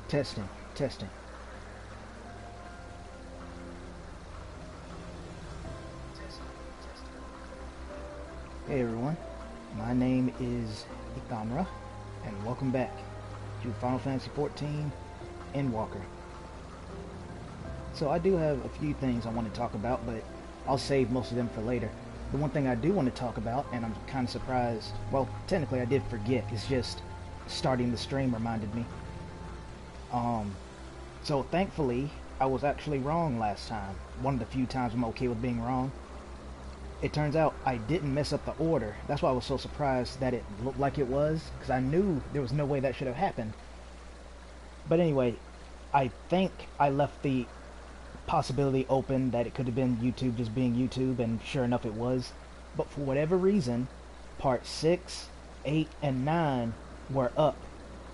Testing, testing. Hey everyone, my name is Ethonra, and welcome back to Final Fantasy XIV Endwalker. So I do have a few things I want to talk about, but I'll save most of them for later. The one thing I do want to talk about, and I'm kind of surprised, well, technically I did forget, it's just starting the stream reminded me. So thankfully, I was actually wrong last time. One of the few times I'm okay with being wrong. It turns out I didn't mess up the order. That's why I was so surprised that it looked like it was, because I knew there was no way that should have happened. But anyway, I think I left the possibility open that it could have been YouTube just being YouTube, and sure enough it was. But for whatever reason, part 6, 8, and 9 were up,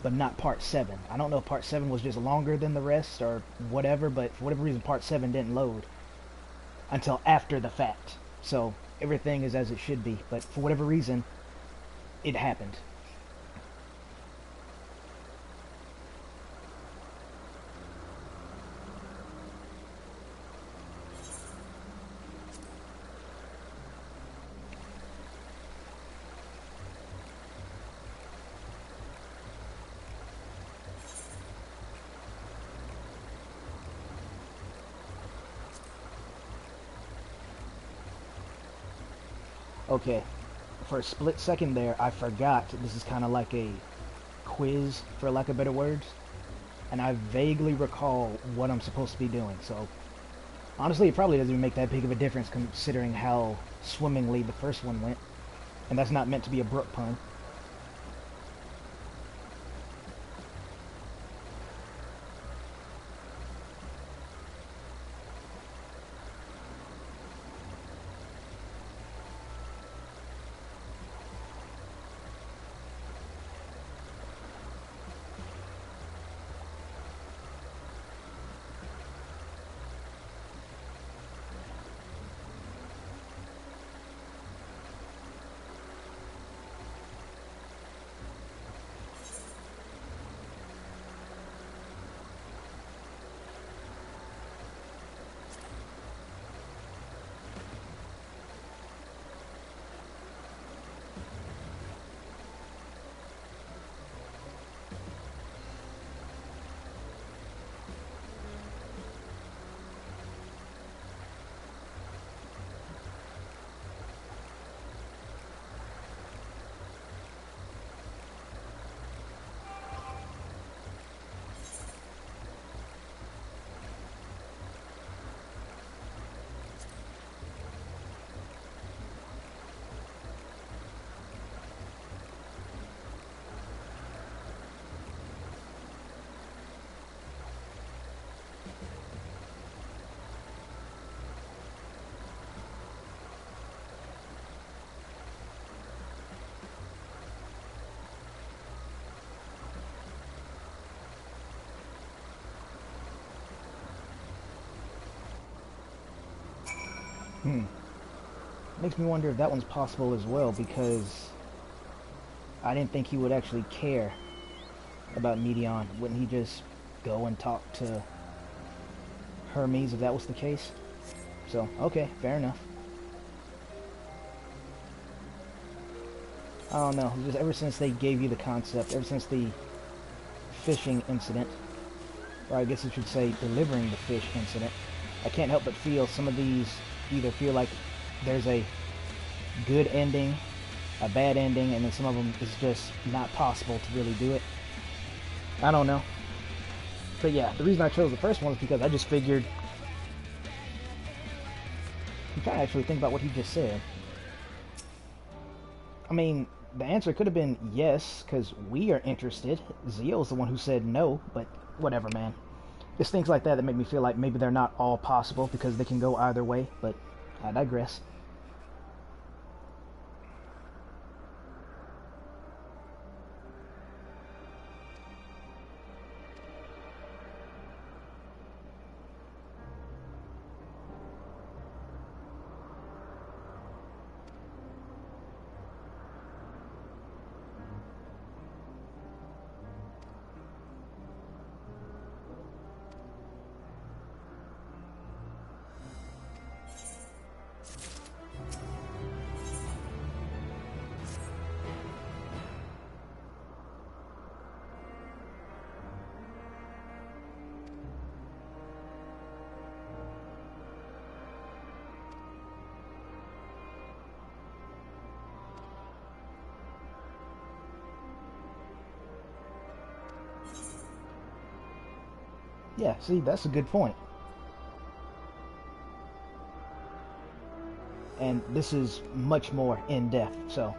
but not part 7. I don't know if part 7 was just longer than the rest or whatever, but for whatever reason part 7 didn't load until after the fact. So everything is as it should be, but for whatever reason, it happened. Okay, for a split second there, I forgot this is kind of like a quiz, for lack of better words, and I vaguely recall what I'm supposed to be doing, so honestly it probably doesn't even make that big of a difference considering how swimmingly the first one went, and that's not meant to be a Brook pun. Makes me wonder if that one's possible as well, because I didn't think he would actually care about Medion. Wouldn't he just go and talk to Hermes if that was the case? So, okay, fair enough. I don't know, just ever since they gave you the concept, ever since the fishing incident, or I guess I should say delivering the fish incident, I can't help but feel some of these either feel like there's a good ending, a bad ending, and then some of them is just not possible to really do it. I don't know. But yeah, the reason I chose the first one is because I just figured... I'm trying to actually think about what he just said. I mean, the answer could have been yes, because we are interested. Zeal's the one who said no, but whatever, man. It's things like that that make me feel like maybe they're not all possible, because they can go either way, but I digress. Yeah, see, that's a good point. And this is much more in-depth, so...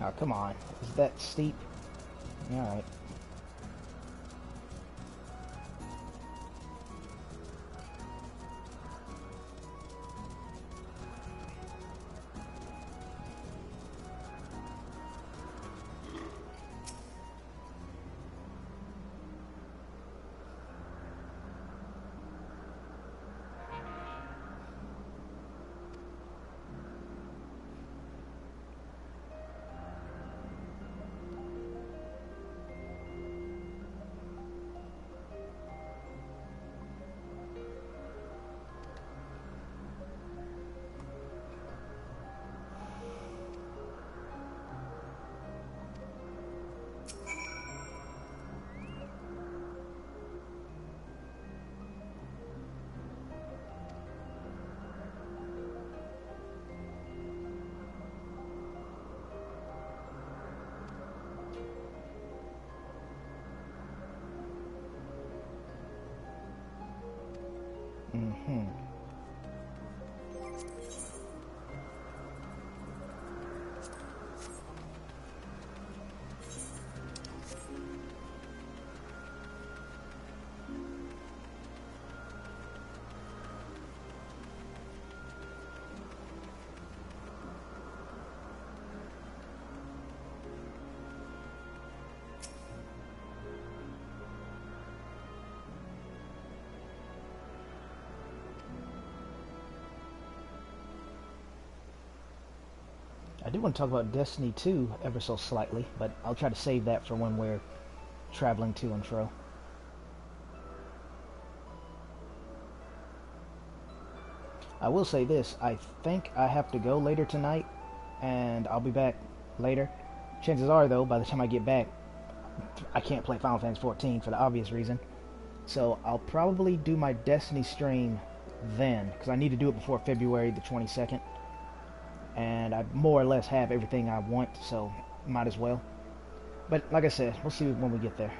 Oh, come on. Is that steep? Alright. Mm-hmm. I do want to talk about Destiny 2 ever so slightly, but I'll try to save that for when we're traveling to and fro. I will say this, I think I have to go later tonight, and I'll be back later. Chances are, though, by the time I get back, I can't play Final Fantasy XIV for the obvious reason. So I'll probably do my Destiny stream then, because I need to do it before February the 22nd. And I more or less have everything I want, so might as well. But like I said, we'll see when we get there.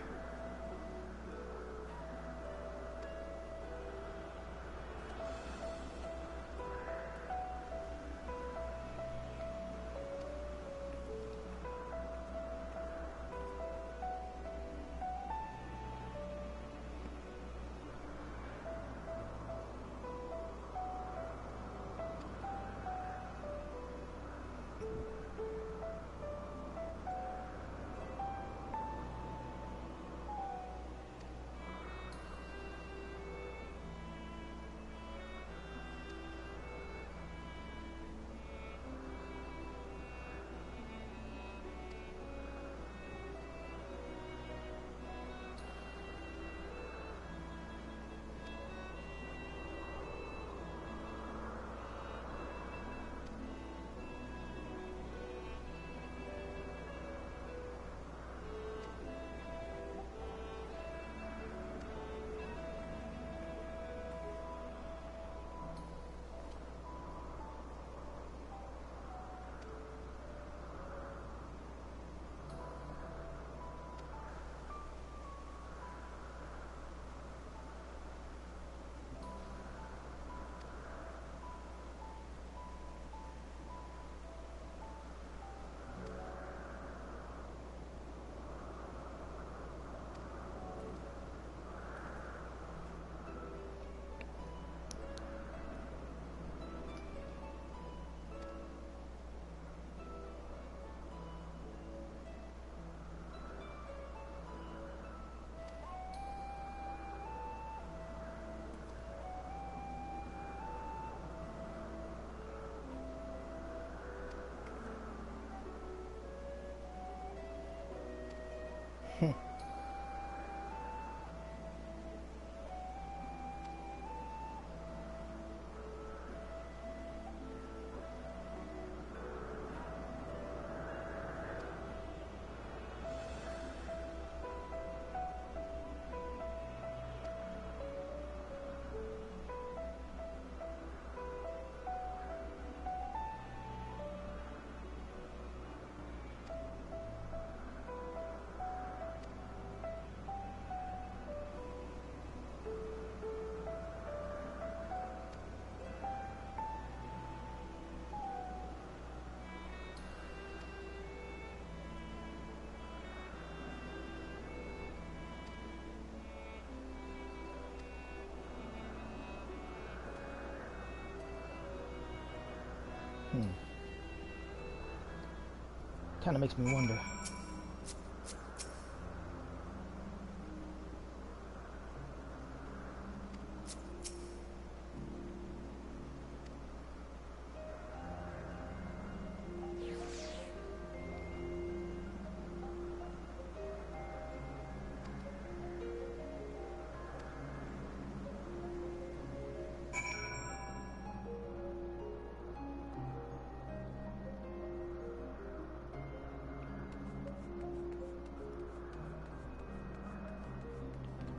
Kind of makes me wonder.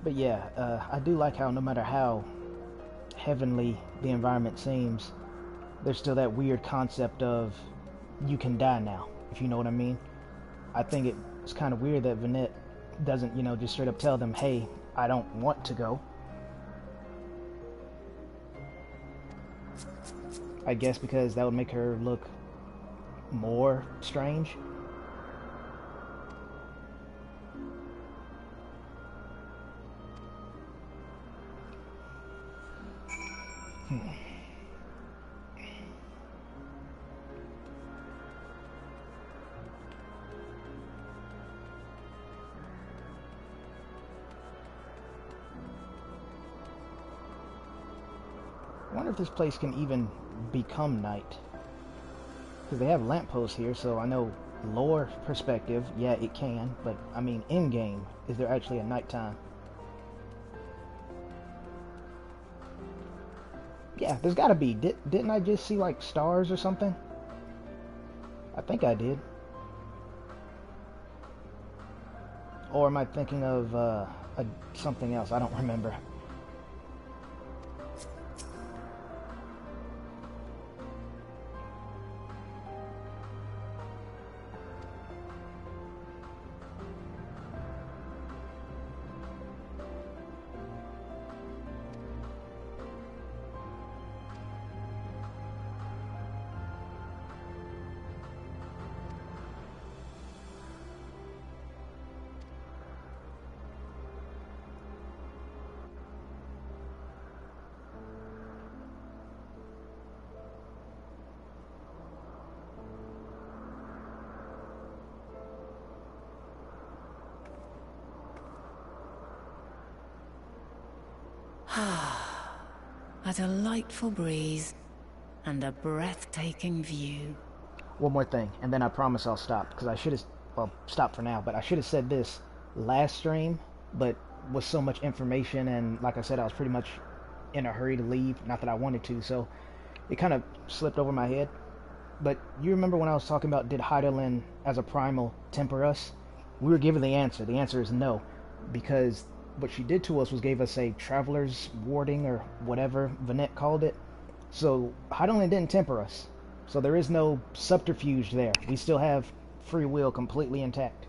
But yeah, I do like how no matter how heavenly the environment seems, there's still that weird concept of you can die now, if you know what I mean. I think it's kind of weird that Vanette doesn't, just straight up tell them, hey, I don't want to go. I guess because that would make her look more strange. I wonder if this place can even become night. Because they have lampposts here, so I know lore perspective, yeah, it can. But, I mean, in-game, is there actually a nighttime? Yeah, there's gotta be. Didn't I just see, like, stars or something? I think I did. Or am I thinking of something else? I don't remember. A delightful breeze and a breathtaking view. One more thing, and then I promise I'll stop, because I should have, well, stop for now, but I should have said this last stream, but with so much information, and like I said, I was pretty much in a hurry to leave, not that I wanted to, so it kind of slipped over my head. But you remember when I was talking about did Heidelin as a primal temper us? We were given the answer. The answer is no, because what she did to us was gave us a traveler's warding, or whatever Vanette called it. So Heidelin didn't temper us. So there is no subterfuge there. We still have free will completely intact,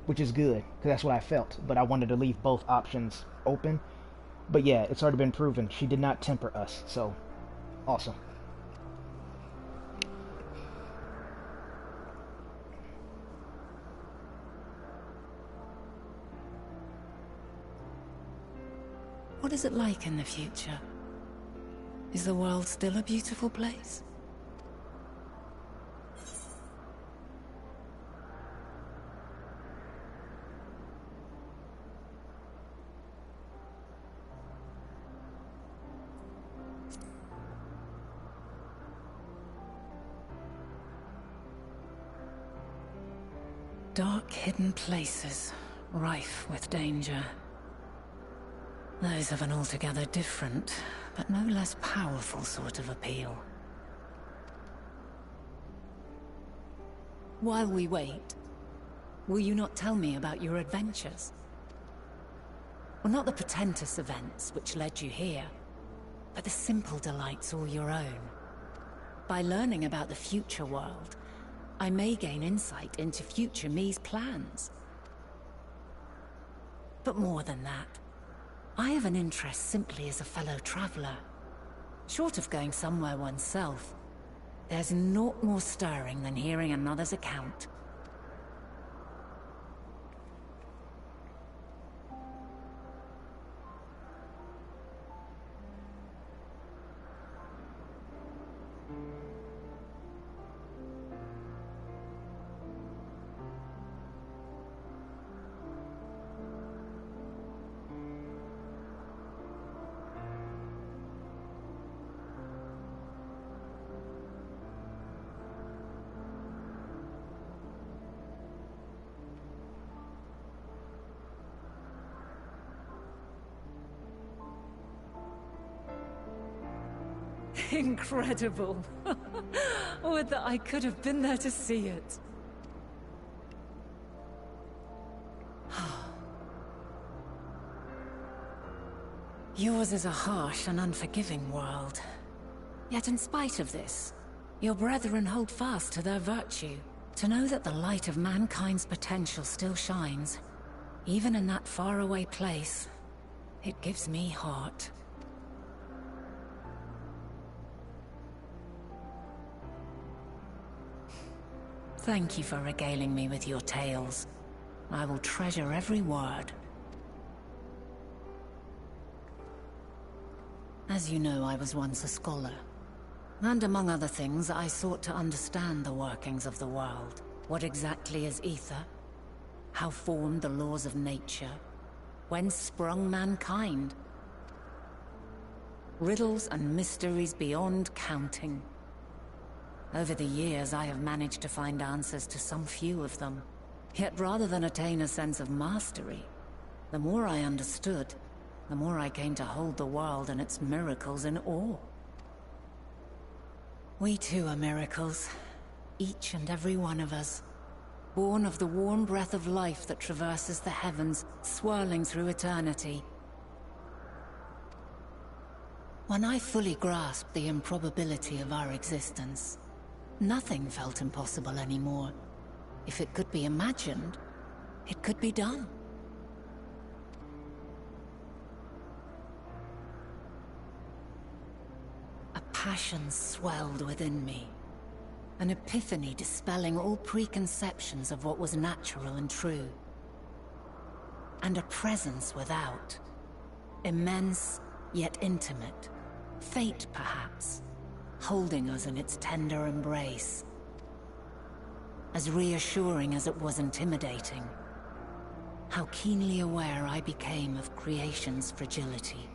which is good, because that's what I felt. But I wanted to leave both options open. But yeah, it's already been proven. She did not temper us, so awesome. What is it like in the future? Is the world still a beautiful place? Dark hidden places, rife with danger. Those have an altogether different, but no less powerful sort of appeal. While we wait, will you not tell me about your adventures? Well, not the portentous events which led you here, but the simple delights all your own. By learning about the future world, I may gain insight into future me's plans. But more than that, I have an interest simply as a fellow traveler. Short of going somewhere oneself, there's naught more stirring than hearing another's account. Incredible. Would that I could have been there to see it. Yours is a harsh and unforgiving world. Yet in spite of this, your brethren hold fast to their virtue. To know that the light of mankind's potential still shines, even in that faraway place, it gives me heart. Thank you for regaling me with your tales. I will treasure every word. As you know, I was once a scholar. And among other things, I sought to understand the workings of the world. What exactly is ether? How formed the laws of nature? Whence sprung mankind? Riddles and mysteries beyond counting. Over the years, I have managed to find answers to some few of them. Yet rather than attain a sense of mastery, the more I understood, the more I came to hold the world and its miracles in awe. We too are miracles, each and every one of us, born of the warm breath of life that traverses the heavens, swirling through eternity. When I fully grasped the improbability of our existence, nothing felt impossible anymore. If it could be imagined, it could be done. A passion swelled within me, an epiphany dispelling all preconceptions of what was natural and true. And a presence without, immense yet intimate, fate perhaps, holding us in its tender embrace. As reassuring as it was intimidating, how keenly aware I became of creation's fragility,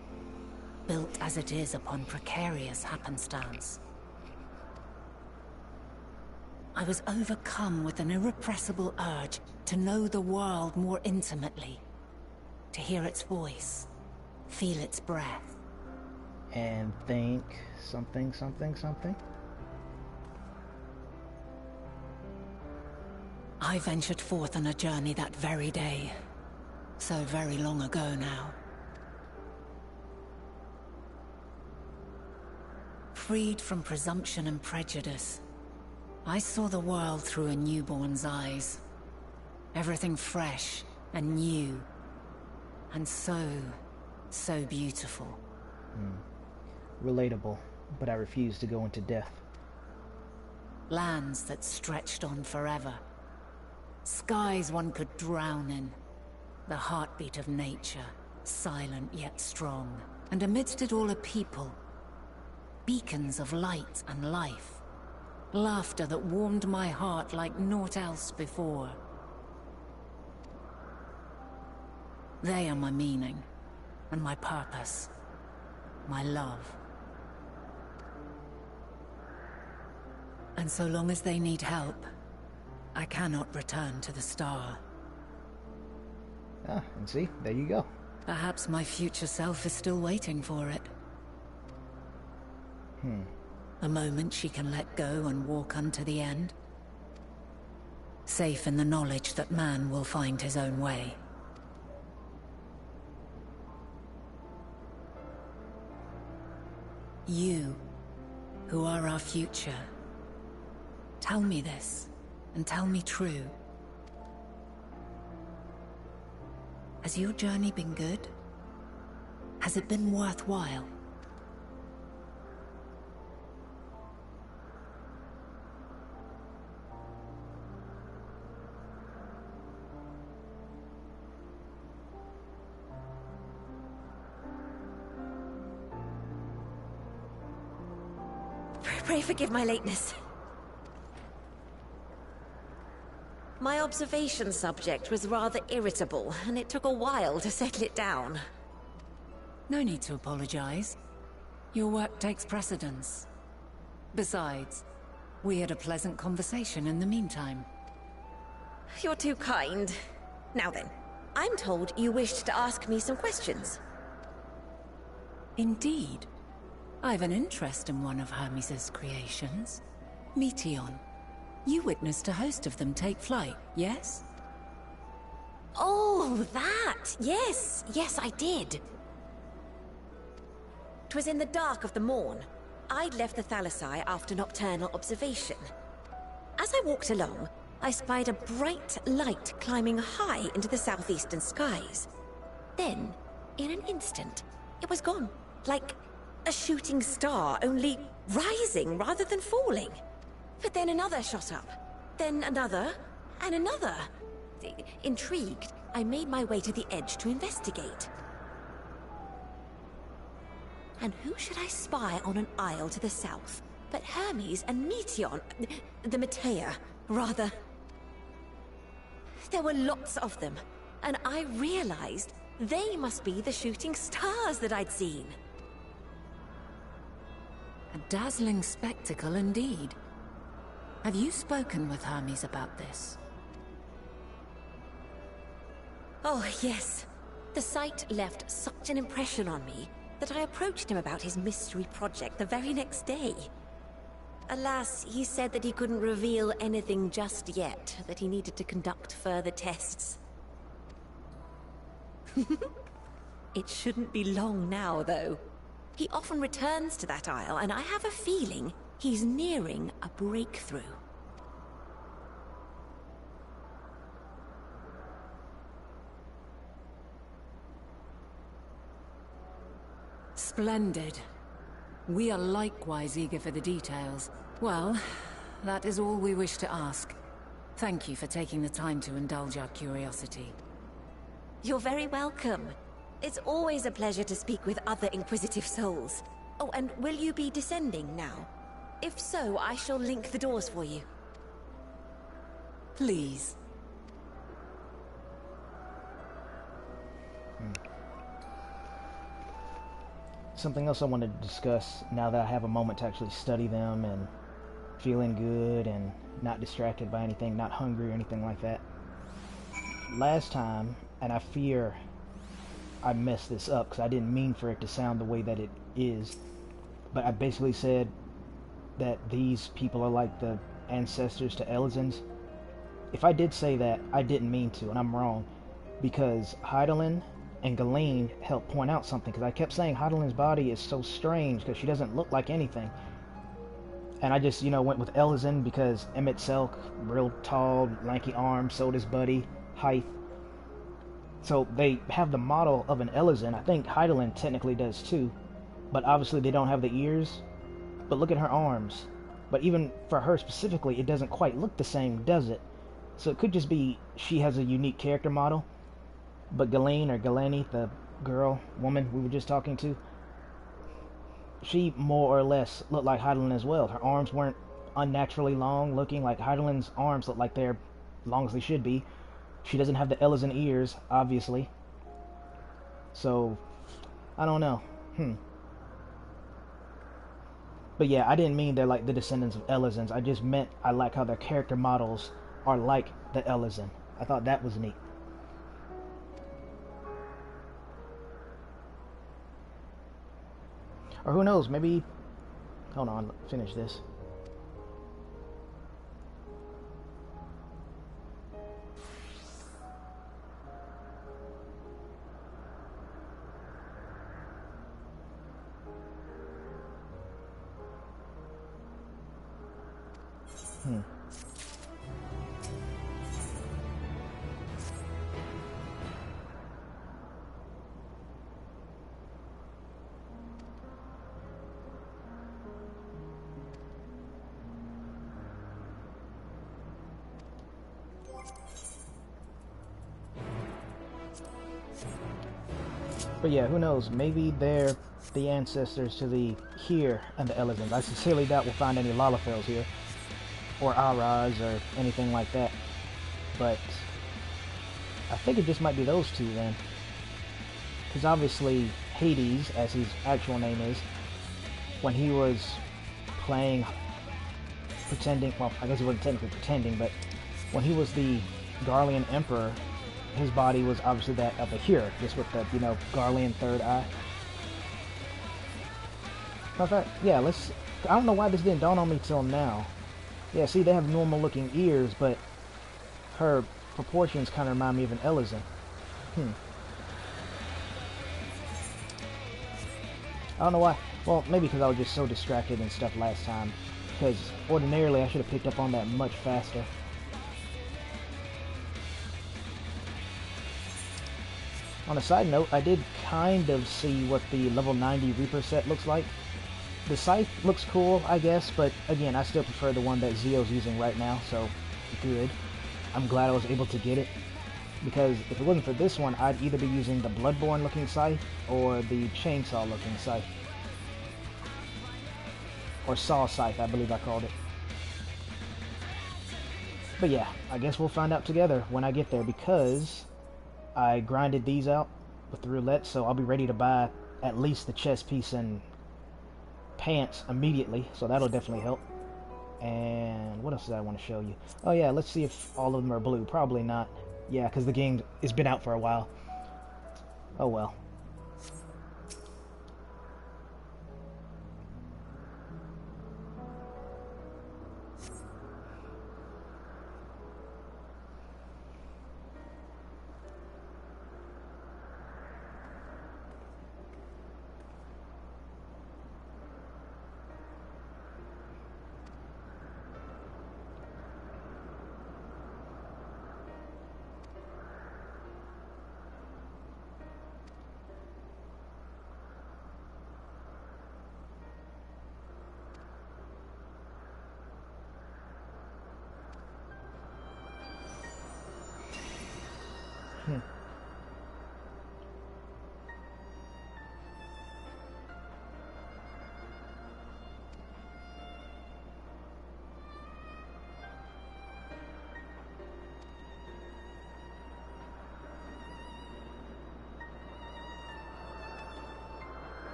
built as it is upon precarious happenstance. I was overcome with an irrepressible urge to know the world more intimately, to hear its voice, feel its breath. And think something, something, something. I ventured forth on a journey that very day, so very long ago now. Freed from presumption and prejudice, I saw the world through a newborn's eyes. Everything fresh and new, and so beautiful. Relatable, but I refuse to go into depth. Lands that stretched on forever. Skies one could drown in. The heartbeat of nature, silent yet strong. And amidst it all a people. Beacons of light and life. Laughter that warmed my heart like naught else before. They are my meaning, and my purpose, my love. And so long as they need help, I cannot return to the star. Ah, and see, there you go. Perhaps my future self is still waiting for it. A moment she can let go and walk unto the end. Safe in the knowledge that man will find his own way. You, who are our future, tell me this, and tell me true. Has your journey been good? Has it been worthwhile? Pray forgive my lateness. My observation subject was rather irritable, and it took a while to settle it down. No need to apologize. Your work takes precedence. Besides, we had a pleasant conversation in the meantime. You're too kind. Now then, I'm told you wished to ask me some questions. Indeed. I've an interest in one of Hermes' creations. Meteion. You witnessed a host of them take flight, yes? Oh, that! Yes, yes, I did. 'Twas in the dark of the morn. I'd left the Thalassai after nocturnal observation. As I walked along, I spied a bright light climbing high into the southeastern skies. Then, in an instant, it was gone, like a shooting star, only rising rather than falling. But then another shot up, then another, and another. Intrigued, I made my way to the edge to investigate. And who should I spy on an isle to the south but Hermes and Meteion, the Metea, rather. There were lots of them, and I realized they must be the shooting stars that I'd seen. A dazzling spectacle indeed. Have you spoken with Hermes about this? Oh, yes. The sight left such an impression on me that I approached him about his mystery project the very next day. Alas, he said that he couldn't reveal anything just yet, that he needed to conduct further tests. It shouldn't be long now, though. He often returns to that isle, and I have a feeling he's nearing a breakthrough. Splendid. We are likewise eager for the details. Well, that is all we wish to ask. Thank you for taking the time to indulge our curiosity. You're very welcome. It's always a pleasure to speak with other inquisitive souls. Oh, and will you be descending now? If so, I shall link the doors for you. Please. Something else I wanted to discuss now that I have a moment to actually study them and feeling good and not distracted by anything, not hungry or anything like that. Last time, and I fear I messed this up because I didn't mean for it to sound the way that it is, but I basically said that these people are like the ancestors to Elizans. If I did say that, I didn't mean to, and I'm wrong, because Hydaelyn and Galeen helped point out something, because I kept saying Hydaelyn's body is so strange because she doesn't look like anything. And I just, went with Elizan because Emmett Selk, real tall, lanky arms, so does Buddy, height. So they have the model of an Elizan. I think Hydaelyn technically does too, but obviously they don't have the ears. But look at her arms. But even for her specifically, it doesn't quite look the same, does it? So it could just be she has a unique character model. But Galeen, or Galeni, the woman we were just talking to, she more or less looked like Hydaelyn as well. Her arms weren't unnaturally long looking, like Hydaelyn's arms look like they're long as they should be. She doesn't have the Elizan ears, obviously. So, I don't know. But yeah, I didn't mean they're like the descendants of Elizans. I just meant I like how their character models are like the Elizan. I thought that was neat. Or who knows, maybe... Hold on, finish this. But yeah, who knows? Maybe they're the ancestors to the here and the Elizons. I sincerely doubt we'll find any Lalafels here, or Aras, or anything like that. But I think it just might be those two then. Because obviously Hades, as his actual name is, when he was playing, pretending, well, I guess he wasn't technically pretending, but when he was the Garlean Emperor, his body was obviously that of a Hur, just with the, you know, Garlean third eye. In fact, yeah, I don't know why this didn't dawn on me till now. Yeah, see, they have normal looking ears, but her proportions kind of remind me of an Elizon. I don't know why. Well, maybe because I was just so distracted and stuff last time. Because ordinarily I should have picked up on that much faster. On a side note, I did kind of see what the level 90 Reaper set looks like. The scythe looks cool, I guess, but again, I still prefer the one that Zio's using right now, so good. I'm glad I was able to get it, because if it wasn't for this one, I'd either be using the Bloodborne looking scythe or the chainsaw looking scythe. Or saw scythe, I believe I called it. But yeah, I guess we'll find out together when I get there, because I grinded these out with the roulette, so I'll be ready to buy at least the chest piece and pants immediately, so that'll definitely help. And what else did I want to show you? Oh yeah, let's see if all of them are blue. Probably not. Yeah, because the game has been out for a while. Oh well.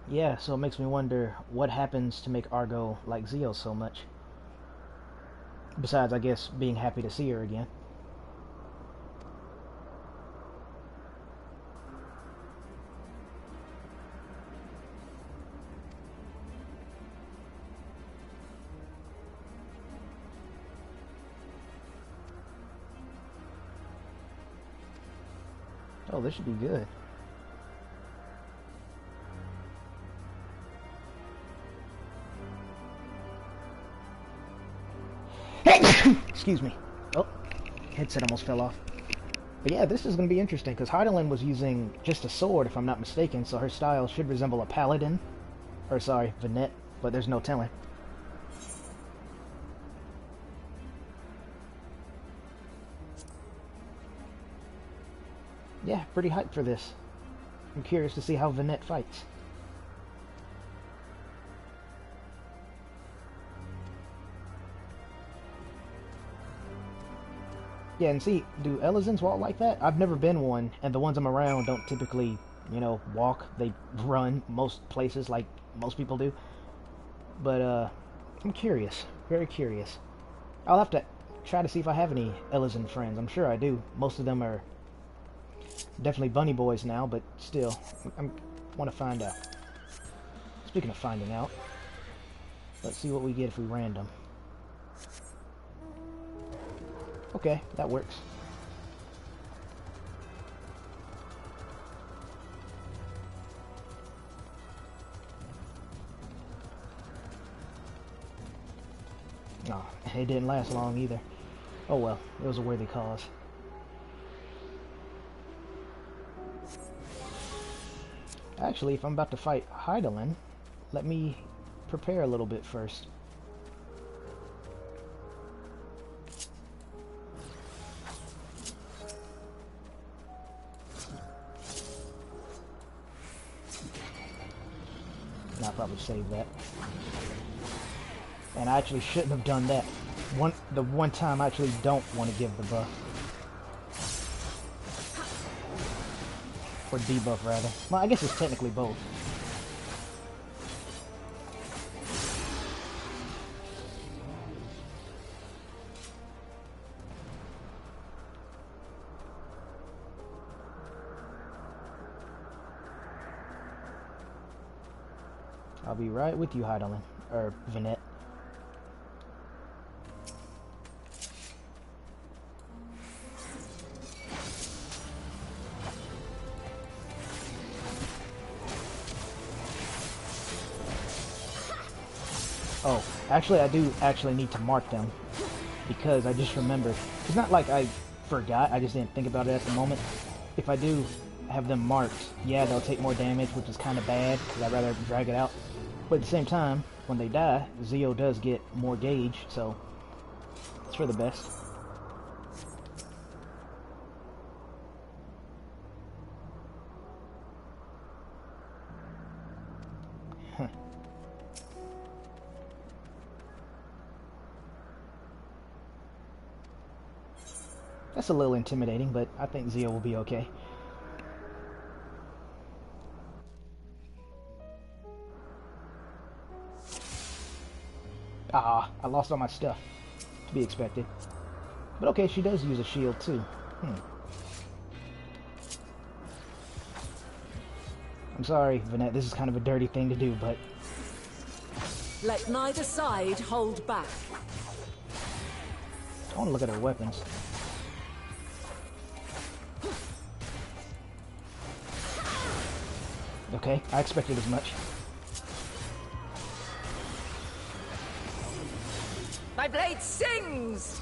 Yeah, so it makes me wonder what happens to make Argo like Zio so much. Besides, I guess, being happy to see her again. Oh, this should be good. Excuse me. Oh, headset almost fell off. But yeah, this is going to be interesting, because Heidelin was using just a sword, if I'm not mistaken, so her style should resemble a paladin. Or, sorry, Vanette, but there's no telling. Yeah, pretty hyped for this. I'm curious to see how Vanette fights. Yeah, and see, do Elizons walk like that? I've never been one, and the ones I'm around don't typically you know, walk. They run most places like most people do. But I'm curious, very curious. I'll have to try to see if I have any Elysian friends. I'm sure I do. Most of them are definitely bunny boys now, but still, I want to find out. Speaking of finding out, let's see what we get if we random. Okay, that works. No, it didn't last long either. Oh well, it was a worthy cause. Actually, if I'm about to fight Hydaelyn, let me prepare a little bit first. I'll probably save that. And I actually shouldn't have done that. The one time I actually don't want to give the buff. Or debuff, rather. Well, I guess it's technically both. I'll be right with you, Hydaelyn. Or Vinette. Oh, actually I do actually need to mark them. Because I just remembered. It's not like I forgot, I just didn't think about it at the moment. If I do have them marked, yeah, they'll take more damage, which is kind of bad, because I'd rather drag it out. But at the same time, when they die, Zeo does get more gauge, so it's for the best. Huh. That's a little intimidating, but I think Zeo will be okay. Ah, I lost all my stuff. To be expected. But okay, she does use a shield too. I'm sorry, Vinette, this is kind of a dirty thing to do, but... Let neither side hold back. I want to look at her weapons. Okay, I expected as much. My blade sings!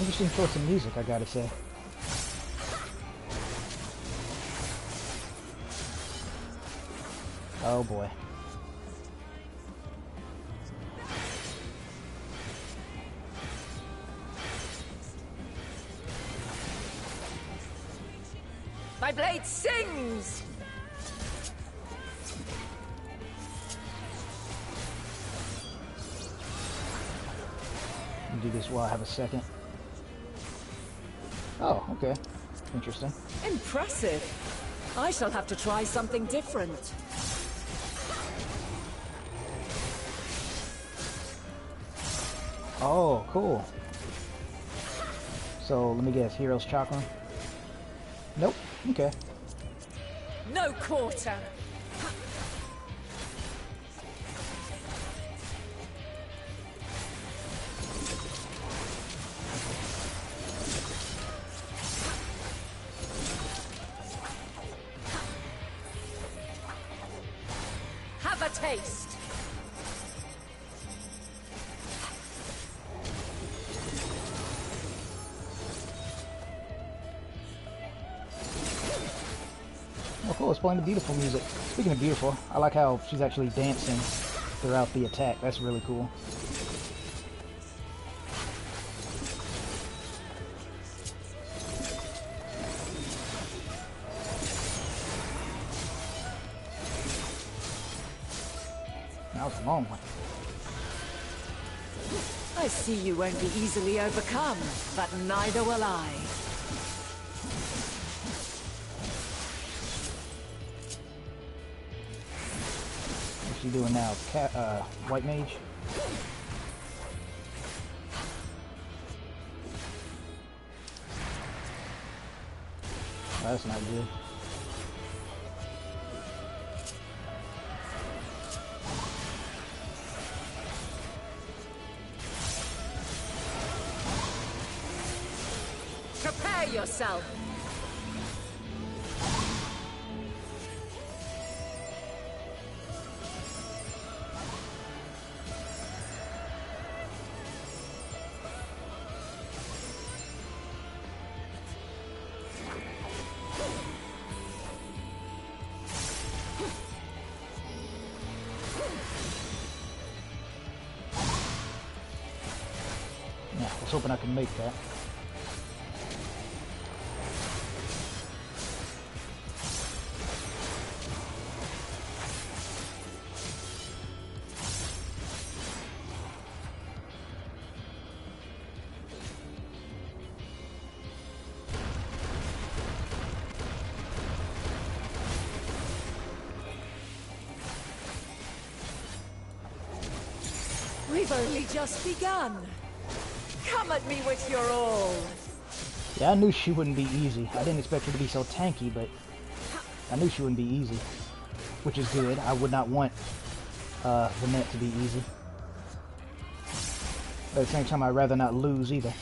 Interesting choice of music, I gotta say. Oh boy. My blade sings! Let me do this while I have a second. Oh, okay. Interesting. Impressive. I shall have to try something different. Oh, cool. So, let me guess, Hero's Chakra? Nope. Okay. No quarter. Have a taste. Oh, cool. It's playing the beautiful music. Speaking of beautiful, I like how she's actually dancing throughout the attack. That's really cool. That was a long one. I see you won't be easily overcome, but neither will I. What's she doing now? White mage? Oh, that's not good. Prepare yourself! Yeah, I was hoping I could make that. We've only just begun. Come at me with your all. Yeah, I knew she wouldn't be easy. I didn't expect her to be so tanky, but I knew she wouldn't be easy. Which is good. I would not want the net to be easy. But at the same time, I'd rather not lose either.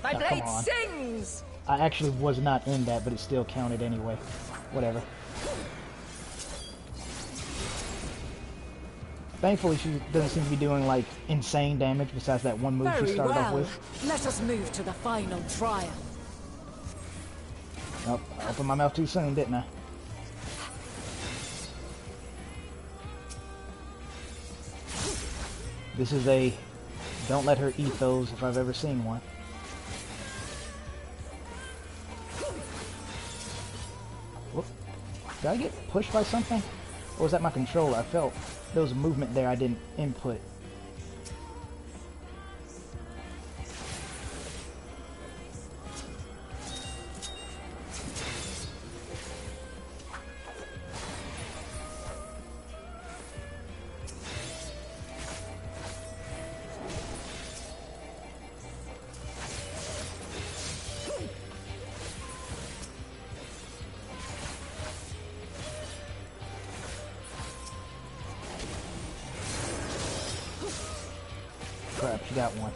My Oh, blade come on. sings! I actually was not in that, but it still counted anyway. Whatever. Thankfully, she doesn't seem to be doing, like, insane damage besides that one move she Very started off well. with. Let us move to the final trial. Nope, I opened my mouth too soon, didn't I? This is a don't let her eat those if I've ever seen one. Whoop. Did I get pushed by something? Or was that my controller? I felt there was a movement there I didn't input. Crap, she got one.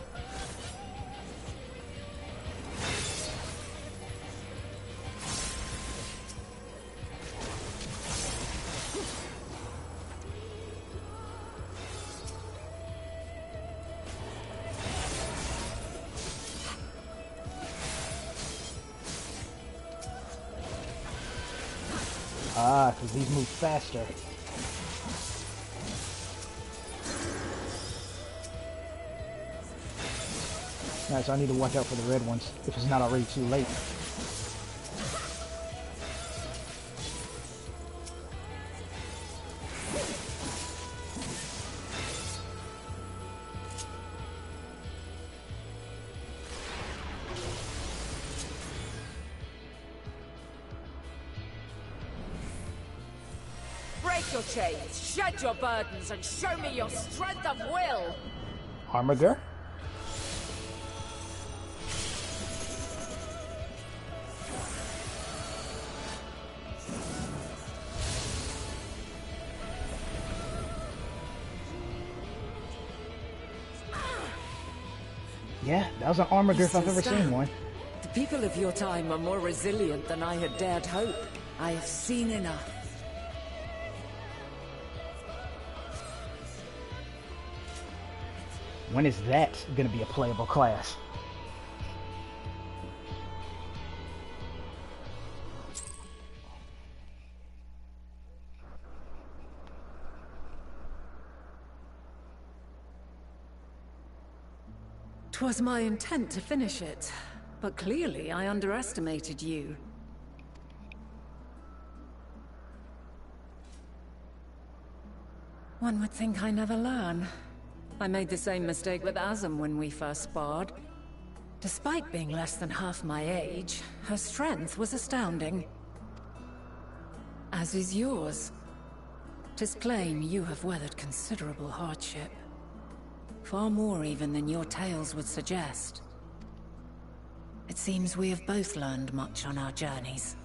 Ah, because these move faster. Alright, so I need to watch out for the red ones, if it's not already too late. Break your chains, shed your burdens, and show me your strength of will! Armiger? Yeah, that was an armor You glyph still I've ever seen stand. one. The people of your time are more resilient than I had dared hope. I have seen enough. When is that going to be a playable class? "'Twas my intent to finish it, but clearly I underestimated you. One would think I never learn. I made the same mistake with Azem when we first sparred. Despite being less than half my age, her strength was astounding. As is yours. 'Tis plain you have weathered considerable hardship. Far more even than your tales would suggest. It seems we have both learned much on our journeys."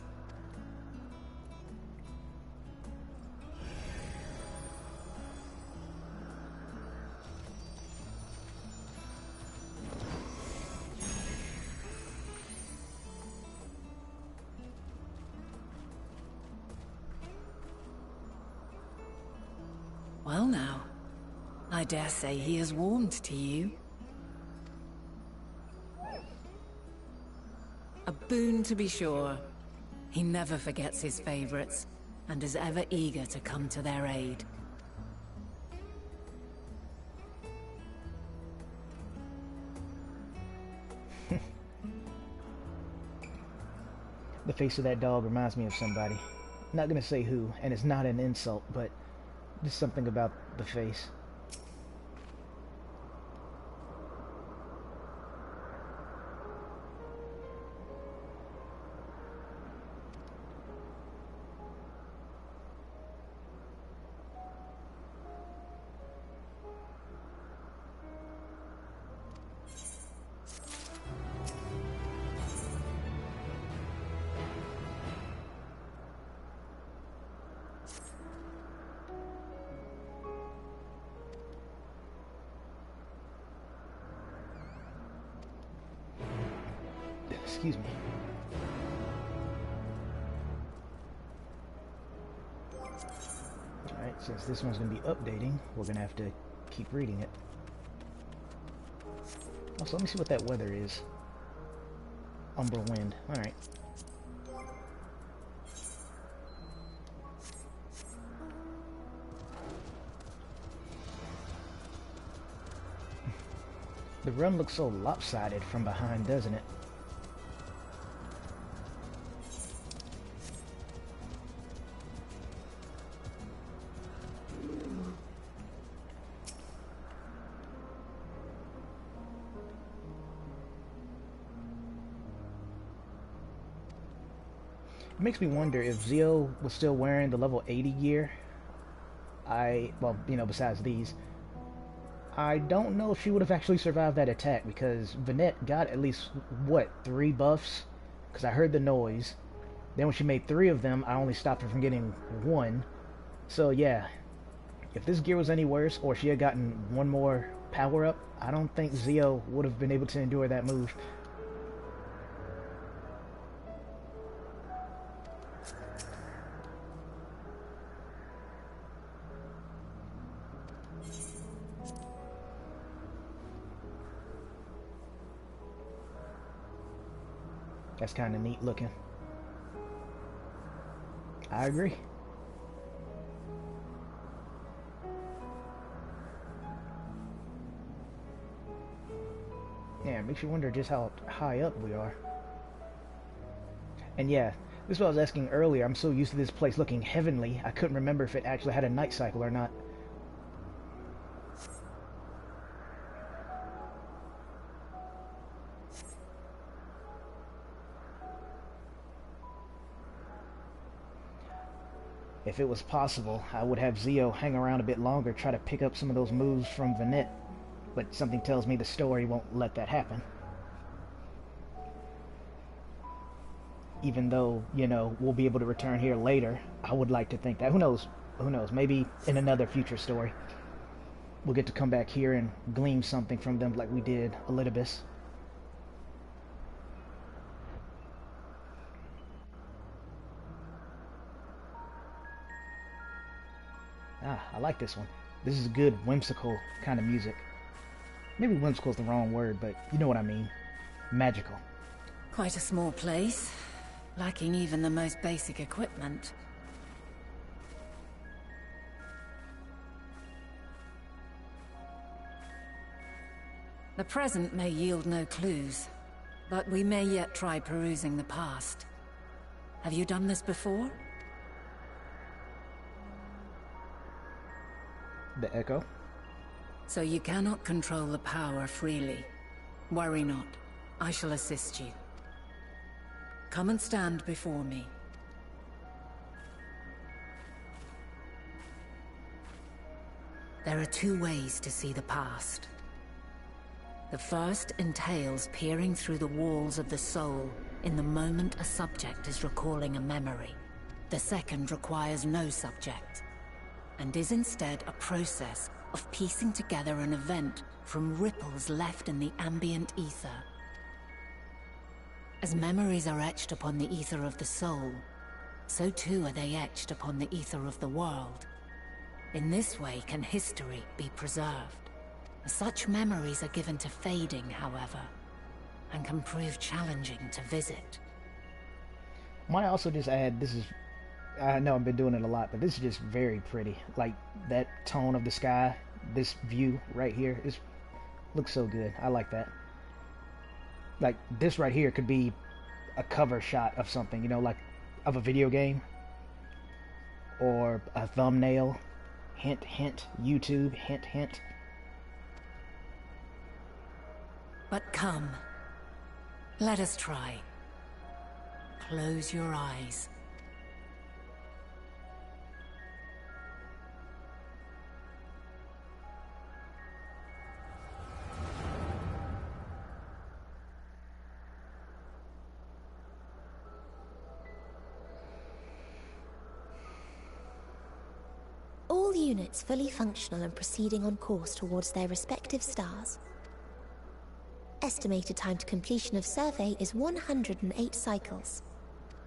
Well now, I dare say he has warmed to you. A boon to be sure. He never forgets his favorites, and is ever eager to come to their aid. The face of that dog reminds me of somebody. Not gonna say who, and it's not an insult, but just something about the face. Excuse me. Alright, since this one's going to be updating, we're going to have to keep reading it. Also, let me see what that weather is. Umbral wind. Alright. The run looks so lopsided from behind, doesn't it? It makes me wonder if Zio was still wearing the level 80 gear. Well, you know, besides these. I don't know if she would have actually survived that attack, because Vanette got at least, what, 3 buffs? Because I heard the noise. Then when she made 3 of them, I only stopped her from getting 1. So yeah, if this gear was any worse, or she had gotten 1 more power up, I don't think Zio would have been able to endure that move. That's kind of neat looking. I agree. Yeah, it makes you wonder just how high up we are. And yeah, this is what I was asking earlier. I'm so used to this place looking heavenly, I couldn't remember if it actually had a night cycle or not. If it was possible, I would have Zio hang around a bit longer, try to pick up some of those moves from Vanette, but something tells me the story won't let that happen. Even though, you know, we'll be able to return here later, I would like to think that. Who knows? Who knows? Maybe in another future story, we'll get to come back here and glean something from them like we did Elidibus. Ah, I like this one. This is good, whimsical kind of music. Maybe whimsical is the wrong word, but you know what I mean. Magical. Quite a small place, lacking even the most basic equipment. The present may yield no clues, but we may yet try perusing the past. Have you done this before? The echo? So you cannot control the power freely. Worry not. I shall assist you. Come and stand before me. There are two ways to see the past. The first entails peering through the walls of the soul in the moment a subject is recalling a memory. The second requires no subject, and is instead a process of piecing together an event from ripples left in the ambient ether. As memories are etched upon the ether of the soul, so too are they etched upon the ether of the world. In this way can history be preserved. Such memories are given to fading, however, and can prove challenging to visit. Might I also just add, this is, I know I've been doing it a lot, but this is just very pretty. Like, that tone of the sky, this view right here, looks so good. I like that. Like, this right here could be a cover shot of something, you know, like, of a video game. Or a thumbnail. Hint, hint, YouTube, hint, hint. But come, let us try. Close your eyes. All units fully functional and proceeding on course towards their respective stars. Estimated time to completion of survey is 108 cycles.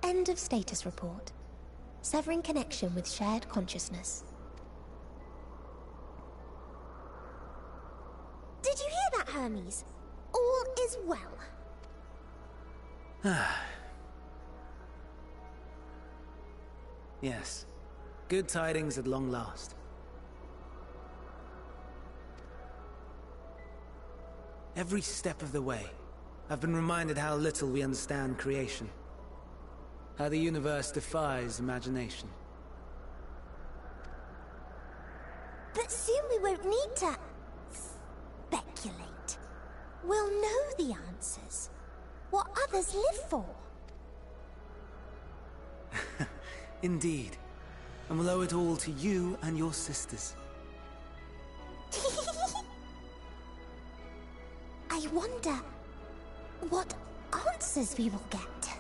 End of status report. Severing connection with shared consciousness. Did you hear that, Hermes? All is well. Yes. Good tidings at long last. Every step of the way, I've been reminded how little we understand creation. How the universe defies imagination. But soon we won't need to speculate. We'll know the answers. What others live for. Indeed. And we'll owe it all to you and your sisters. I wonder what answers we will get.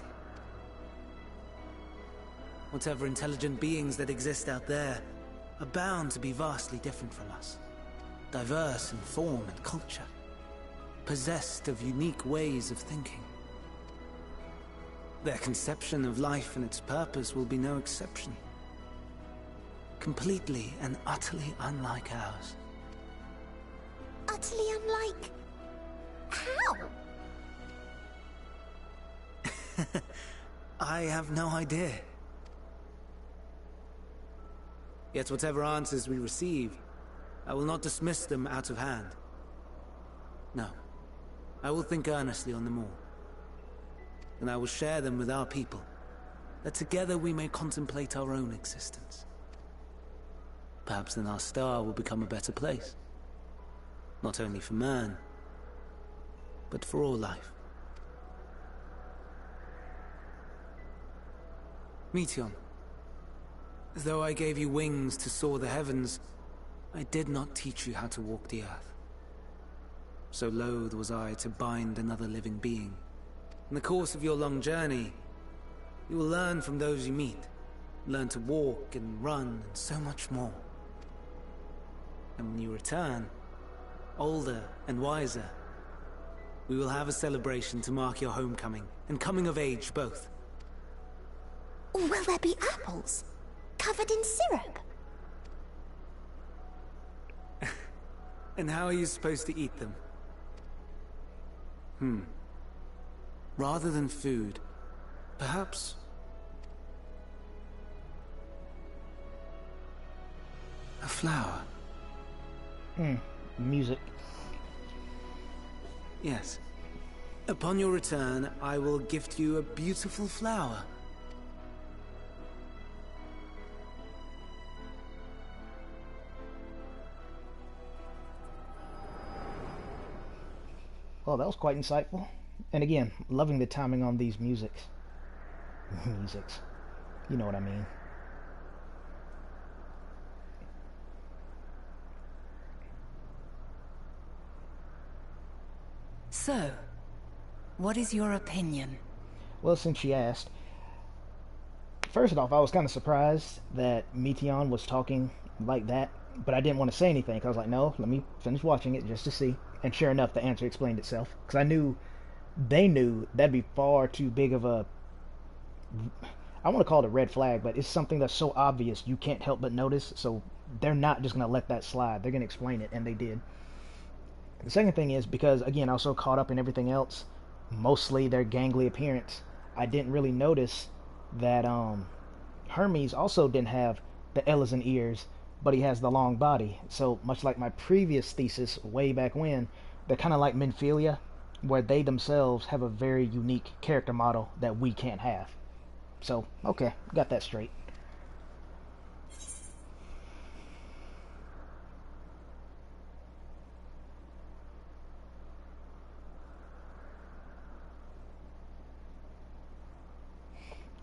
Whatever intelligent beings that exist out there are bound to be vastly different from us. Diverse in form and culture. Possessed of unique ways of thinking. Their conception of life and its purpose will be no exception. Completely and utterly unlike ours. Utterly unlike... how? I have no idea. Yet whatever answers we receive, I will not dismiss them out of hand. No. I will think earnestly on them all. And I will share them with our people, that together we may contemplate our own existence. Perhaps then our star will become a better place. Not only for man, but for all life. Meteion, though I gave you wings to soar the heavens, I did not teach you how to walk the earth. So loath was I to bind another living being. In the course of your long journey, you will learn from those you meet. Learn to walk and run and so much more. And when you return, older and wiser, we will have a celebration to mark your homecoming and coming of age both. Will there be apples? Covered in syrup? And how are you supposed to eat them? Rather than food, perhaps... a flower. Music. Yes. Upon your return, I will gift you a beautiful flower. Well, that was quite insightful. And again, loving the timing on these musics. Musics. You know what I mean. So, what is your opinion? Well, since she asked, first off, I was kind of surprised that Meteon was talking like that, but I didn't want to say anything, because I was like, no, let me finish watching it just to see. And sure enough, the answer explained itself, because I knew, they knew that'd be far too big of a, I want to call it a red flag, but it's something that's so obvious you can't help but notice, so they're not just going to let that slide. They're going to explain it, and they did. The second thing is, because, again, I was so caught up in everything else, mostly their gangly appearance, I didn't really notice that Hermes also didn't have the Ellison ears, but he has the long body. So, much like my previous thesis way back when, they're kind of like Minfilia, where they themselves have a very unique character model that we can't have. So, okay, got that straight.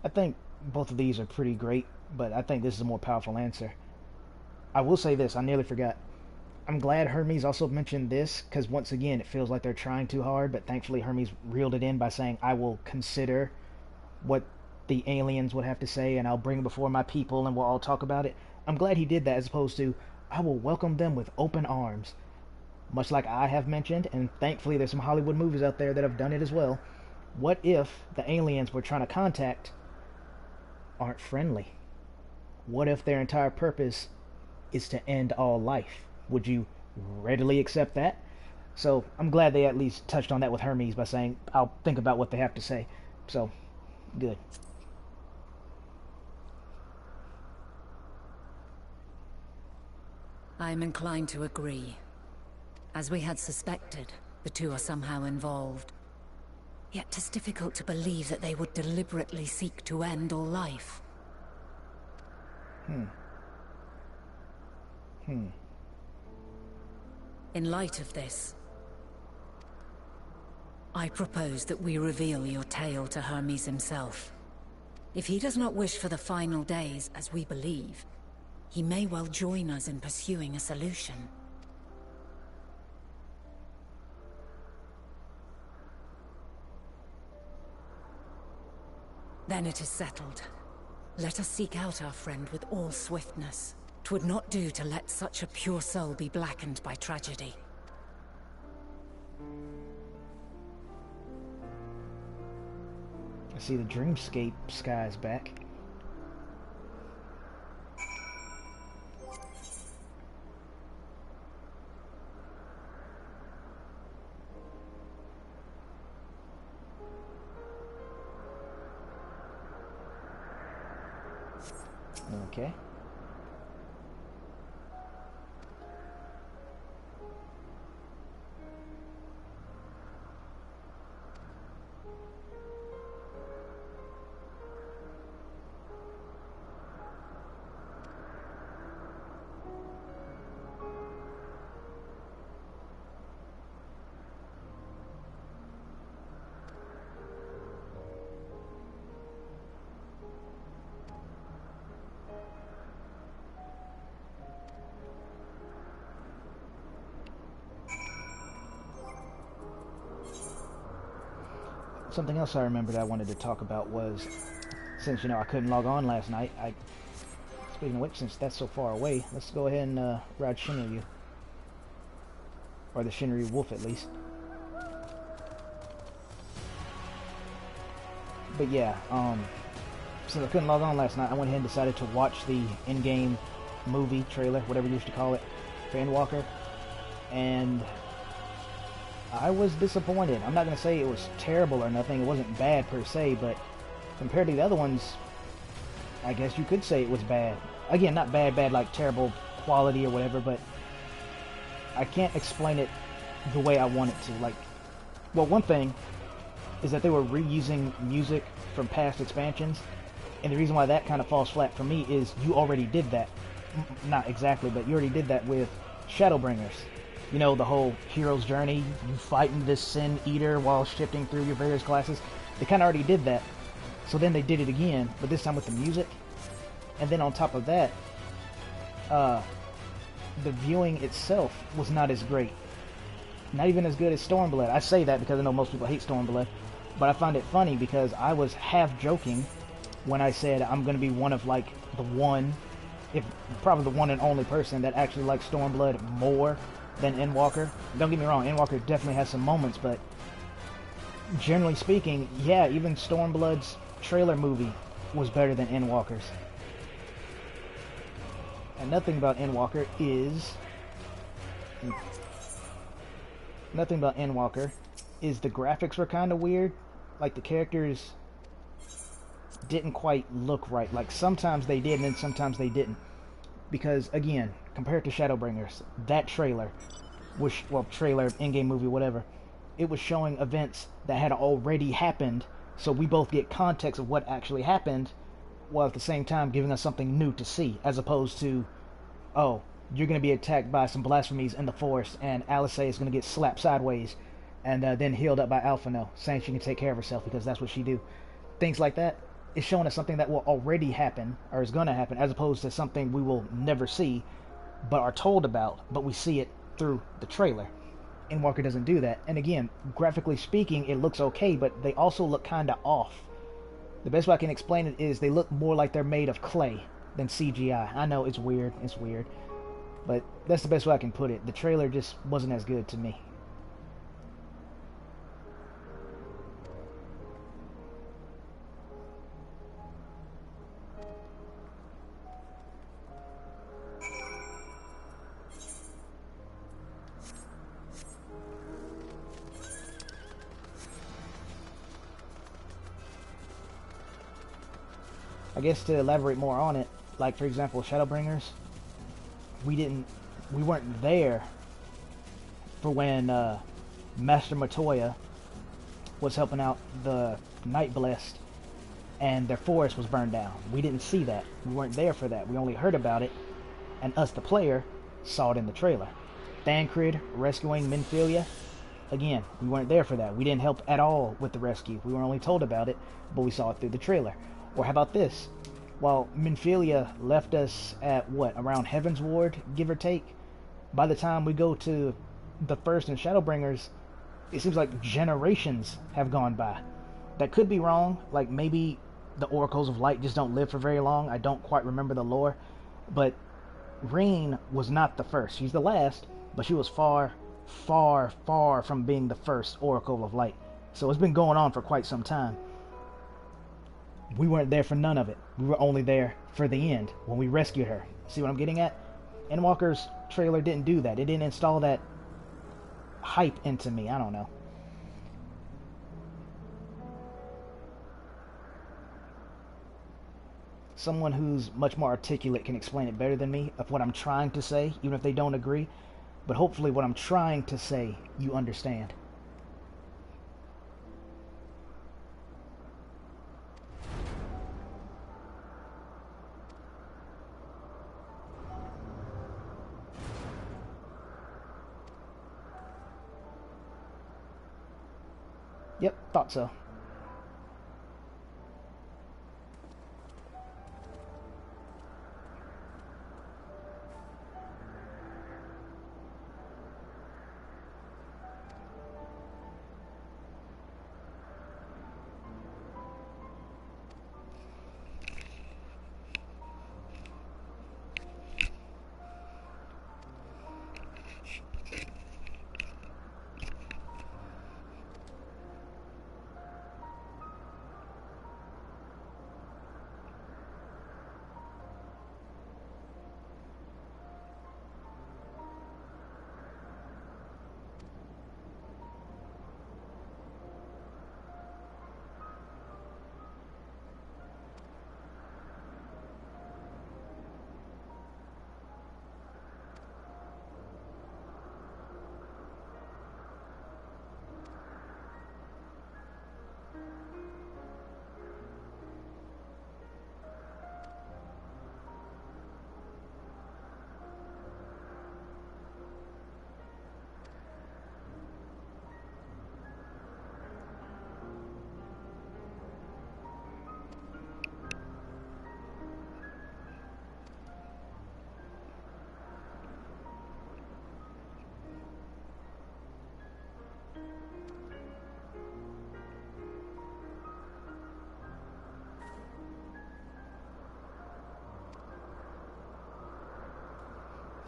I think both of these are pretty great, but I think this is a more powerful answer. I will say this, I nearly forgot. I'm glad Hermes also mentioned this, because once again, it feels like they're trying too hard, but thankfully Hermes reeled it in by saying, I will consider what the aliens would have to say, and I'll bring it before my people, and we'll all talk about it. I'm glad he did that, as opposed to, I will welcome them with open arms. Much like I have mentioned, and thankfully there's some Hollywood movies out there that have done it as well. What if the aliens we're trying to contact aren't friendly? What if their entire purpose is to end all life? Would you readily accept that? So I'm glad they at least touched on that with Hermes by saying, I'll think about what they have to say. So, good. I'm inclined to agree. As we had suspected, the two are somehow involved. Yet 'tis difficult to believe that they would deliberately seek to end all life. In light of this, I propose that we reveal your tale to Hermes himself. If he does not wish for the final days, as we believe, he may well join us in pursuing a solution. Then it is settled. Let us seek out our friend with all swiftness. 'Twould not do to let such a pure soul be blackened by tragedy. I see the dreamscape skies back. Okay. Something else I remembered I wanted to talk about was, since, you know, I couldn't log on last night, speaking of which, since that's so far away, let's go ahead and ride Shinryu. Or the Shinryu Wolf, at least. But yeah, since I couldn't log on last night, I went ahead and decided to watch the in-game movie, trailer, whatever you used to call it, for Endwalker. and I was disappointed. I'm not going to say it was terrible or nothing. It wasn't bad per se, but compared to the other ones, I guess you could say it was bad. Again, not bad like terrible quality or whatever, but I can't explain it the way I want it to. Like, well, one thing is that they were reusing music from past expansions, and the reason why that kind of falls flat for me is you already did that. Not exactly, but you already did that with Shadowbringers. You know, the whole hero's journey, you fighting this Sin Eater while shifting through your various classes. They kind of already did that. So then they did it again, but this time with the music. And then on top of that, the viewing itself was not as great. Not even as good as Stormblood. I say that because I know most people hate Stormblood, but I find it funny because I was half joking when I said I'm going to be one of like the one, if probably the one and only person that actually likes Stormblood more than Endwalker. Don't get me wrong, Endwalker definitely has some moments, but generally speaking, yeah, even Stormblood's trailer movie was better than Endwalker's. And nothing about Endwalker is the graphics were kind of weird. Like the characters didn't quite look right. Like sometimes they did and then sometimes they didn't. Because again, compared to Shadowbringers, that trailer was, well, trailer, in-game movie, whatever, it was showing events that had already happened, so we both get context of what actually happened, while at the same time giving us something new to see, as opposed to, oh, you're going to be attacked by some blasphemies in the forest, and Alice is going to get slapped sideways, and then healed up by Alphino, saying she can take care of herself because that's what she do. Things like that. It's showing us something that will already happen, or is going to happen, as opposed to something we will never see, but are told about, but we see it through the trailer. Endwalker doesn't do that. And again, graphically speaking, it looks okay, but they also look kind of off. The best way I can explain it is they look more like they're made of clay than CGI. I know, it's weird, but that's the best way I can put it. The trailer just wasn't as good to me. I guess to elaborate more on it, like for example, Shadowbringers, we weren't there for when Master Matoya was helping out the Night Blessed and their forest was burned down. We didn't see that. We weren't there for that. We only heard about it, and us, the player, saw it in the trailer. Thancred rescuing Minfilia, again, we weren't there for that. We didn't help at all with the rescue. We were only told about it, but we saw it through the trailer. Or how about this? While Minfilia left us at, what, around Heaven's Ward, give or take, by the time we go to the first in Shadowbringers, it seems like generations have gone by. That could be wrong. Like, maybe the Oracles of Light just don't live for very long. I don't quite remember the lore. But Reen was not the first. She's the last, but she was far, far, far from being the first Oracle of Light. So it's been going on for quite some time. We weren't there for none of it. We were only there for the end, when we rescued her. See what I'm getting at? Endwalker's trailer didn't do that. It didn't install that hype into me. I don't know. Someone who's much more articulate can explain it better than me of what I'm trying to say, even if they don't agree. But hopefully what I'm trying to say, you understand. Yep, thought so.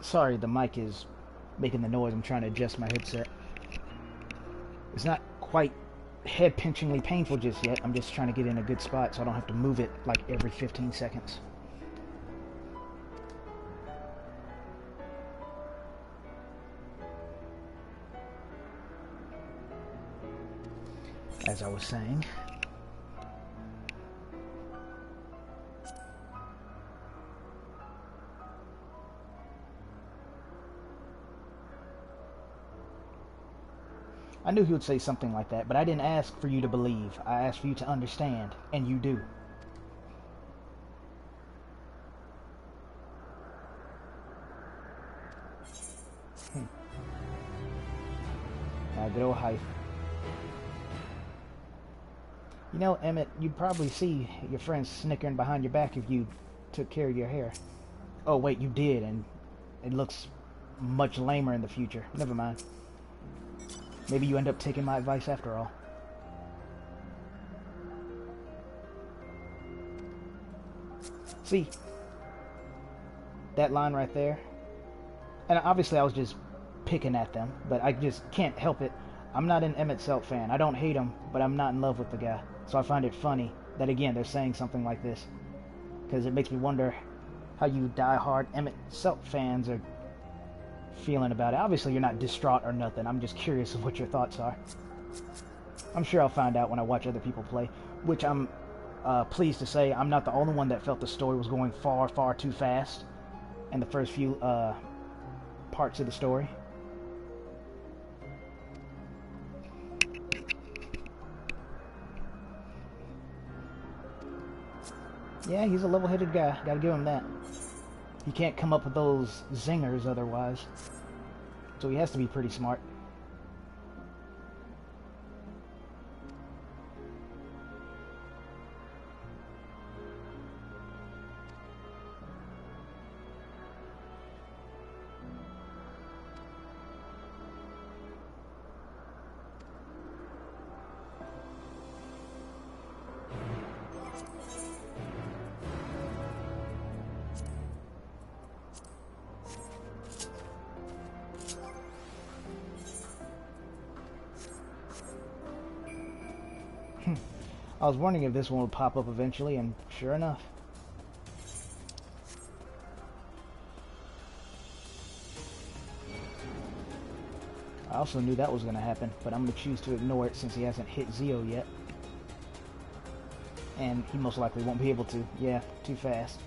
Sorry, the mic is making the noise. I'm trying to adjust my headset. It's not quite head-pinchingly painful just yet. I'm just trying to get in a good spot so I don't have to move it like every 15 seconds. As I was saying, I knew he would say something like that, but I didn't ask for you to believe. I asked for you to understand, and you do. Good old hype. You know, Emmett, you'd probably see your friends snickering behind your back if you took care of your hair. Oh, wait, you did, and it looks much lamer in the future. Never mind. Maybe you end up taking my advice after all. See, that line right there? And obviously I was just picking at them, but I just can't help it. I'm not an Emmett Selt fan. I don't hate him, but I'm not in love with the guy. So I find it funny that, again, they're saying something like this. Because it makes me wonder how you die-hard Emmett Selt fans are feeling about it. Obviously, you're not distraught or nothing. I'm just curious of what your thoughts are. I'm sure I'll find out when I watch other people play, which I'm pleased to say I'm not the only one that felt the story was going far, far too fast in the first few parts of the story. Yeah, he's a level-headed guy. Gotta give him that. He can't come up with those zingers otherwise. So he has to be pretty smart. I was wondering if this one would pop up eventually, and sure enough. I also knew that was going to happen, but I'm going to choose to ignore it since he hasn't hit Zeo yet. And he most likely won't be able to. Yeah, too fast.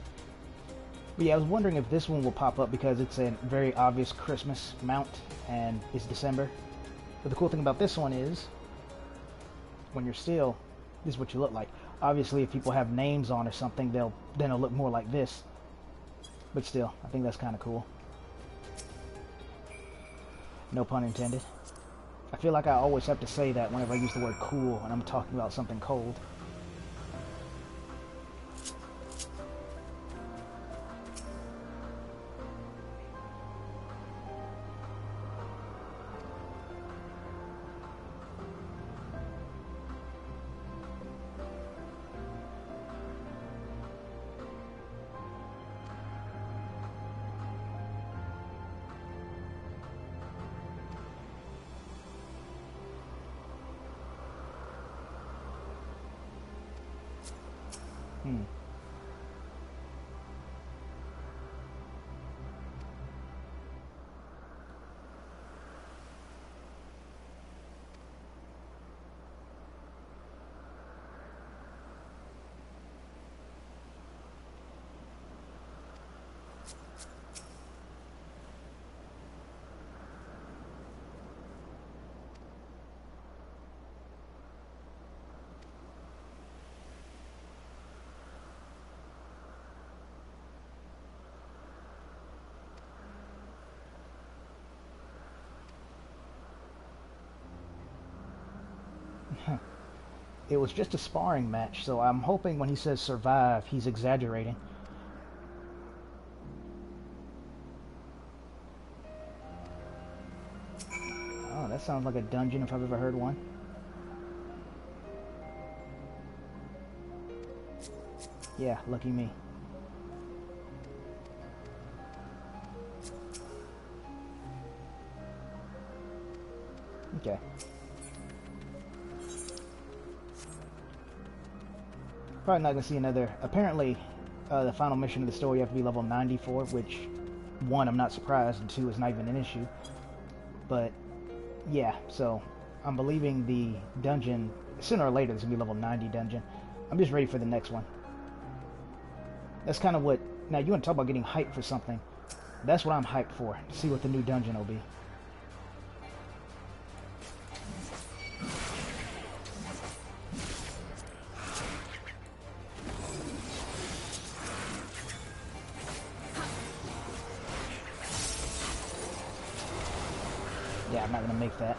But yeah, I was wondering if this one will pop up because it's a very obvious Christmas mount, and it's December. But the cool thing about this one is, when you're still, this is what you look like. Obviously, if people have names on or something, then it'll look more like this. But still, I think that's kind of cool. No pun intended. I feel like I always have to say that whenever I use the word cool when I'm talking about something cold. It was just a sparring match, so I'm hoping when he says survive, he's exaggerating. Oh, that sounds like a dungeon if I've ever heard one. Yeah, lucky me. Okay. Probably not gonna see another. Apparently, the final mission of the story you have to be level 94, which, one, I'm not surprised, and two, is not even an issue. But, yeah, so I'm believing the dungeon, sooner or later, this is gonna be level 90 dungeon. I'm just ready for the next one. That's kind of what, now you want to talk about getting hyped for something. That's what I'm hyped for, to see what the new dungeon will be. Yeah, I'm not gonna make that.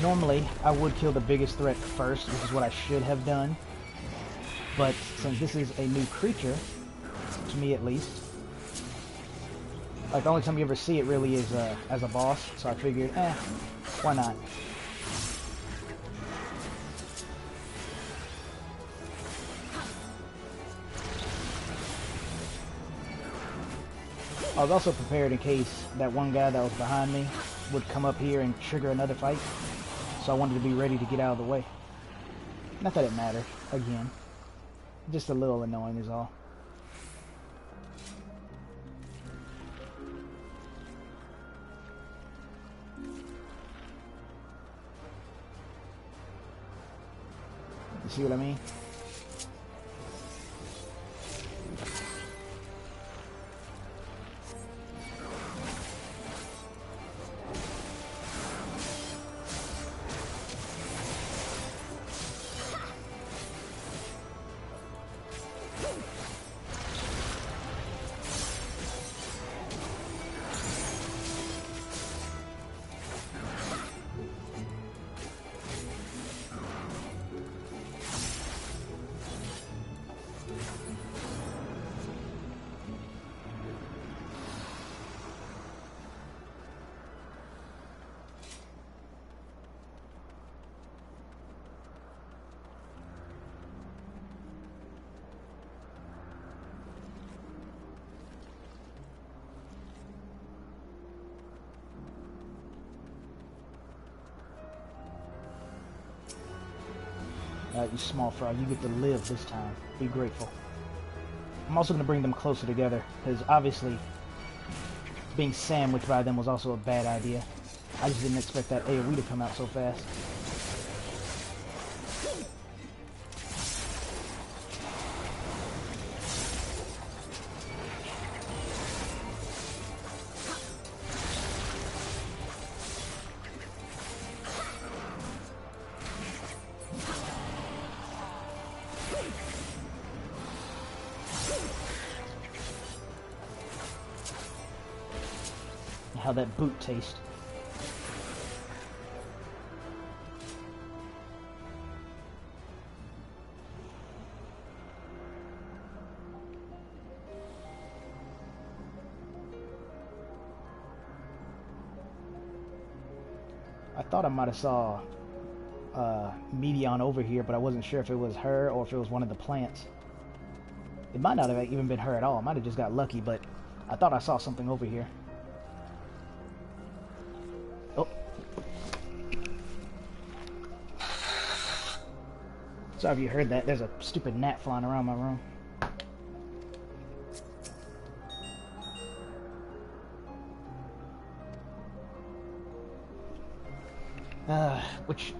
Normally, I would kill the biggest threat first, which is what I should have done. But since this is a new creature, to me at least, like the only time you ever see it really is as a boss, so I figured, why not? I was also prepared in case that one guy that was behind me would come up here and trigger another fight, so I wanted to be ready to get out of the way. Not that it mattered, again. Just a little annoying is all. You see what I mean? You small fry, you get to live this time. Be grateful. I'm also going to bring them closer together, because obviously being sandwiched by them was also a bad idea. I just didn't expect that AoE to come out so fast. How that boot tastes. I thought I might have saw Medion over here, but I wasn't sure if it was her or if it was one of the plants. It might not have even been her at all. I might have just got lucky, but I thought I saw something over here. Oh. Sorry if you heard that. There's a stupid gnat flying around my room. Which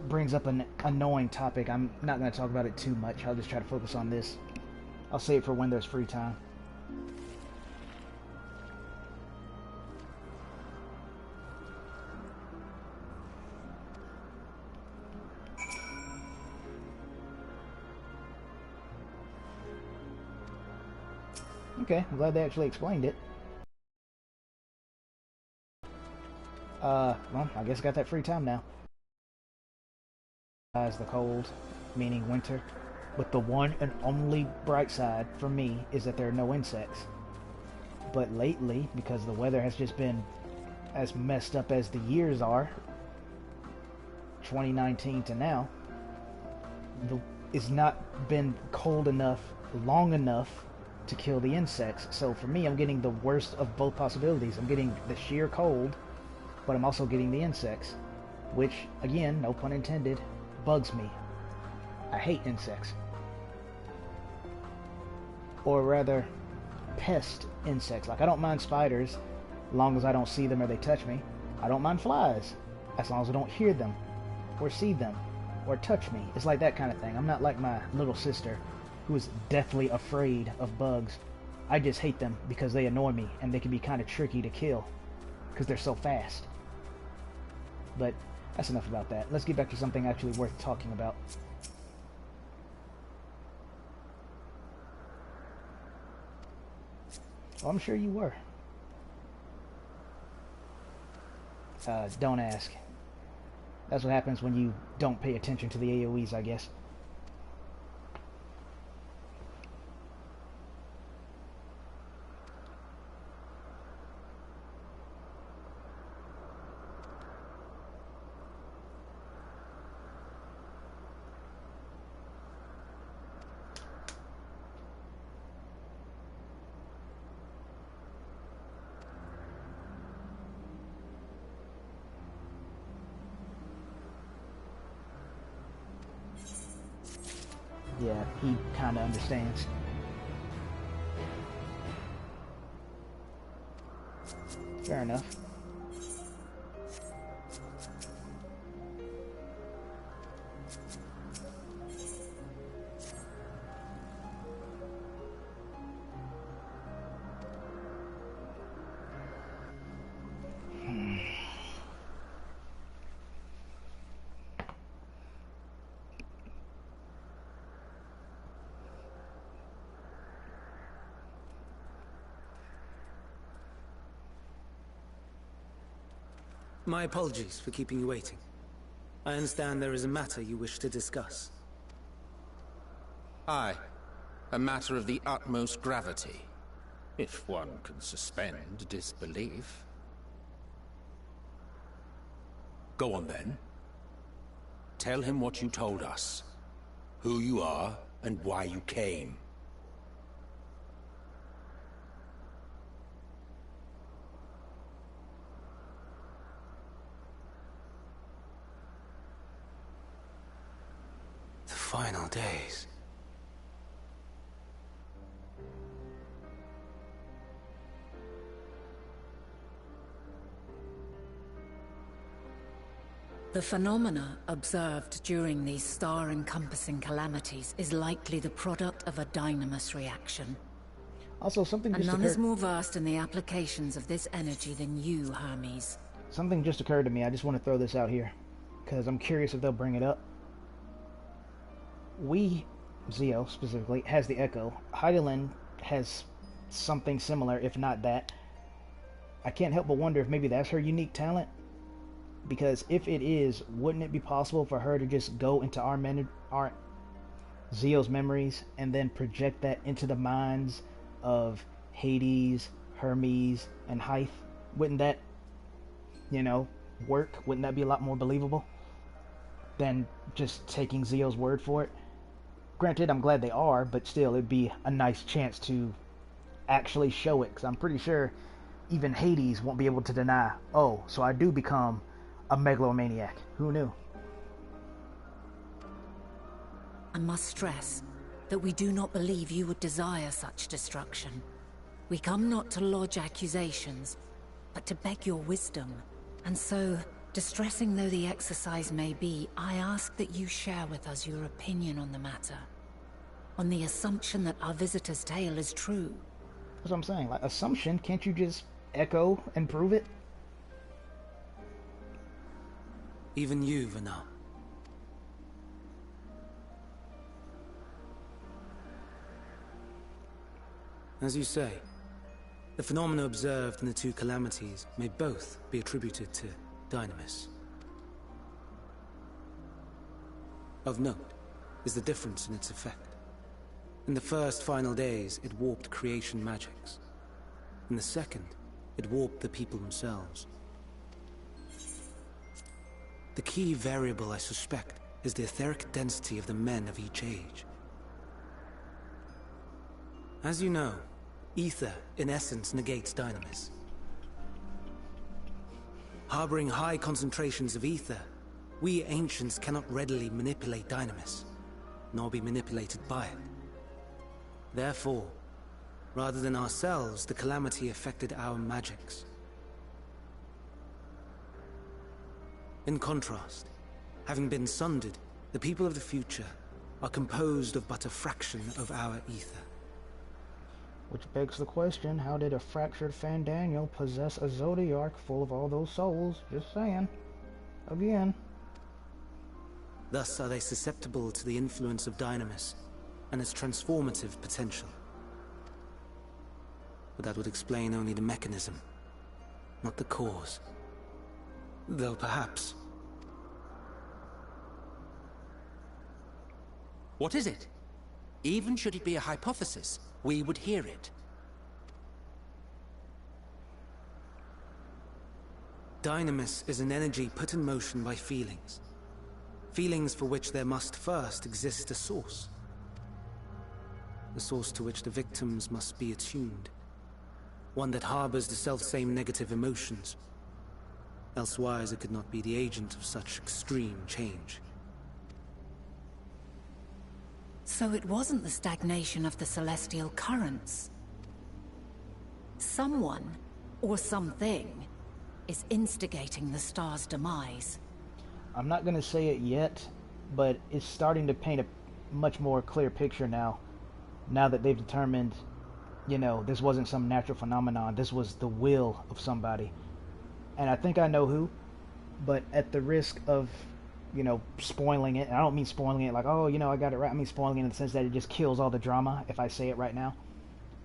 brings up an annoying topic. I'm not going to talk about it too much. I'll just try to focus on this. I'll save it for when there's free time. Okay, I'm glad they actually explained it. Well, I guess I got that free time now. As the cold, meaning winter. But the one and only bright side for me is that there are no insects. But lately, because the weather has just been as messed up as the years are, 2019 to now, it's not been cold enough, long enough to kill the insects. So for me, I'm getting the worst of both possibilities. I'm getting the sheer cold, but I'm also getting the insects, which, again, no pun intended, bugs me. I hate insects. Or rather, pest insects. Like, I don't mind spiders, as long as I don't see them or they touch me. I don't mind flies, as long as I don't hear them, or see them, or touch me. It's like that kind of thing. I'm not like my little sister, who is deathly afraid of bugs. I just hate them because they annoy me, and they can be kind of tricky to kill, because they're so fast. But that's enough about that. Let's get back to something actually worth talking about. Well, I'm sure you were. Don't ask. That's what happens when you don't pay attention to the AoEs, I guess. Yeah, he kind of understands. Fair enough. My apologies for keeping you waiting. I understand there is a matter you wish to discuss. Aye. A matter of the utmost gravity. If one can suspend disbelief. Go on then. Tell him what you told us. Who you are, and why you came. Final days. The phenomena observed during these star-encompassing calamities is likely the product of a dynamis reaction. Also, something and just none occurred... is more versed in the applications of this energy than you, Hermes. Something just occurred to me. I just want to throw this out here, because I'm curious if they'll bring it up. Zio specifically, has the Echo. Heidelin has something similar, if not that. I can't help but wonder if maybe that's her unique talent. Because if it is, wouldn't it be possible for her to just go into our Zio's memories and then project that into the minds of Hades, Hermes, and Hythe? Wouldn't that, work? Wouldn't that be a lot more believable than just taking Zio's word for it? Granted, I'm glad they are, but still, it'd be a nice chance to actually show it, because I'm pretty sure even Hades won't be able to deny, oh, so I do become a megalomaniac. Who knew? I must stress that we do not believe you would desire such destruction. We come not to lodge accusations, but to beg your wisdom. And so, distressing though the exercise may be, I ask that you share with us your opinion on the matter. On the assumption that our visitor's tale is true. That's what I'm saying. Like, assumption, can't you just echo and prove it? Even you, Vana. As you say, the phenomena observed in the two calamities may both be attributed to Dynamis. Of note is the difference in its effect. In the first final days, it warped creation magics. In the second, it warped the people themselves. The key variable, I suspect, is the etheric density of the men of each age. As you know, ether, in essence, negates dynamis. Harboring high concentrations of ether, we ancients cannot readily manipulate dynamis, nor be manipulated by it. Therefore, rather than ourselves, the calamity affected our magics. In contrast, having been sundered, the people of the future are composed of but a fraction of our ether. Which begs the question, how did a fractured Fandaniel possess a Zodiark full of all those souls? Just saying. Again. Thus are they susceptible to the influence of dynamis and its transformative potential. But that would explain only the mechanism, not the cause. Though perhaps... What is it? Even should it be a hypothesis, we would hear it. Dynamis is an energy put in motion by feelings. Feelings for which there must first exist a source. A source to which the victims must be attuned. One that harbors the self-same negative emotions. Elsewise it could not be the agent of such extreme change. So it wasn't the stagnation of the celestial currents. Someone, or something, is instigating the star's demise. I'm not going to say it yet, but it's starting to paint a much more clear picture now. Now that they've determined, you know, this wasn't some natural phenomenon. This was the will of somebody. And I think I know who, but at the risk of, you know, spoiling it, and I don't mean spoiling it like, oh, you know, I got it right. I mean spoiling it in the sense that it just kills all the drama if I say it right now.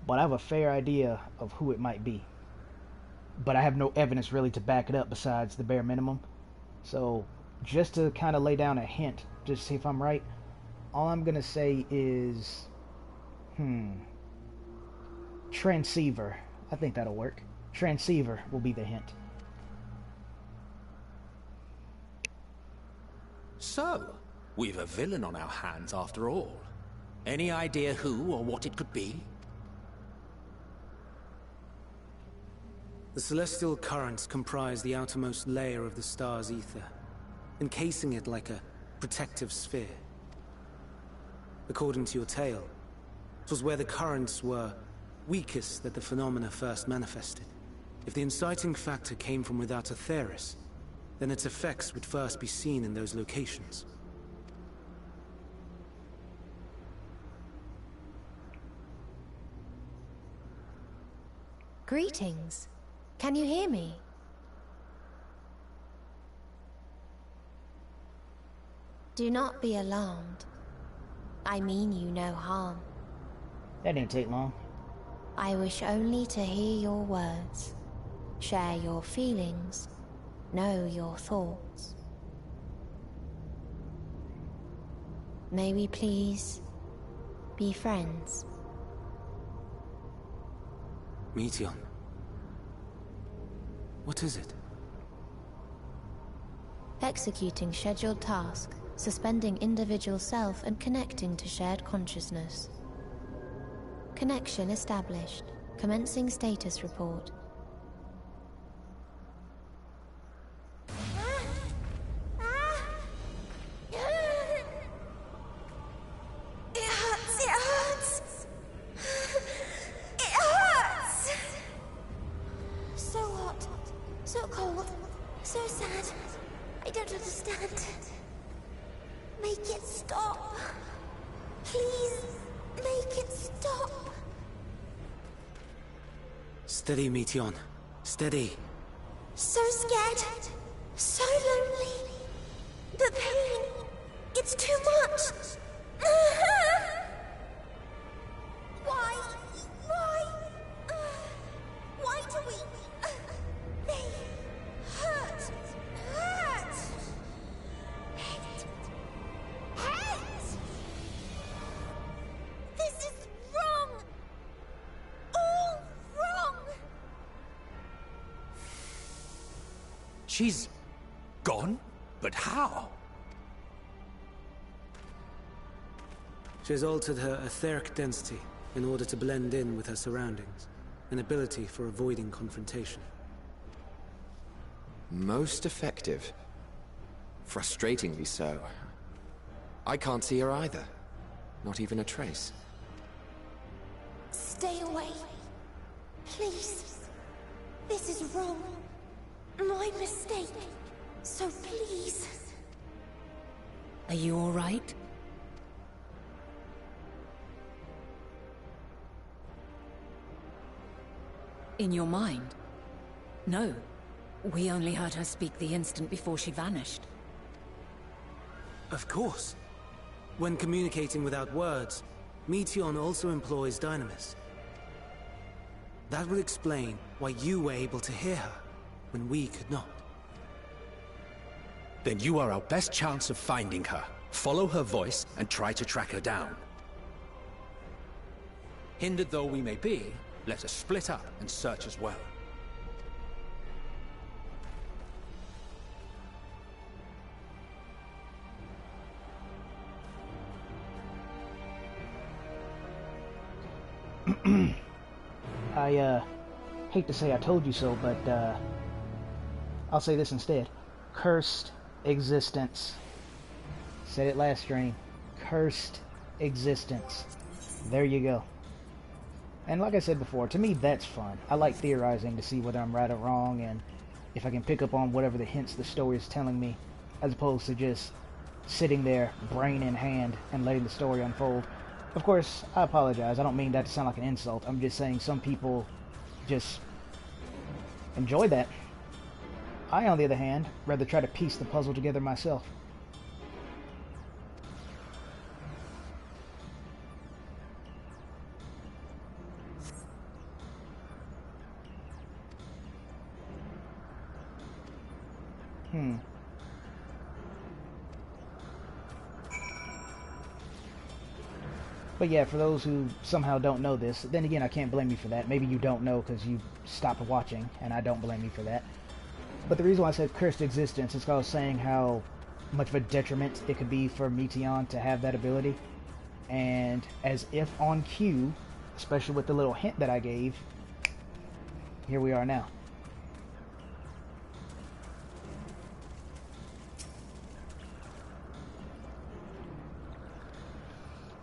But I have a fair idea of who it might be. But I have no evidence really to back it up besides the bare minimum. So just to kind of lay down a hint, just to see if I'm right, all I'm going to say is, Transceiver. I think that'll work. Transceiver will be the hint. So, we've a villain on our hands after all. Any idea who or what it could be? The celestial currents comprise the outermost layer of the star's ether, encasing it like a protective sphere. According to your tale, it was where the currents were weakest that the phenomena first manifested. If the inciting factor came from without Aetheris, then its effects would first be seen in those locations. Greetings. Can you hear me? Do not be alarmed. I mean you no harm. That didn't take long. I wish only to hear your words, share your feelings, know your thoughts. May we please be friends? Meteion. What is it? Executing scheduled task, suspending individual self and connecting to shared consciousness. Connection established. Commencing status report. Steady, Meteion. Steady. So scared. So lonely. The pain. It's too much. Why? Why do we... They hurt. Hate. This is wrong. All wrong. She's gone? But how? She has altered her etheric density in order to blend in with her surroundings, an ability for avoiding confrontation. Most effective. Frustratingly so. I can't see her either. Not even a trace. Stay away. Please. This is wrong. My mistake. So please. Are you all right? In your mind? No. We only heard her speak the instant before she vanished. Of course. When communicating without words, Meteion also employs Dynamis. That would explain why you were able to hear her, when we could not. Then you are our best chance of finding her. Follow her voice and try to track her down. Hindered though we may be, let us split up and search as well. I hate to say I told you so, but I'll say this instead. Cursed existence. Said it last stream. Cursed existence. There you go. And like I said before, to me that's fun. I like theorizing to see whether I'm right or wrong, and if I can pick up on whatever the hints the story is telling me, as opposed to just sitting there, brain in hand, and letting the story unfold. Of course, I apologize. I don't mean that to sound like an insult. I'm just saying some people just enjoy that. I, on the other hand, rather try to piece the puzzle together myself. But yeah, for those who somehow don't know this, then again, I can't blame you for that. Maybe you don't know because you stopped watching, and I don't blame you for that. But the reason why I said cursed existence is because I was saying how much of a detriment it could be for Meteion to have that ability. And as if on cue, especially with the little hint that I gave, here we are now.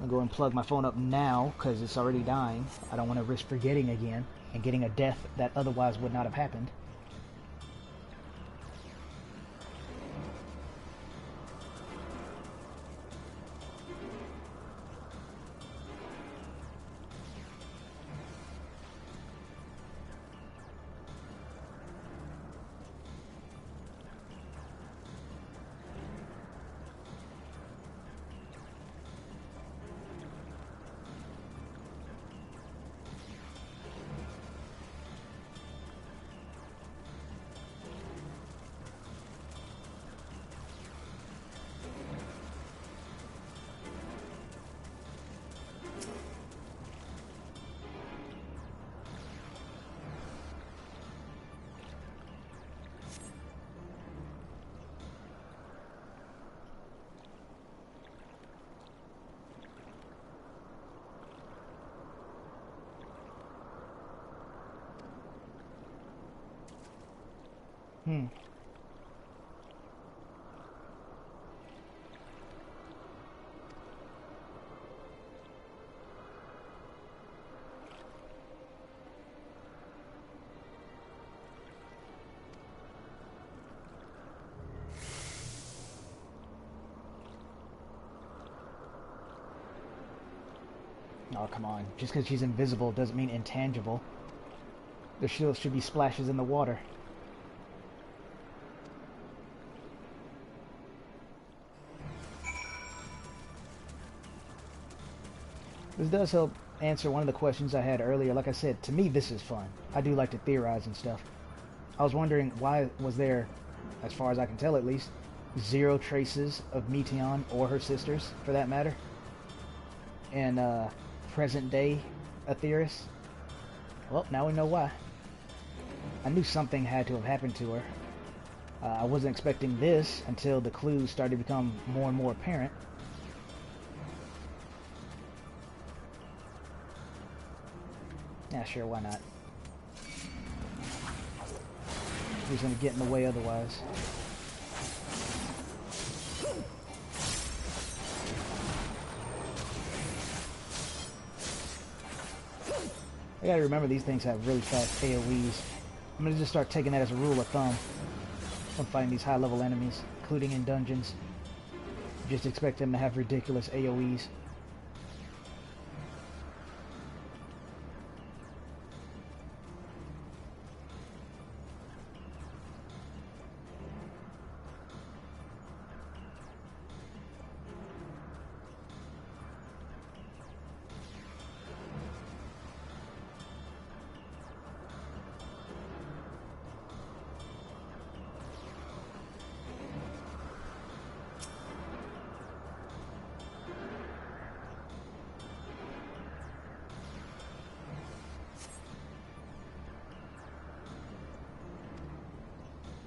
I'll go and plug my phone up now because it's already dying. I don't want to risk forgetting again and getting a death that otherwise would not have happened. Oh, come on. Just because she's invisible doesn't mean intangible. There still should be splashes in the water. This does help answer one of the questions I had earlier. Like I said, to me this is fun. I do like to theorize and stuff. I was wondering why was there, as far as I can tell at least, 0 traces of Meteion or her sisters, for that matter, in present day Aetheris. Well, now we know why. I knew something had to have happened to her. I wasn't expecting this until the clues started to become more and more apparent. Yeah, sure, why not? Who's gonna get in the way otherwise? I gotta remember these things have really fast AoEs. I'm gonna just start taking that as a rule of thumb when fighting these high-level enemies, including in dungeons. Just expect them to have ridiculous AoEs.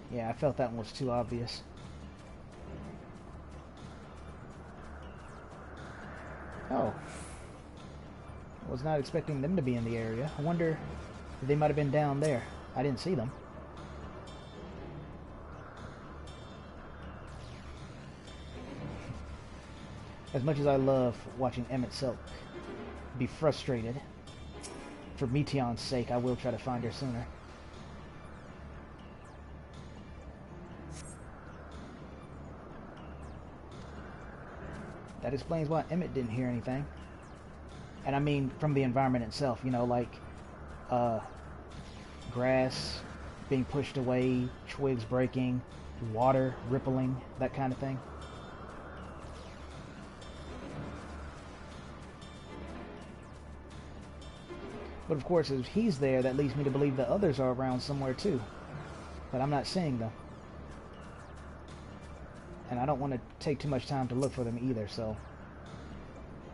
Yeah, I felt that one was too obvious. Oh. I was not expecting them to be in the area. I wonder if they might have been down there. I didn't see them. As much as I love watching Emmett Silk be frustrated, for Meteon's sake, I will try to find her sooner. That explains why Emmett didn't hear anything. And I mean from the environment itself, you know, like grass being pushed away, twigs breaking, water rippling, that kind of thing. But of course, if he's there, that leads me to believe the others are around somewhere too. But I'm not seeing them. And I don't want to take too much time to look for them either, so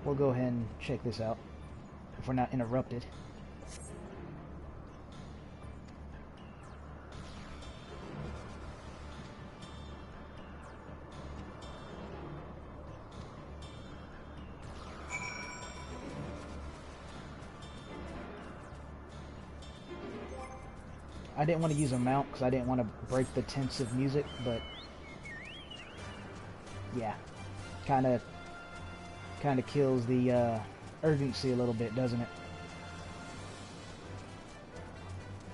we'll go ahead and check this out if we're not interrupted. I didn't want to use a mount because I didn't want to break the tensive music, but yeah, kind of kills the urgency a little bit, doesn't it?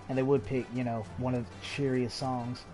And they would pick, you know, one of the cheeriest songs.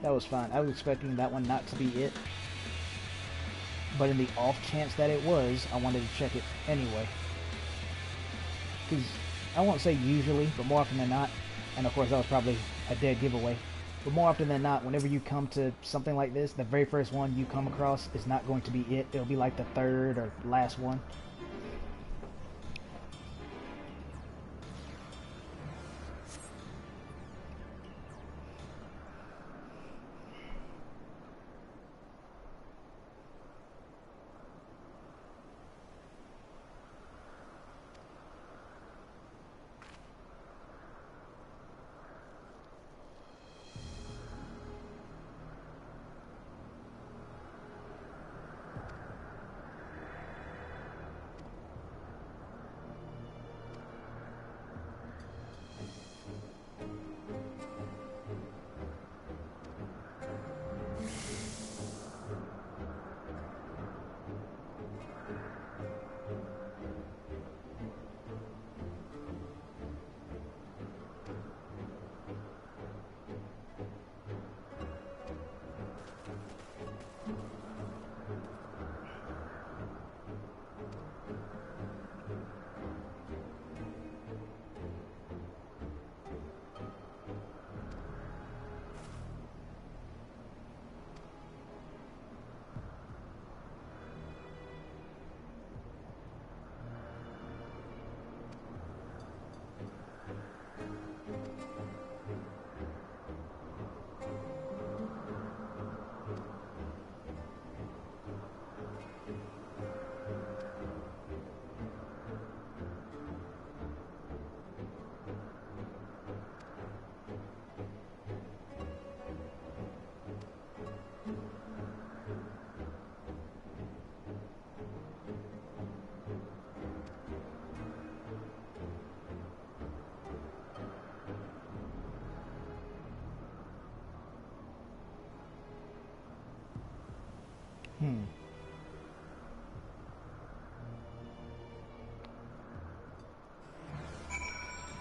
That was fine. I was expecting that one not to be it. But in the off chance that it was, I wanted to check it anyway. Because I won't say usually, but more often than not, and of course that was probably a dead giveaway, but more often than not, whenever you come to something like this, the very first one you come across is not going to be it. It'll be like the third or last one.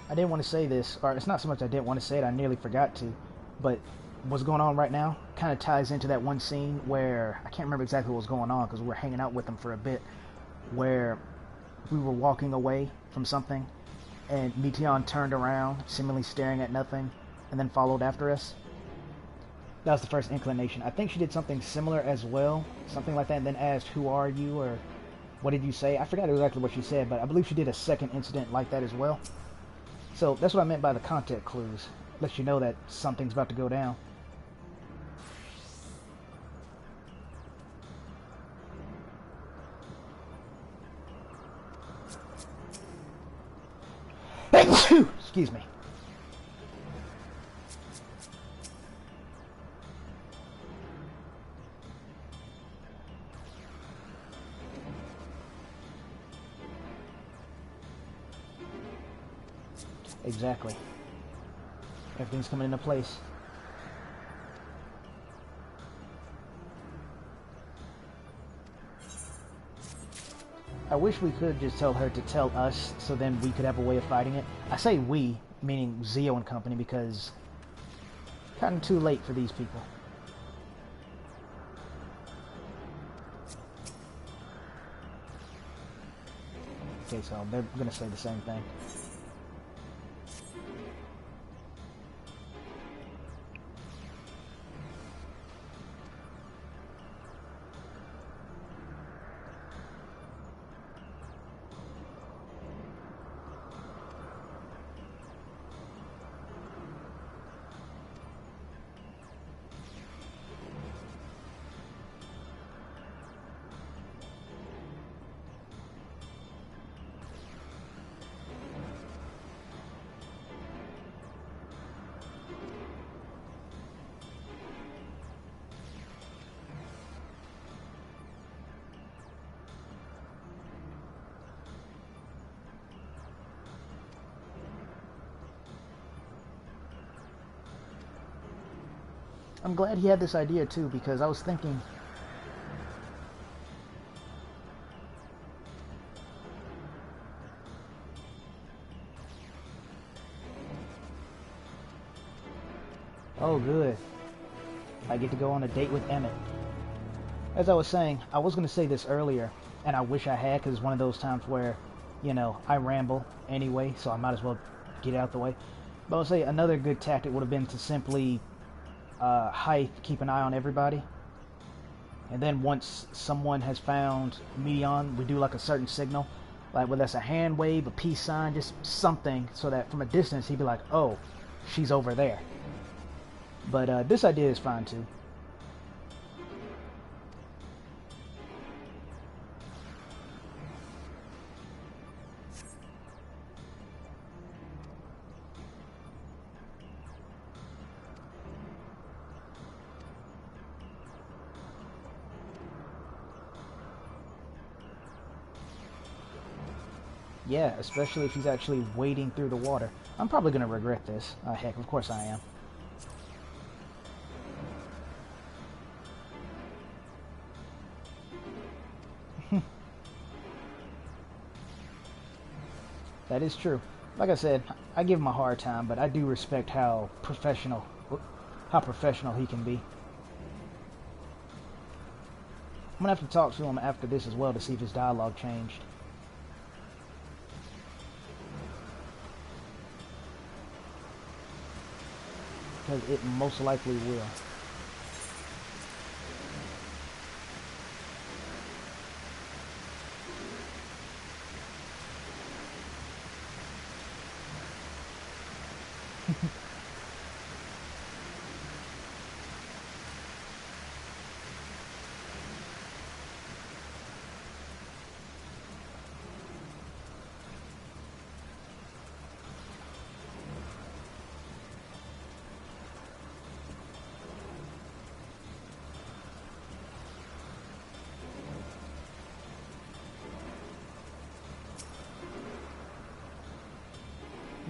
I didn't want to say this, or it's not so much I didn't want to say it, I nearly forgot to, but what's going on right now kind of ties into that one scene where, I can't remember exactly what was going on because we were hanging out with them for a bit, where we were walking away from something, and Meteon turned around, seemingly staring at nothing, and then followed after us. That was the first inclination. I think she did something similar as well, something like that, and then asked, "Who are you?" or "What did you say?" I forgot exactly what she said, but I believe she did a second incident like that as well. So that's what I meant by the context clues. Lets you know that something's about to go down. Excuse me. Exactly. Everything's coming into place. I wish we could just tell her to tell us, so then we could have a way of fighting it. I say we, meaning Zio and company, because kind of too late for these people. Okay, so they're gonna say the same thing. I'm glad he had this idea too, because I was thinking, oh good, I get to go on a date with Emmett. As I was saying, I was going to say this earlier, and I wish I had, because it's one of those times where, you know, I ramble anyway, so I might as well get it out the way. But I would say another good tactic would have been to simply keep an eye on everybody, and then once someone has found Meteon, we do like a certain signal, like whether that's a hand wave, a peace sign, just something, so that from a distance he'd be like, oh, she's over there. But this idea is fine too. Yeah, especially if he's actually wading through the water. I'm probably going to regret this. Heck, of course I am. That is true. Like I said, I give him a hard time, but I do respect how professional he can be. I'm going to have to talk to him after this as well to see if his dialogue changed. Because it most likely will.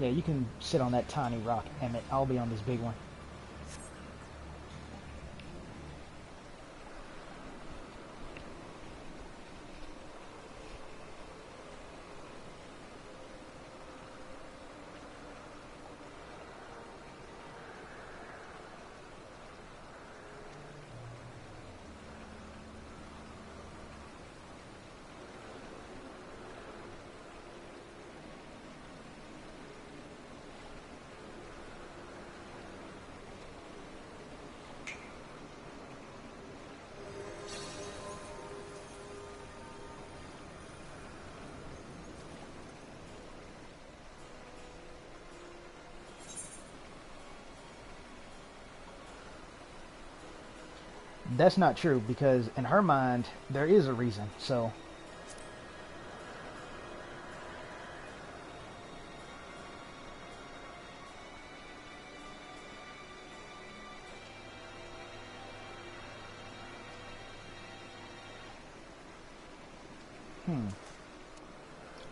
Yeah, you can sit on that tiny rock, Emmett. I'll be on this big one. that's not true, because in her mind, there is a reason, so...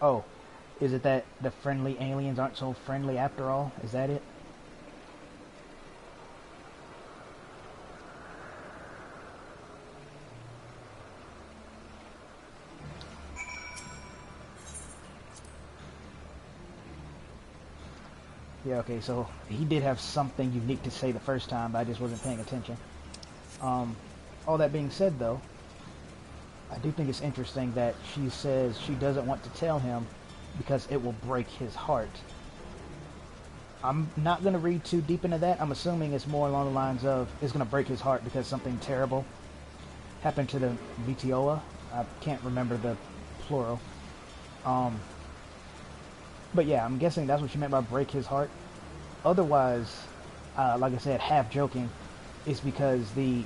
Oh, is it that the friendly aliens aren't so friendly after all? Is that it? Yeah, okay, so he did have something unique to say the first time, but I just wasn't paying attention. All that being said, though, I do think it's interesting that she says she doesn't want to tell him because it will break his heart. I'm not going to read too deep into that. I'm assuming it's more along the lines of it's going to break his heart because something terrible happened to the Vitioa. I can't remember the plural. But yeah, I'm guessing that's what she meant by break his heart. Otherwise, like I said, half joking, it's because the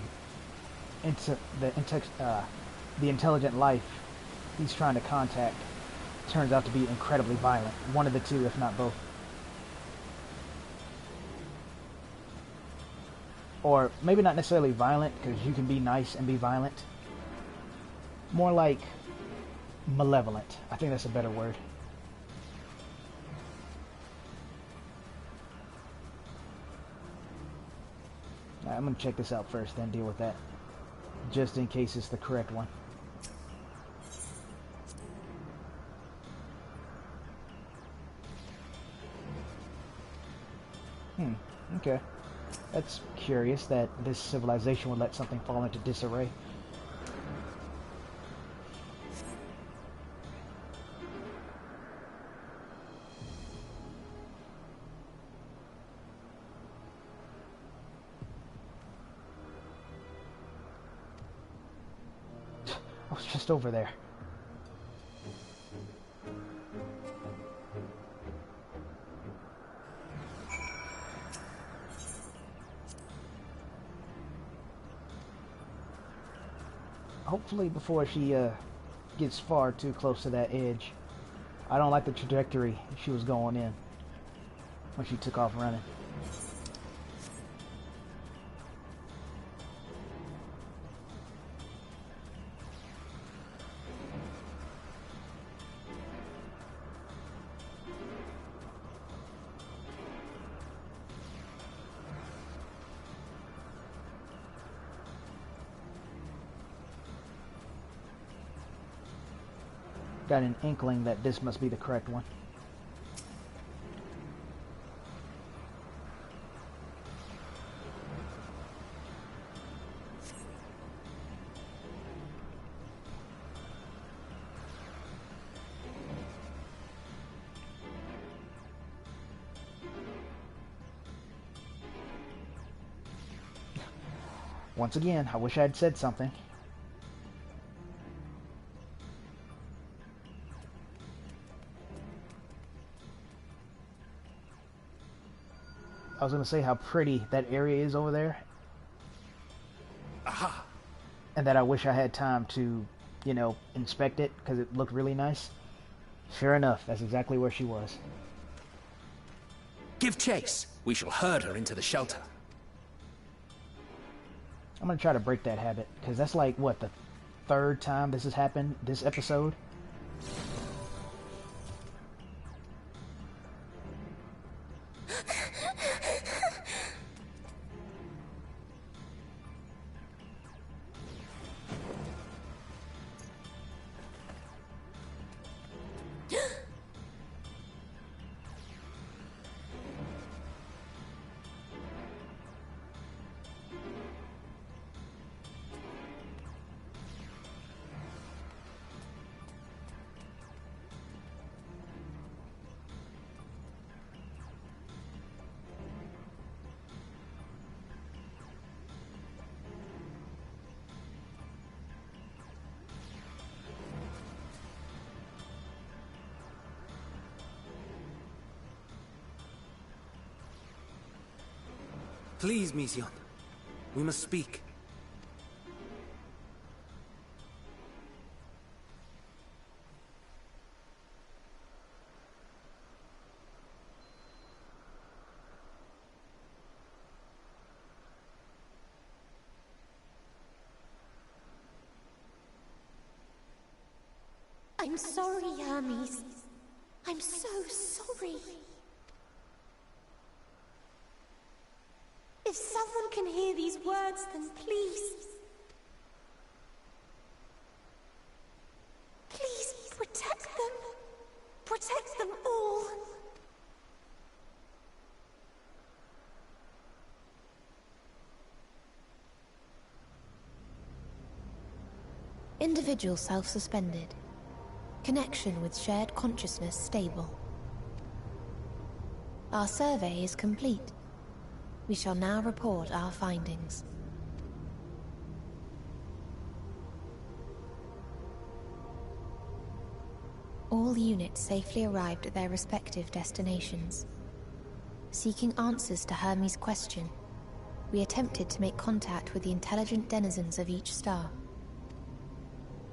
intelligent life he's trying to contact turns out to be incredibly violent. One of the two, if not both. Or maybe not necessarily violent, because you can be nice and be violent. More like malevolent. I think that's a better word. Alright, I'm going to check this out first, then deal with that. Just in case it's the correct one. Okay. That's curious that this civilization would let something fall into disarray. I was just over there. Hopefully before she gets far too close to that edge. I don't like the trajectory she was going in when she took off running. Got an inkling that this must be the correct one. Once again, I wish I had said something. I was going to say how pretty that area is over there. Aha! And that I wish I had time to, you know, inspect it, because it looked really nice. Sure enough, that's exactly where she was. Give chase! We shall herd her into the shelter. I'm going to try to break that habit, because that's like, what, the third time this has happened this episode? Please, Mission. We must speak. I'm sorry, Hermes. I'm so sorry. If someone can hear these words, then please... please protect them. Protect them all. Individual self-suspended. Connection with shared consciousness stable. Our survey is complete. We shall now report our findings. All units safely arrived at their respective destinations. Seeking answers to Hermes' question, we attempted to make contact with the intelligent denizens of each star.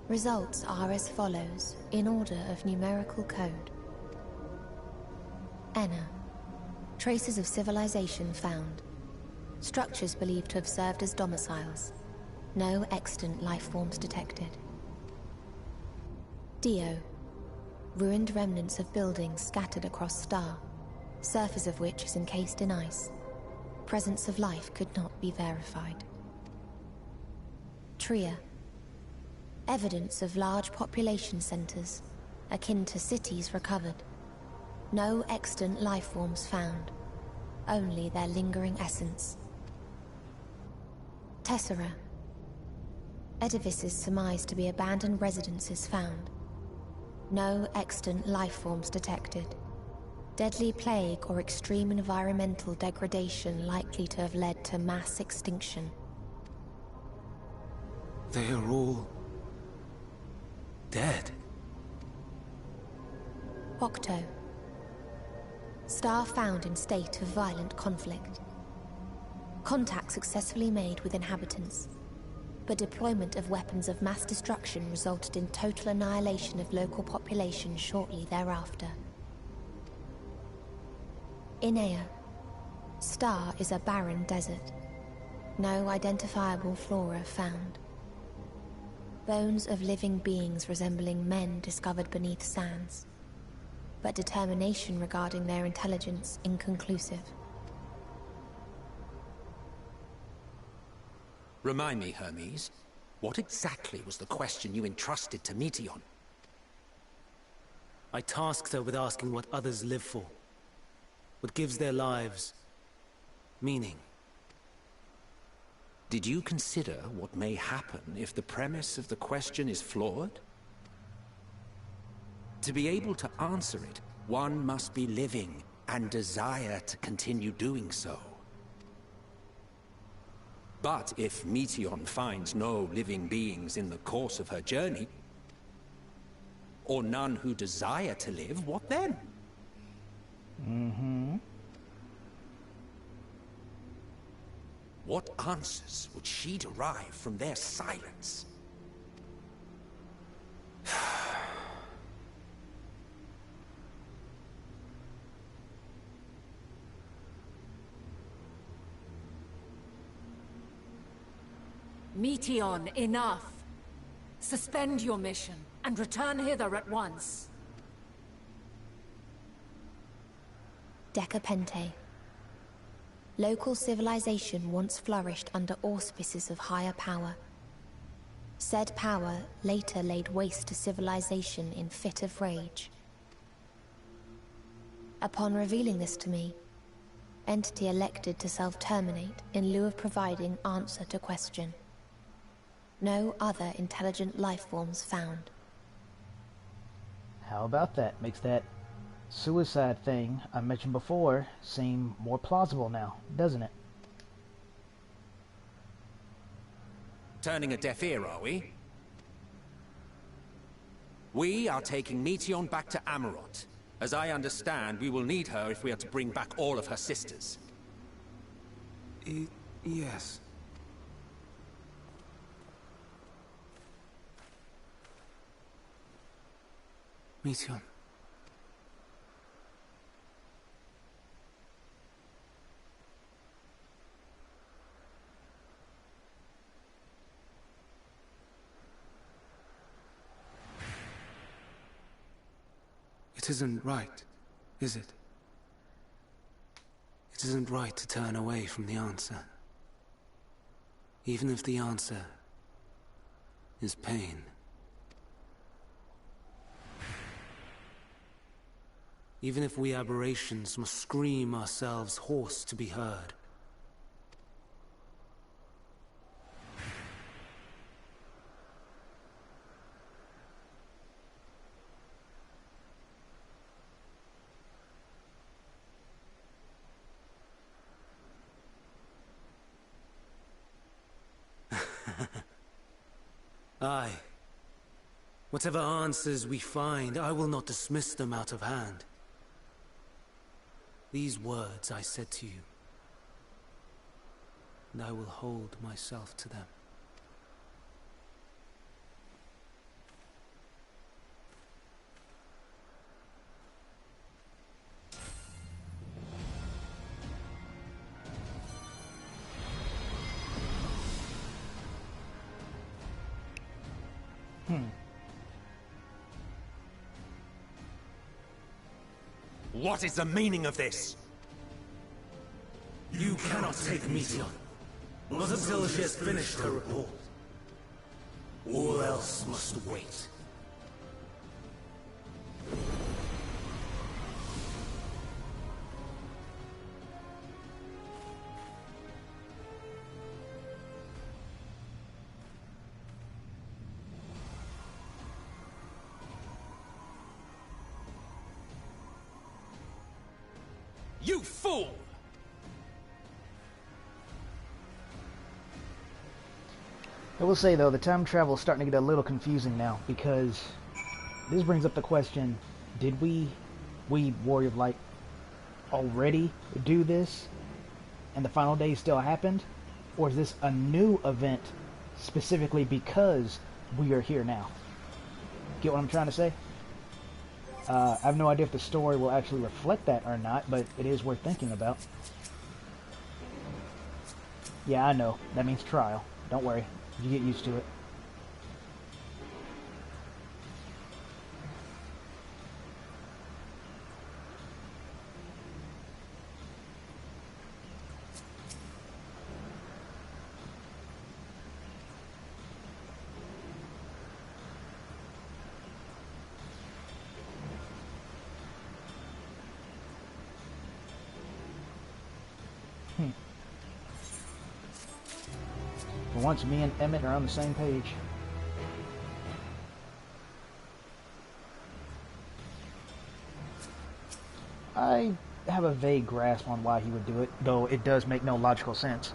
Results are as follows, in order of numerical code. Enna. Traces of civilization found. Structures believed to have served as domiciles. No extant life forms detected. Dio. Ruined remnants of buildings scattered across star, surface of which is encased in ice. Presence of life could not be verified. Tria. Evidence of large population centers, akin to cities recovered. No extant life forms found, only their lingering essence. Tessera. Edifices surmised to be abandoned residences found. No extant life forms detected. Deadly plague or extreme environmental degradation likely to have led to mass extinction. They are all... dead. Octo. Star found in state of violent conflict. Contact successfully made with inhabitants, but deployment of weapons of mass destruction resulted in total annihilation of local population shortly thereafter. Inea. Star is a barren desert. No identifiable flora found. Bones of living beings resembling men discovered beneath sands, but determination regarding their intelligence inconclusive. Remind me, Hermes, what exactly was the question you entrusted to Meteion? I tasked her with asking what others live for. What gives their lives meaning. Did you consider what may happen if the premise of the question is flawed? To be able to answer it, one must be living and desire to continue doing so. But if Meteion finds no living beings in the course of her journey, or none who desire to live, what then? What answers would she derive from their silence? Meteion, enough! Suspend your mission, and return hither at once. Decapente. Local civilization once flourished under auspices of higher power. Said power later laid waste to civilization in fit of rage. Upon revealing this to me, entity elected to self-terminate in lieu of providing answer to question. No other intelligent life forms found. How about that? Makes that suicide thing I mentioned before seem more plausible now, doesn't it? Turning a deaf ear, are we? We are taking Meteion back to Amarot. As I understand, we will need her if we are to bring back all of her sisters. Yes. Meteion. It isn't right, is it? It isn't right to turn away from the answer. Even if the answer is pain. Even if we aberrations must scream ourselves hoarse to be heard. Aye. Whatever answers we find, I will not dismiss them out of hand. These words I said to you, and I will hold myself to them. What is the meaning of this? You cannot take Meteon, not until she has finished her report. All else must wait. You fool! I will say, though, the time travel is starting to get a little confusing now, because this brings up the question, did we Warrior of Light, already do this, and the final day still happened? Or is this a new event, specifically because we are here now? Get what I'm trying to say? I have no idea if the story will actually reflect that or not, but it is worth thinking about. Yeah, I know. That means trial. Don't worry. You get used to it. For once, me and Emmett are on the same page. I have a vague grasp on why he would do it, though it does make no logical sense.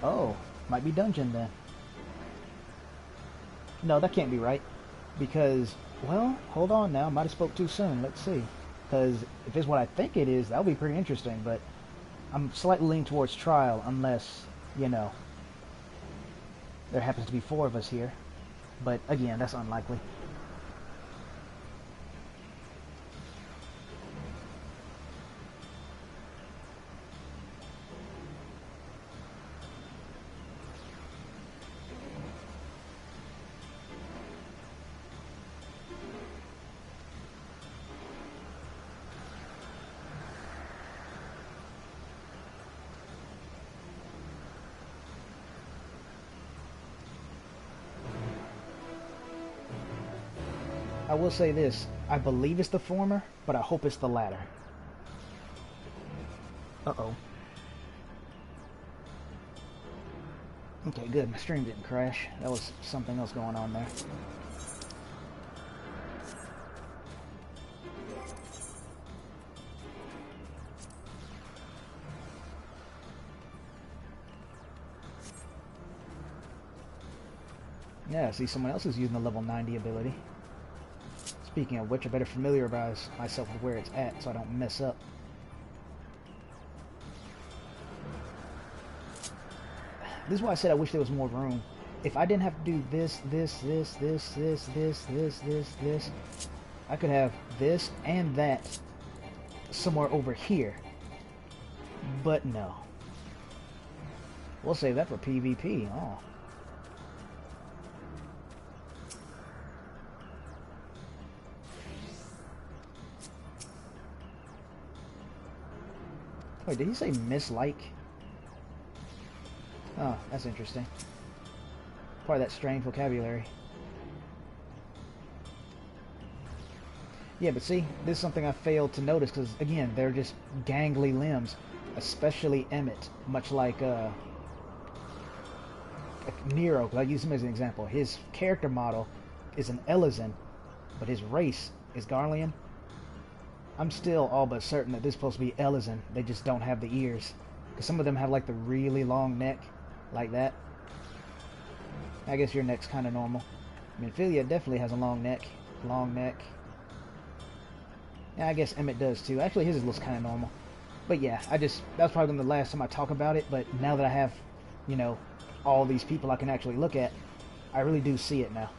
Oh, might be dungeon then. No, that can't be right. Because, well, hold on now. Might have spoke too soon. Let's see. Because if it's what I think it is, that'll be pretty interesting. But I'm slightly leaning towards trial, unless, you know, there happens to be 4 of us here. But again, that's unlikely. I will say this, I believe it's the former, but I hope it's the latter. Uh-oh. Okay, good. My stream didn't crash. That was something else going on there. Yeah, see, someone else is using the level 90 ability. Speaking of which, I better familiarize myself with where it's at so I don't mess up. This is why I said I wish there was more room. if I didn't have to do this, I could have this and that somewhere over here. But no. We'll save that for PvP. Oh. Wait, did he say mislike? Oh, that's interesting. Probably that strange vocabulary. Yeah, but see, this is something I failed to notice because, again, they're just gangly limbs. Especially Emmett, much like Nero, because I use him as an example. His character model is an Elysian, but his race is Garlean. I'm still all but certain that this is supposed to be Elysian. They just don't have the ears. Because some of them have like the really long neck, like that. I guess your neck's kind of normal. I mean, Philia definitely has a long neck. Long neck. Yeah, I guess Emmett does too. Actually, his looks kind of normal. But yeah, that's probably the last time I talk about it. But now that I have, you know, all these people I can actually look at, I really do see it now.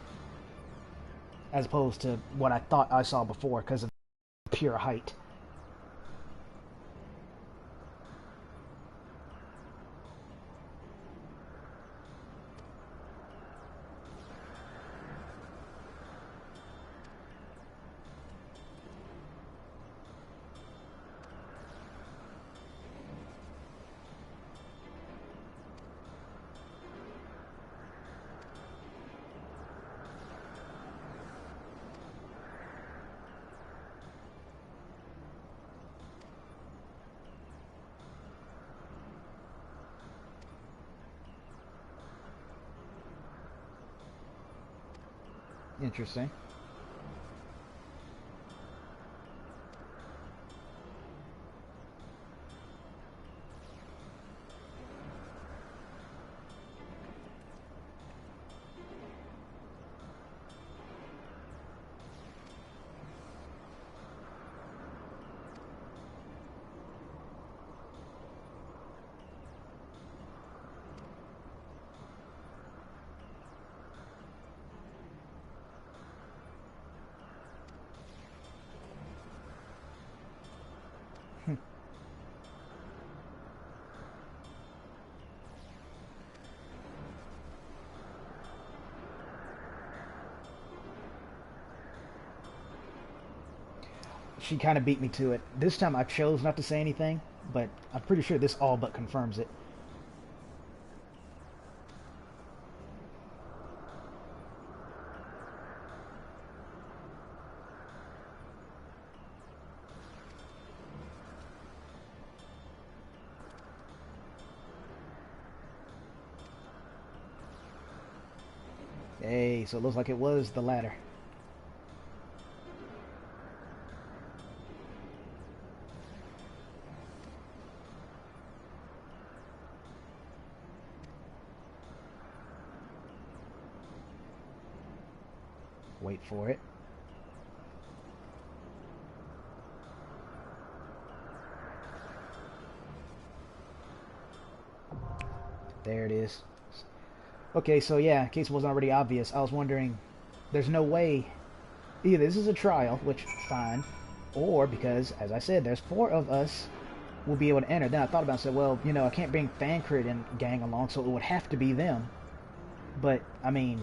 As opposed to what I thought I saw before because of pure height. Interesting. She kind of beat me to it. This time I chose not to say anything, but I'm pretty sure this all but confirms it. Hey, so it looks like it was the ladder. Wait for it. There it is. Okay, so yeah, in case it wasn't already obvious, I was wondering, there's no way, either this is a trial, which, fine, or because, as I said, there's 4 of us will be able to enter. Then I thought about it and said, well, you know, I can't bring Thancred and gang along, so it would have to be them. But, I mean,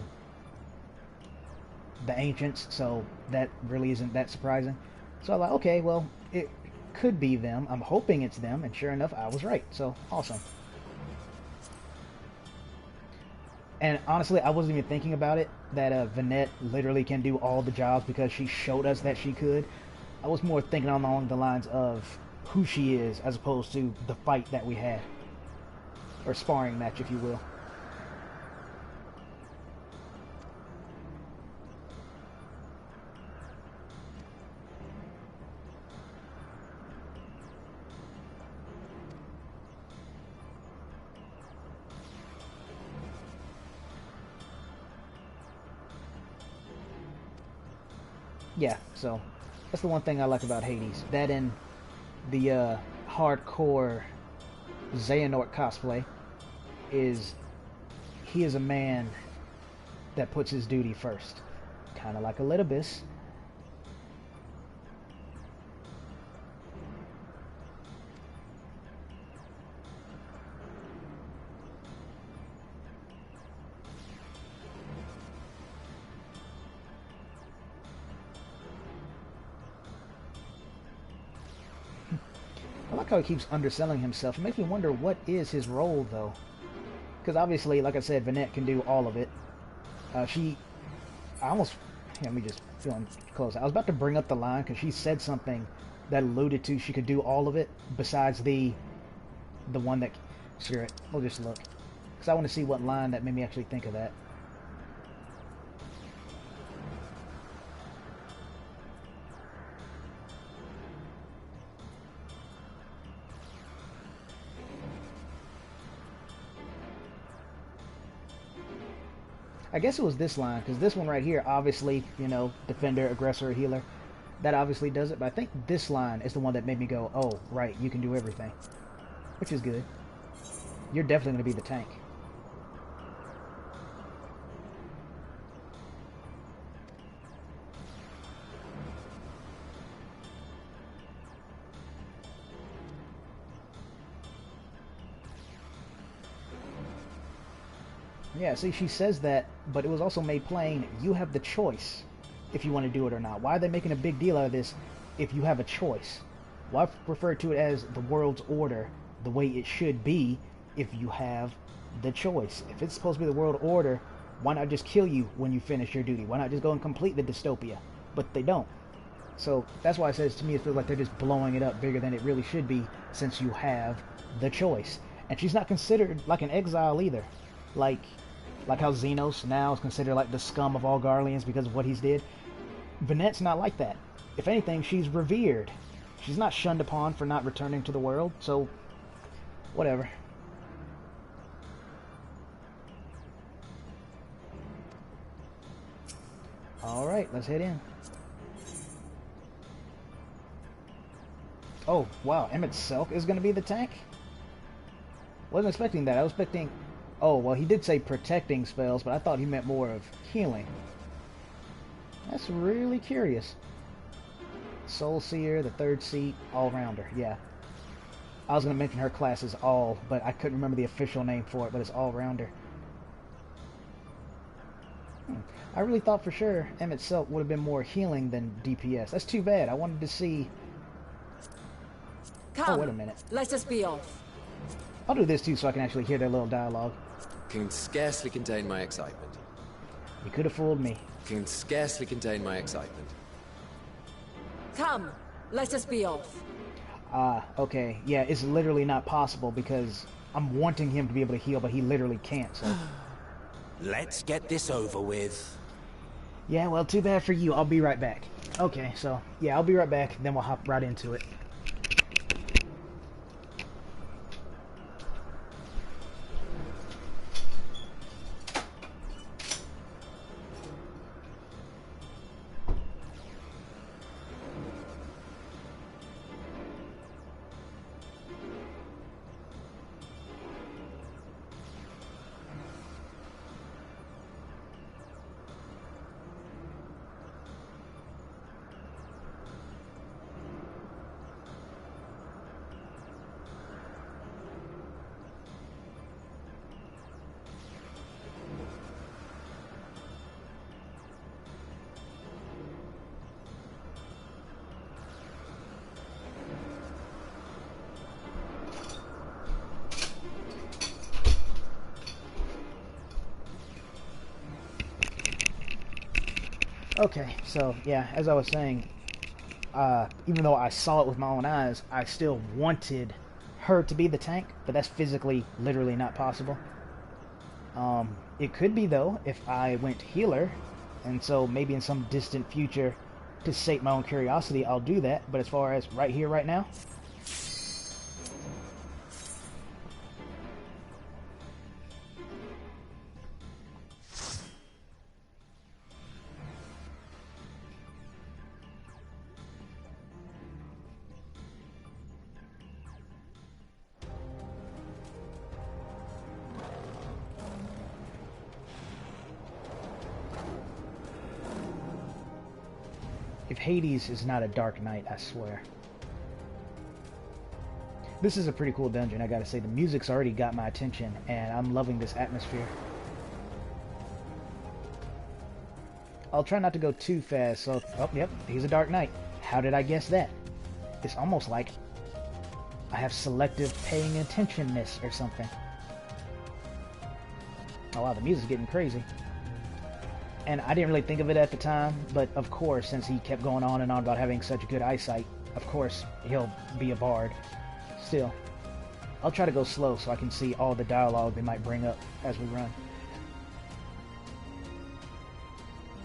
the ancients, so that really isn't that surprising. So I was like, okay, well, it could be them. I'm hoping it's them, and sure enough, I was right. So, awesome. And honestly, I wasn't even thinking about it, that Vanette literally can do all the jobs because she showed us that she could. I was more thinking along the lines of who she is, as opposed to the fight that we had. Or sparring match, if you will. Yeah, so that's the one thing I like about Hades. That and the hardcore Xehanort cosplay is, he is a man that puts his duty first. Kind of like a Litibus. I like how he keeps underselling himself. It makes me wonder what is his role, though. Because obviously, like I said, Vanette can do all of it. I almost... Let me just close. I was about to bring up the line because she said something that alluded to she could do all of it besides the one that... Screw it. We'll just look. Because I want to see what line that made me actually think of that. I guess it was this line, because this one right here, obviously, you know, defender, aggressor, healer. That obviously does it, but I think this line is the one that made me go, oh, right, you can do everything. Which is good. You're definitely going to be the tank. Yeah, see, she says that, but it was also made plain, you have the choice if you want to do it or not. Why are they making a big deal out of this if you have a choice? Why refer to it as the world's order the way it should be if you have the choice? If it's supposed to be the world order, why not just kill you when you finish your duty? Why not just go and complete the dystopia? But they don't. So that's why it says, to me, it feels like they're just blowing it up bigger than it really should be since you have the choice. And she's not considered like an exile either. Like how Xenos now is considered like the scum of all Garleans because of what he's did. Vanette's not like that. If anything, she's revered. She's not shunned upon for not returning to the world, so whatever. Alright, let's head in. Oh, wow, Emmett Selk is going to be the tank? Wasn't expecting that. I was expecting... Oh, well, he did say protecting spells, but I thought he meant more of healing. That's really curious. Soul Seer, the third seat, all-rounder, yeah. I was going to mention her class is all, but I couldn't remember the official name for it, but it's all-rounder. I really thought for sure Emmett Selk would have been more healing than DPS. That's too bad. I wanted to see... Come, oh, wait a minute. Let us be off. I'll do this too so I can actually hear their little dialogue. Can scarcely contain my excitement. You could have fooled me. Can scarcely contain my excitement. Come, let us be off. Okay. Yeah, it's literally not possible because I'm wanting him to be able to heal, but he literally can't, so... Let's get this over with. Yeah, well, too bad for you. I'll be right back. Okay, so, yeah, I'll be right back, then we'll hop right into it. Okay, so, yeah, as I was saying, even though I saw it with my own eyes, I still wanted her to be the tank, but that's physically, literally not possible. It could be, though, if I went healer, and so maybe in some distant future, to sate my own curiosity, I'll do that, but as far as right here, right now... If Hades is not a dark night, I swear. This is a pretty cool dungeon, I gotta say. The music's already got my attention, and I'm loving this atmosphere. I'll try not to go too fast, so... Oh, yep, he's a dark knight. How did I guess that? It's almost like I have selective paying attentionness or something. Oh wow, the music's getting crazy. And I didn't really think of it at the time, but of course, since he kept going on and on about having such good eyesight, of course, he'll be a bard. Still, I'll try to go slow so I can see all the dialogue they might bring up as we run.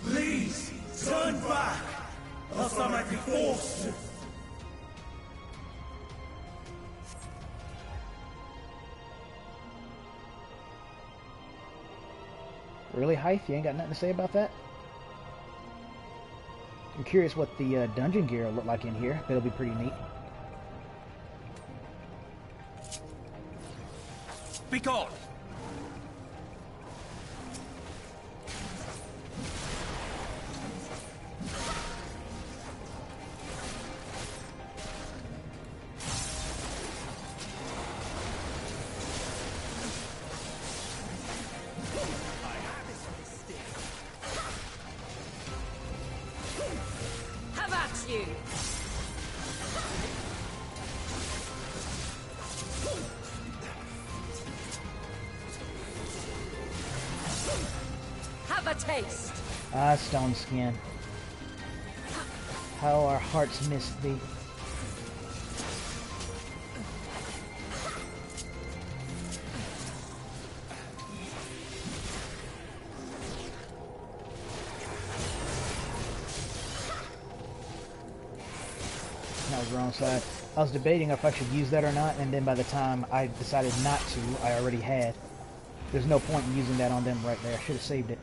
Please, turn back, else I might be forced to. Really, Hythe? You ain't got nothing to say about that? I'm curious what the dungeon gear will look like in here. It'll be pretty neat. Be gone! Have at you! Have a taste! Ah, Stone Skin. How our hearts missed thee. That was the wrong side. I was debating if I should use that or not, and then by the time I decided not to, I already had. There's no point in using that on them right there. I should have saved it.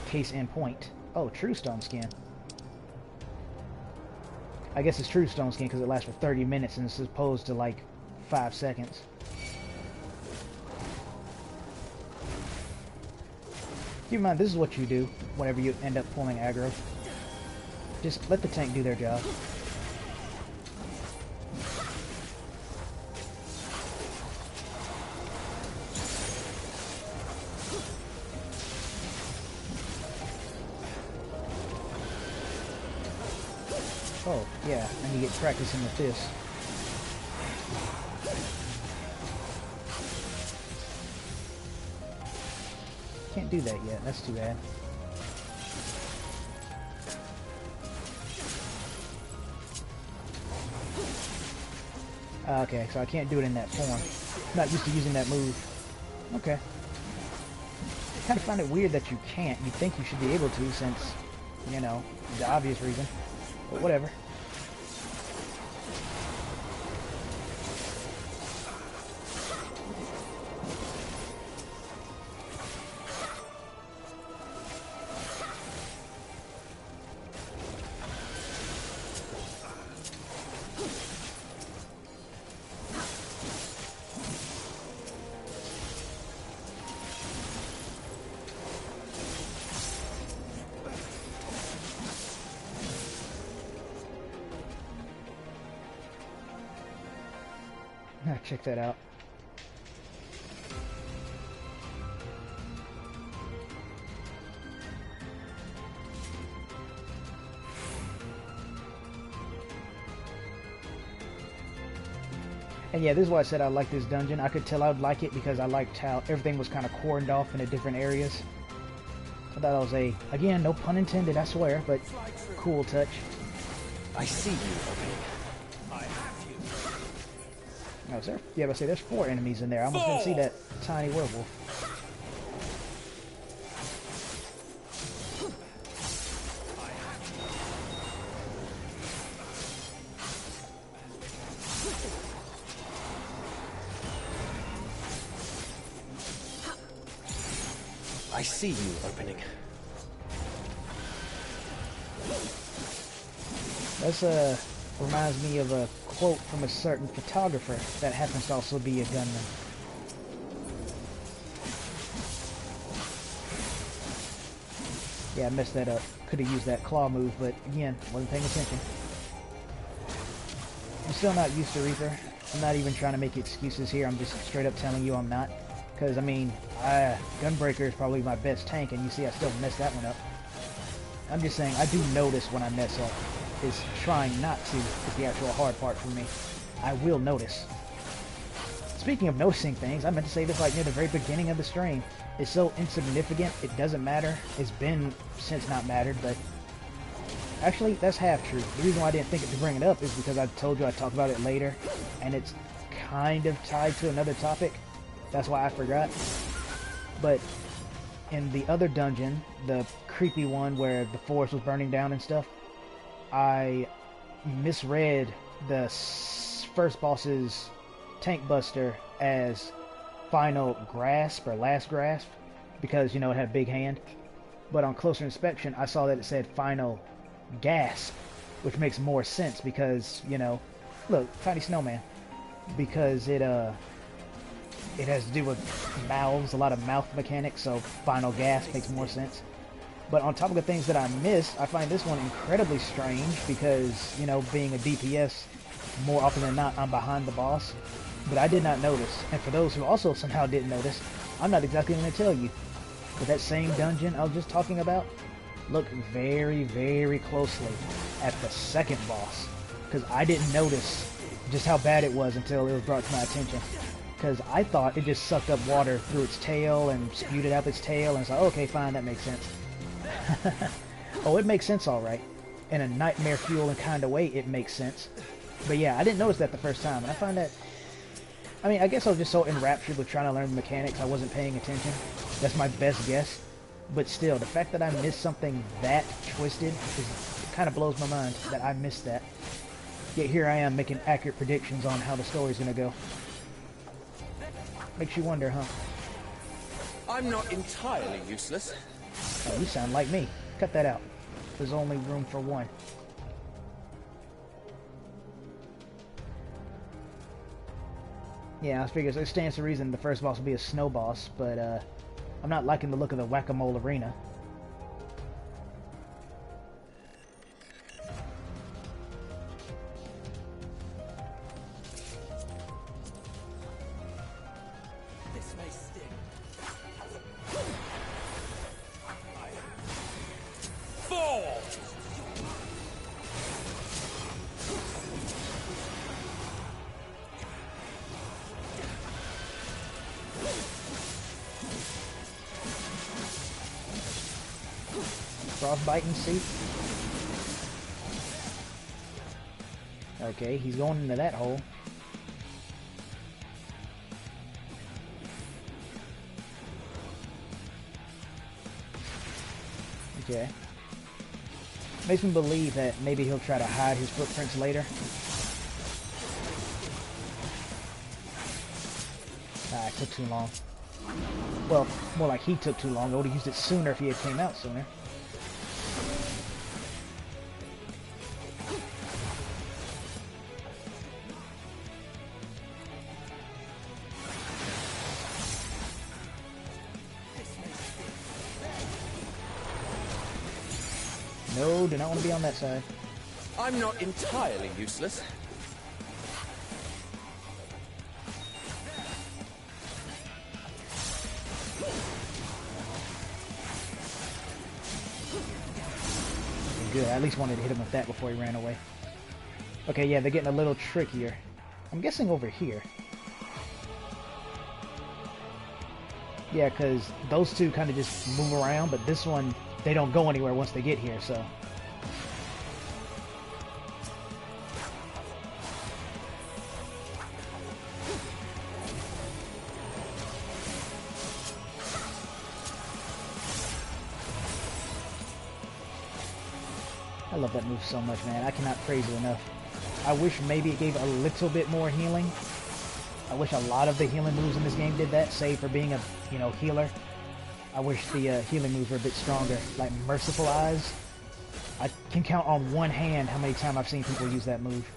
Case in point. Oh, true Stone Skin. I guess it's true Stone Skin because it lasts for 30 minutes and it's opposed to like 5 seconds. Keep in mind, this is what you do whenever you end up pulling aggro. Just let the tank do their job. Oh, yeah, and you get practicing with this. Can't do that yet, that's too bad. Okay, so I can't do it in that form. Not used to using that move. Okay. I kind of find it weird that you can't. You'd think you should be able to since, you know, the obvious reason. But whatever. Check that out. And yeah, this is why I said I like this dungeon. I could tell I would like it because I liked how everything was kind of cordoned off into different areas. I thought that was a, again, no pun intended, I swear, but cool touch. I see you, okay? Oh, is there? Yeah, but say there's 4 enemies in there. I almost didn't see that tiny werewolf. I see you opening. That's reminds me of a quote from a certain photographer that happens to also be a gunman. Yeah, I messed that up. Could have used that claw move, but again, wasn't paying attention. I'm still not used to Reaper. I'm not even trying to make excuses here. I'm just straight up telling you I'm not. Because, I mean, Gunbreaker is probably my best tank, and you see I still messed that one up. I'm just saying, I do notice when I mess up. Is trying not to is the actual hard part for me. I will notice. Speaking of noticing things, I meant to say this like near the very beginning of the stream. It's so insignificant, it doesn't matter. It's been since not mattered, but actually, that's half true. The reason why I didn't think to bring it up is because I told you I'd talk about it later, and it's kind of tied to another topic. That's why I forgot. But in the other dungeon, the creepy one where the forest was burning down and stuff, I misread the first boss's tank buster as final grasp or last grasp because, you know, it had a big hand. But on closer inspection, I saw that it said final gasp, which makes more sense because, you know, look, tiny snowman, because it has to do with mouths, a lot of mouth mechanics, so final gasp makes more sense. But on top of the things that I missed, I find this one incredibly strange because, you know, being a DPS, more often than not, I'm behind the boss. But I did not notice. And for those who also somehow didn't notice, I'm not exactly going to tell you. But that same dungeon I was just talking about, look very, very closely at the second boss. Because I didn't notice just how bad it was until it was brought to my attention. Because I thought it just sucked up water through its tail and spewed it out its tail. And it's like, okay, fine, that makes sense. Oh, it makes sense alright. In a nightmare fuel kind of way, it makes sense. But yeah, I didn't notice that the first time, and I find that... I mean, I guess I was just so enraptured with trying to learn the mechanics, I wasn't paying attention. That's my best guess. But still, the fact that I missed something that twisted, it kind of blows my mind that I missed that. Yet here I am making accurate predictions on how the story's gonna go. Makes you wonder, huh? I'm not entirely useless. Oh, you sound like me. Cut that out. There's only room for one. Yeah, I figure it stands to reason the first boss will be a snow boss, but I'm not liking the look of the whack-a-mole arena. This may sting. Fall! Frostbite and see. Okay, he's going into that hole. Okay. Makes me believe that maybe he'll try to hide his footprints later. Ah, it took too long. Well, more like he took too long. I would have used it sooner if he had came out sooner. No, do not want to be on that side. I'm not entirely useless. Good, I at least wanted to hit him with that before he ran away. Okay, yeah, they're getting a little trickier. I'm guessing over here. Yeah, because those two kind of just move around, but this one, they don't go anywhere once they get here, so... I love that move so much, man. I cannot praise it enough. I wish maybe it gave a little bit more healing. I wish a lot of the healing moves in this game did that, save for being a, you know, healer. I wish the healing moves were a bit stronger. Like Merciful Eyes. I can count on one hand how many times I've seen people use that move.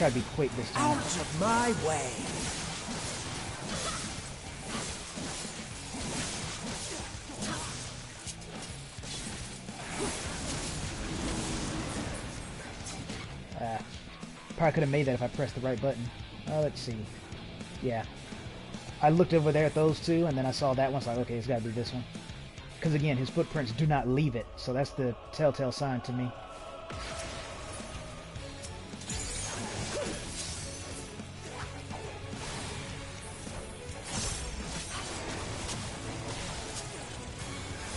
try to be quick this time. Out of my way! Probably could have made that if I pressed the right button. Let's see. Yeah. I looked over there at those two, and then I saw that one, so I was like, okay, it's got to be this one. Because again, his footprints do not leave it, so that's the telltale sign to me.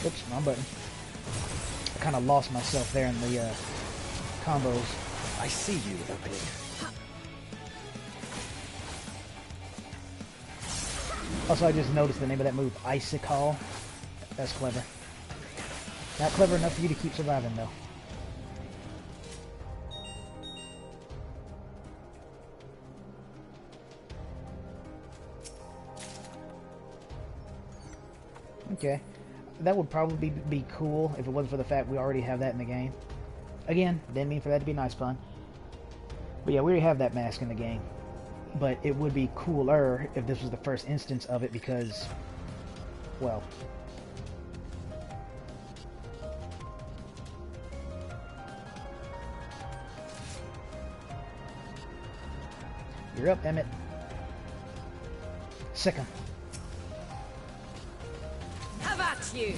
Oops, wrong button. I kind of lost myself there in the combos. I see you, opening. Also, I just noticed the name of that move, Icicle. That's clever. Not clever enough for you to keep surviving, though. Okay. That would probably be cool if it wasn't for the fact we already have that in the game. Again, didn't mean for that to be nice fun. But yeah, we already have that mask in the game. But it would be cooler if this was the first instance of it because, well... You're up, Emmett. Sick 'em. Have at you!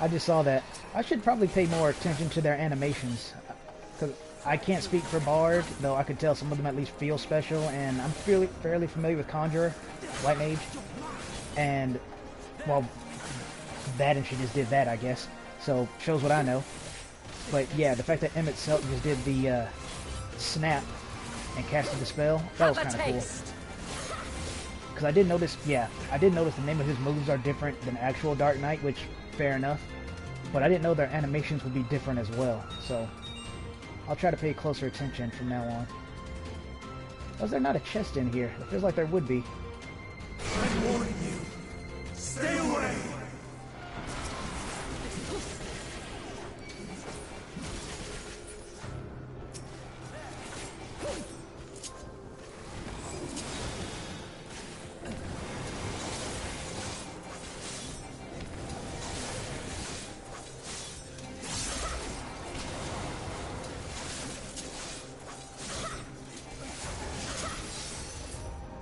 I just saw that. I should probably pay more attention to their animations. Because I can't speak for Bard, though I could tell some of them at least feel special, and I'm fairly familiar with Conjurer, White Mage. And, well, that and she just did that, I guess. So, shows what I know. But yeah, the fact that Emmett Selton just did the snap and casted the spell, that was kind of cool. Because I did notice, yeah, I did notice the name of his moves are different than actual Dark Knight, which, fair enough. But I didn't know their animations would be different as well, so I'll try to pay closer attention from now on. Was there not a chest in here? It feels like there would be. I'm warning you. Stay away!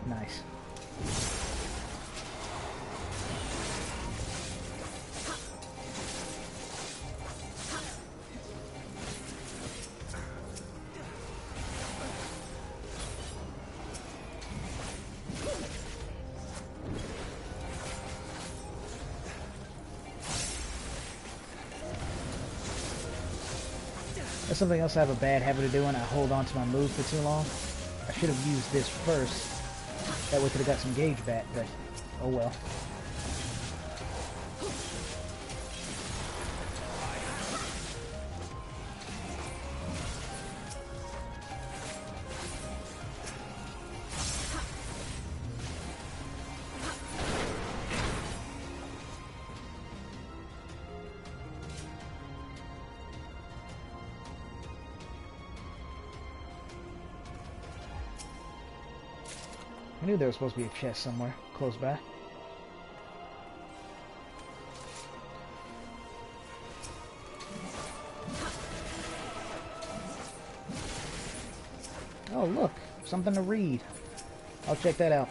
Nice. That's something else I have a bad habit of doing. I hold on to my move for too long. I should have used this first. That way could have got some gauge back, but oh well. I knew there was supposed to be a chest somewhere close by. Oh look, something to read. I'll check that out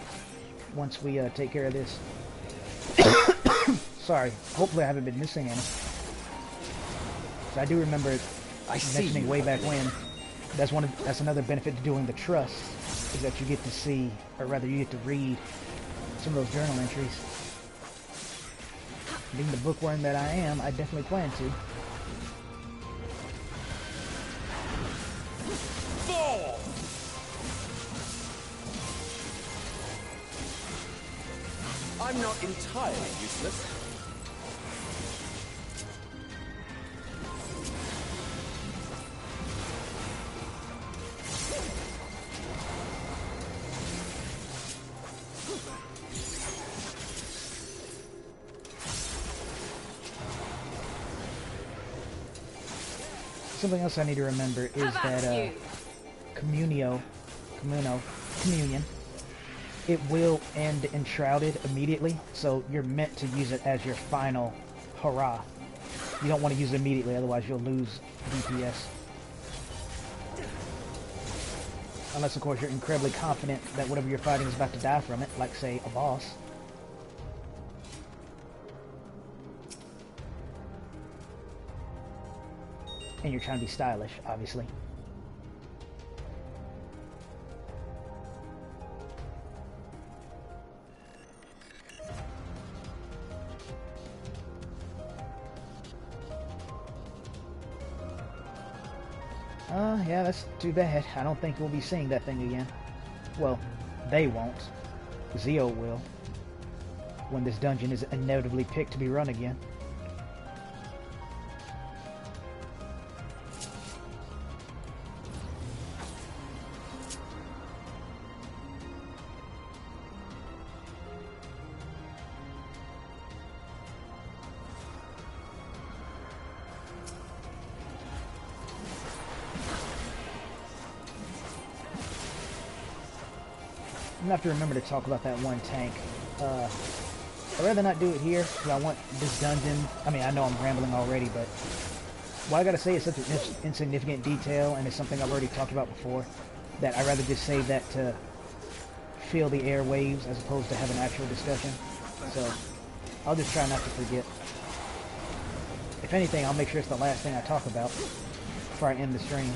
once we take care of this. Sorry, hopefully I haven't been missing any. So I do remember it mentioning way back when. That's another benefit to doing the trust, is that you get to see, or rather you get to read some of those journal entries. Being the bookworm that I am, I definitely plan to. Fall! I'm not entirely useless. Something else I need to remember is that communion, it will end enshrouded immediately, so you're meant to use it as your final hurrah. You don't want to use it immediately, otherwise you'll lose DPS. Unless, of course, you're incredibly confident that whatever you're fighting is about to die from it, like, say, a boss. And you're trying to be stylish, obviously. Yeah, that's too bad. I don't think we'll be seeing that thing again. Well, they won't. Zio will. When this dungeon is inevitably picked to be run again. I'm gonna have to remember to talk about that one tank. I'd rather not do it here, because I want this dungeon... I mean, I know I'm rambling already, but... what I gotta say is such an insignificant detail, and it's something I've already talked about before, that I'd rather just save that to feel the airwaves as opposed to have an actual discussion. So, I'll just try not to forget. If anything, I'll make sure it's the last thing I talk about before I end the stream.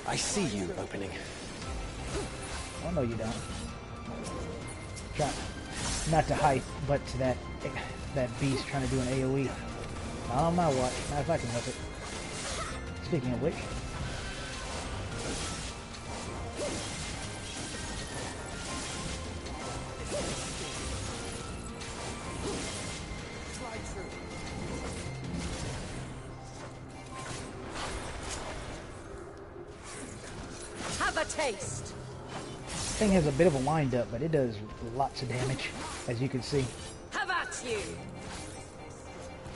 I see you opening. Oh, no, you don't. Try not to hype, but to that beast trying to do an AoE. Not on my watch. Not if I can help it. Speaking of which. Taste. Thing has a bit of a wind up, but it does lots of damage, as you can see. Have at you.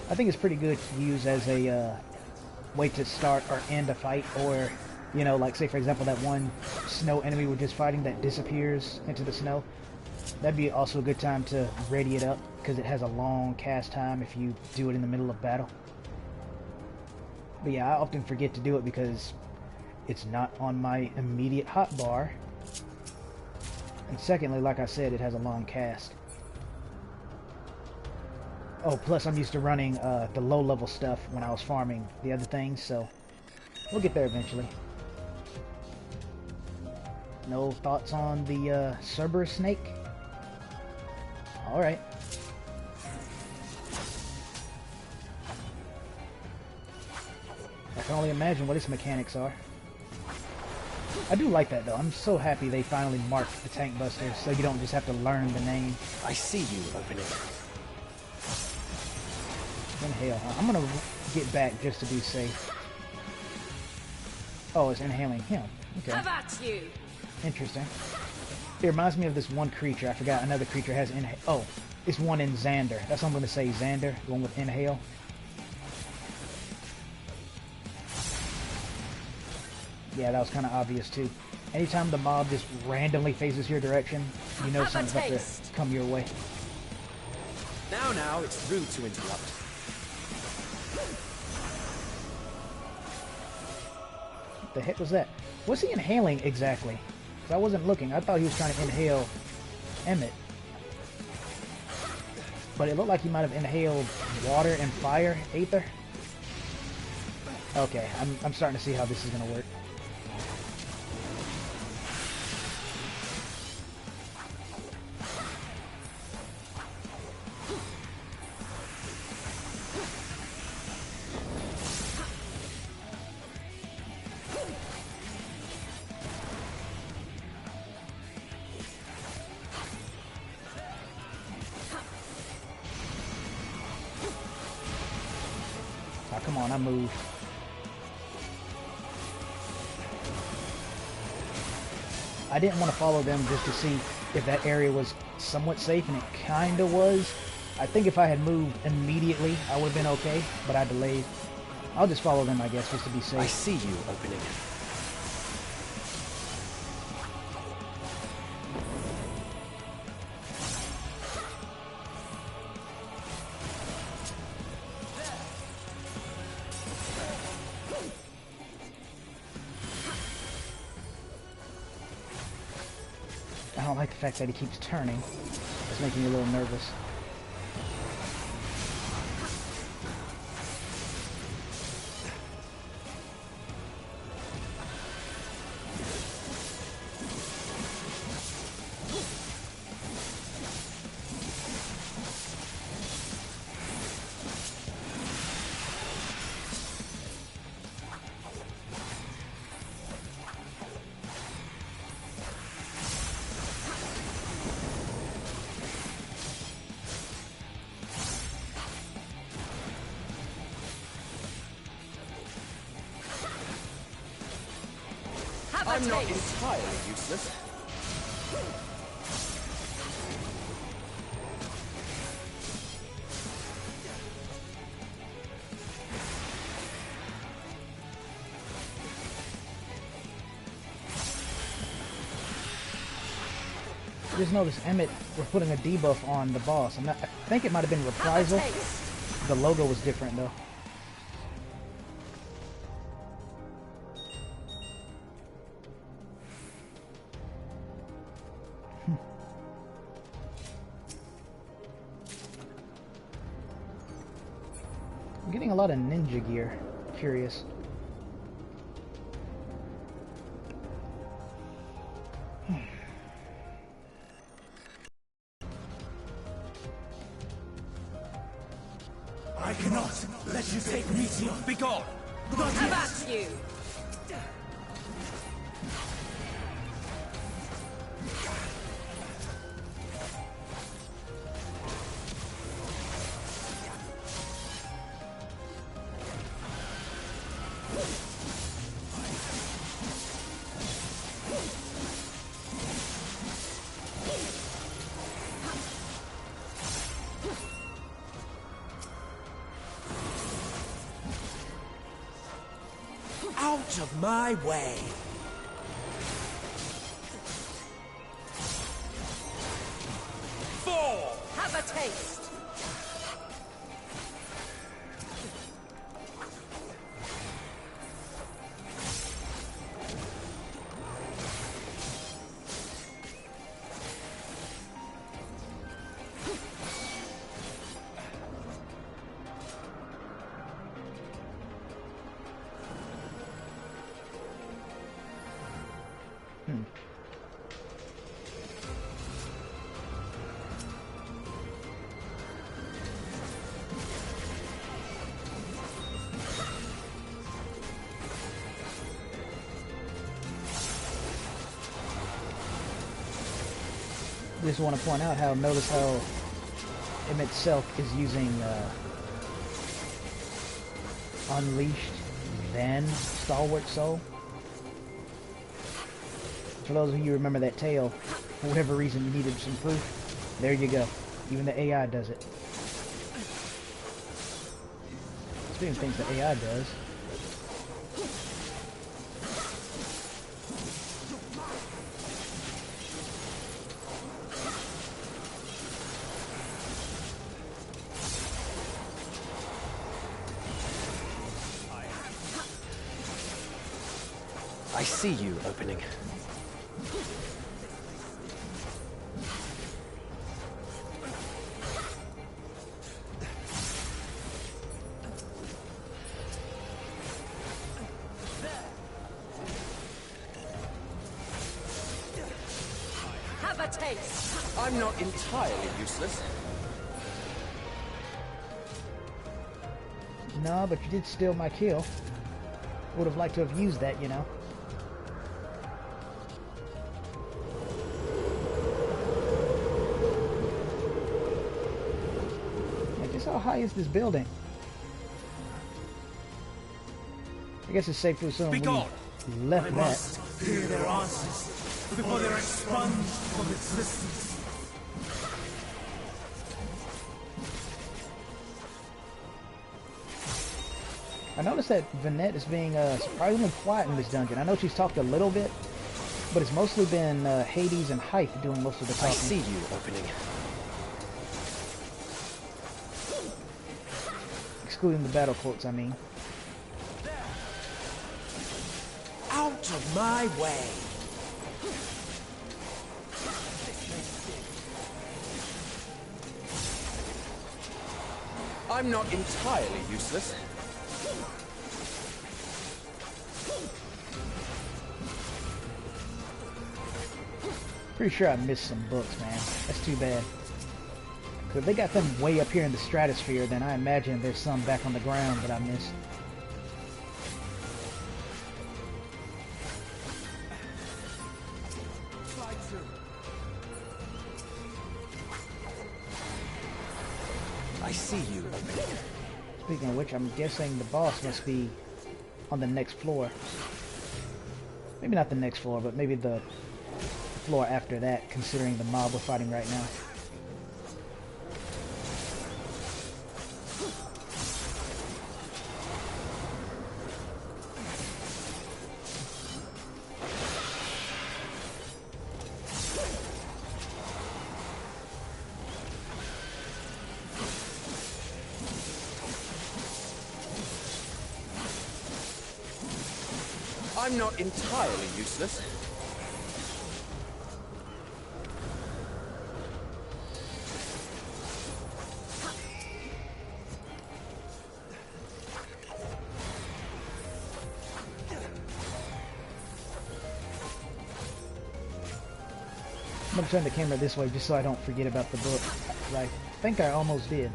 I think it's pretty good to use as a way to start or end a fight, or, you know, like say for example that one snow enemy we're just fighting that disappears into the snow. That'd be also a good time to ready it up, because it has a long cast time if you do it in the middle of battle. But yeah, I often forget to do it because it's not on my immediate hotbar. And secondly, like I said, it has a long cast. Oh, plus I'm used to running the low-level stuff when I was farming the other things, so we'll get there eventually. No thoughts on the Cerberus snake? Alright. I can only imagine what its mechanics are. I do like that though. I'm so happy they finally marked the tank busters so you don't just have to learn the name. I see you opening. Inhale, huh? I'm gonna get back just to be safe. Oh, it's inhaling him. Okay. Have at you. Interesting. It reminds me of this one creature. I forgot another creature has inhale. Oh, it's one in Xander. That's what I'm gonna say. Xander, the one with inhale. Yeah, that was kind of obvious too. Anytime the mob just randomly faces your direction, you know something's about to come your way. Now, it's rude to interrupt. What the heck was that? What's he inhaling exactly? 'Cause I wasn't looking. I thought he was trying to inhale Emmett. But it looked like he might have inhaled water and fire, Aether. Okay, I'm starting to see how this is going to work. come on, I moved. I didn't want to follow them just to see if that area was somewhat safe, and it kinda was. I think if I had moved immediately, I would have been okay, but I delayed. I'll just follow them, I guess, just to be safe. I see you opening. I don't like the fact that he keeps turning. It's making me a little nervous. I'm not entirely useless. I just noticed Emmett was putting a debuff on the boss. I think it might have been Reprisal. The logo was different though. I'm getting a lot of ninja gear. Curious. I cannot let you take Meteor. Be gone. Not How yet. about you? Out of my way! Fall. Have a taste. Just want to point out how, notice how him itself is using Unleashed, then Stalwart Soul. For those of you who remember that tale, for whatever reason you needed some proof, there you go. Even the AI does it. Speaking of things the AI does, I see you opening. Have a taste. I'm not entirely useless. no, but you did steal my kill. Would have liked to have used that, you know. Like, just how high is this building? I guess it's safe to assume Be gone. we left I that. must hear their answers before they're expunged from existence. I noticed that Vanette is being surprisingly quiet in this dungeon. I know she's talked a little bit, but it's mostly been Hades and Hythe doing most of the talking. I see you opening. Excluding the battle quotes, I mean. Out of my way! I'm not entirely useless. Pretty sure I missed some books, man. That's too bad. Because if they got them way up here in the stratosphere, then I imagine there's some back on the ground that I missed. I see you opening. Speaking of which, I'm guessing the boss must be on the next floor. Maybe not the next floor, but maybe the floor after that, considering the mob we're fighting right now. I'm not entirely useless. I'm gonna turn the camera this way just so I don't forget about the book. I think I almost did.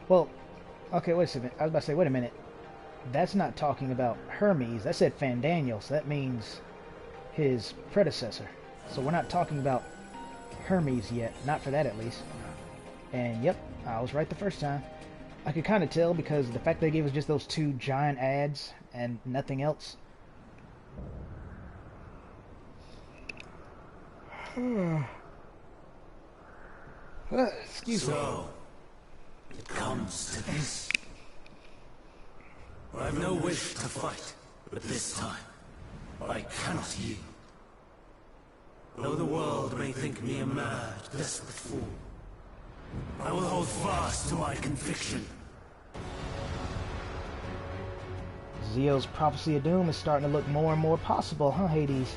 Well, okay, wait a second. I was about to say, wait a minute. That's not talking about Hermes. That said Fandaniel, so that means his predecessor. So we're not talking about Hermes yet. Not for that, at least. And, yep, I was right the first time. I could kind of tell because the fact they gave us just those two giant ads and nothing else. Excuse me. So, it comes to this. I have no wish to fight, but this time, I cannot yield. Though the world may think me a mad, desperate fool, I will hold fast to my conviction. Zio's prophecy of doom is starting to look more and more possible, huh, Hades?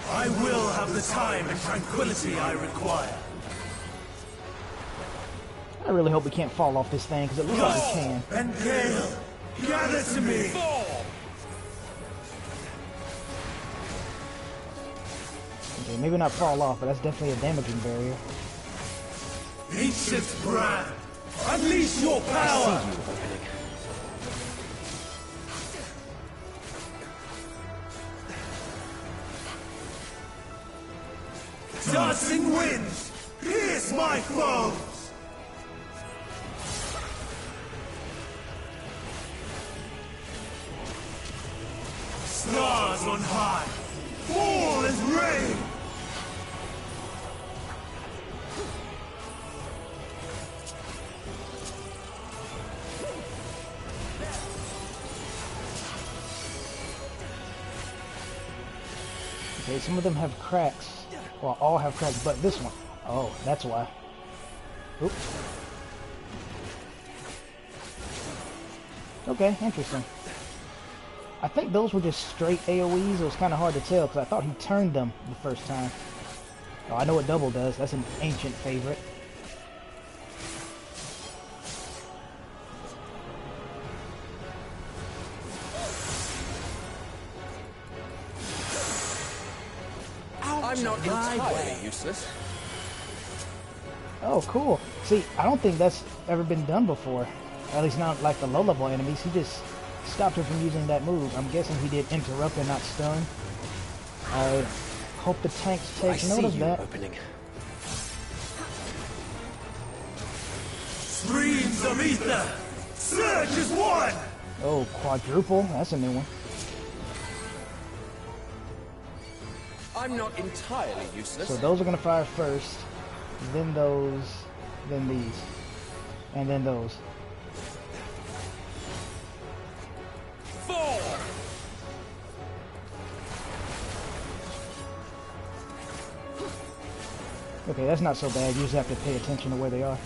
I will have the time and tranquility I require. I really hope we can't fall off this thing, because it looks like we can. And Gale, gather to me! Okay, maybe not fall off, but that's definitely a damaging barrier. Ancient brand, unleash your power! Dancing winds, pierce my foes! Stars on high, fall as rain! Okay, some of them have cracks. Well, all have cracks, but this one. Oh, that's why. Oops. Okay, interesting. I think those were just straight AoEs. It was kind of hard to tell because I thought he turned them the first time. Oh, I know what double does. That's an ancient favorite. I'm not entirely useless. Oh, cool. See, I don't think that's ever been done before. At least not like the low-level enemies. He just stopped her from using that move. I'm guessing he did interrupt and not stun. I hope the tanks take note of that. Opening. Streams of ether! Surge is one! Oh, quadruple? That's a new one. I'm not entirely useless. So those are going to fire first, then those, then these, and then those. Four. Okay, that's not so bad. You just have to pay attention to where they are.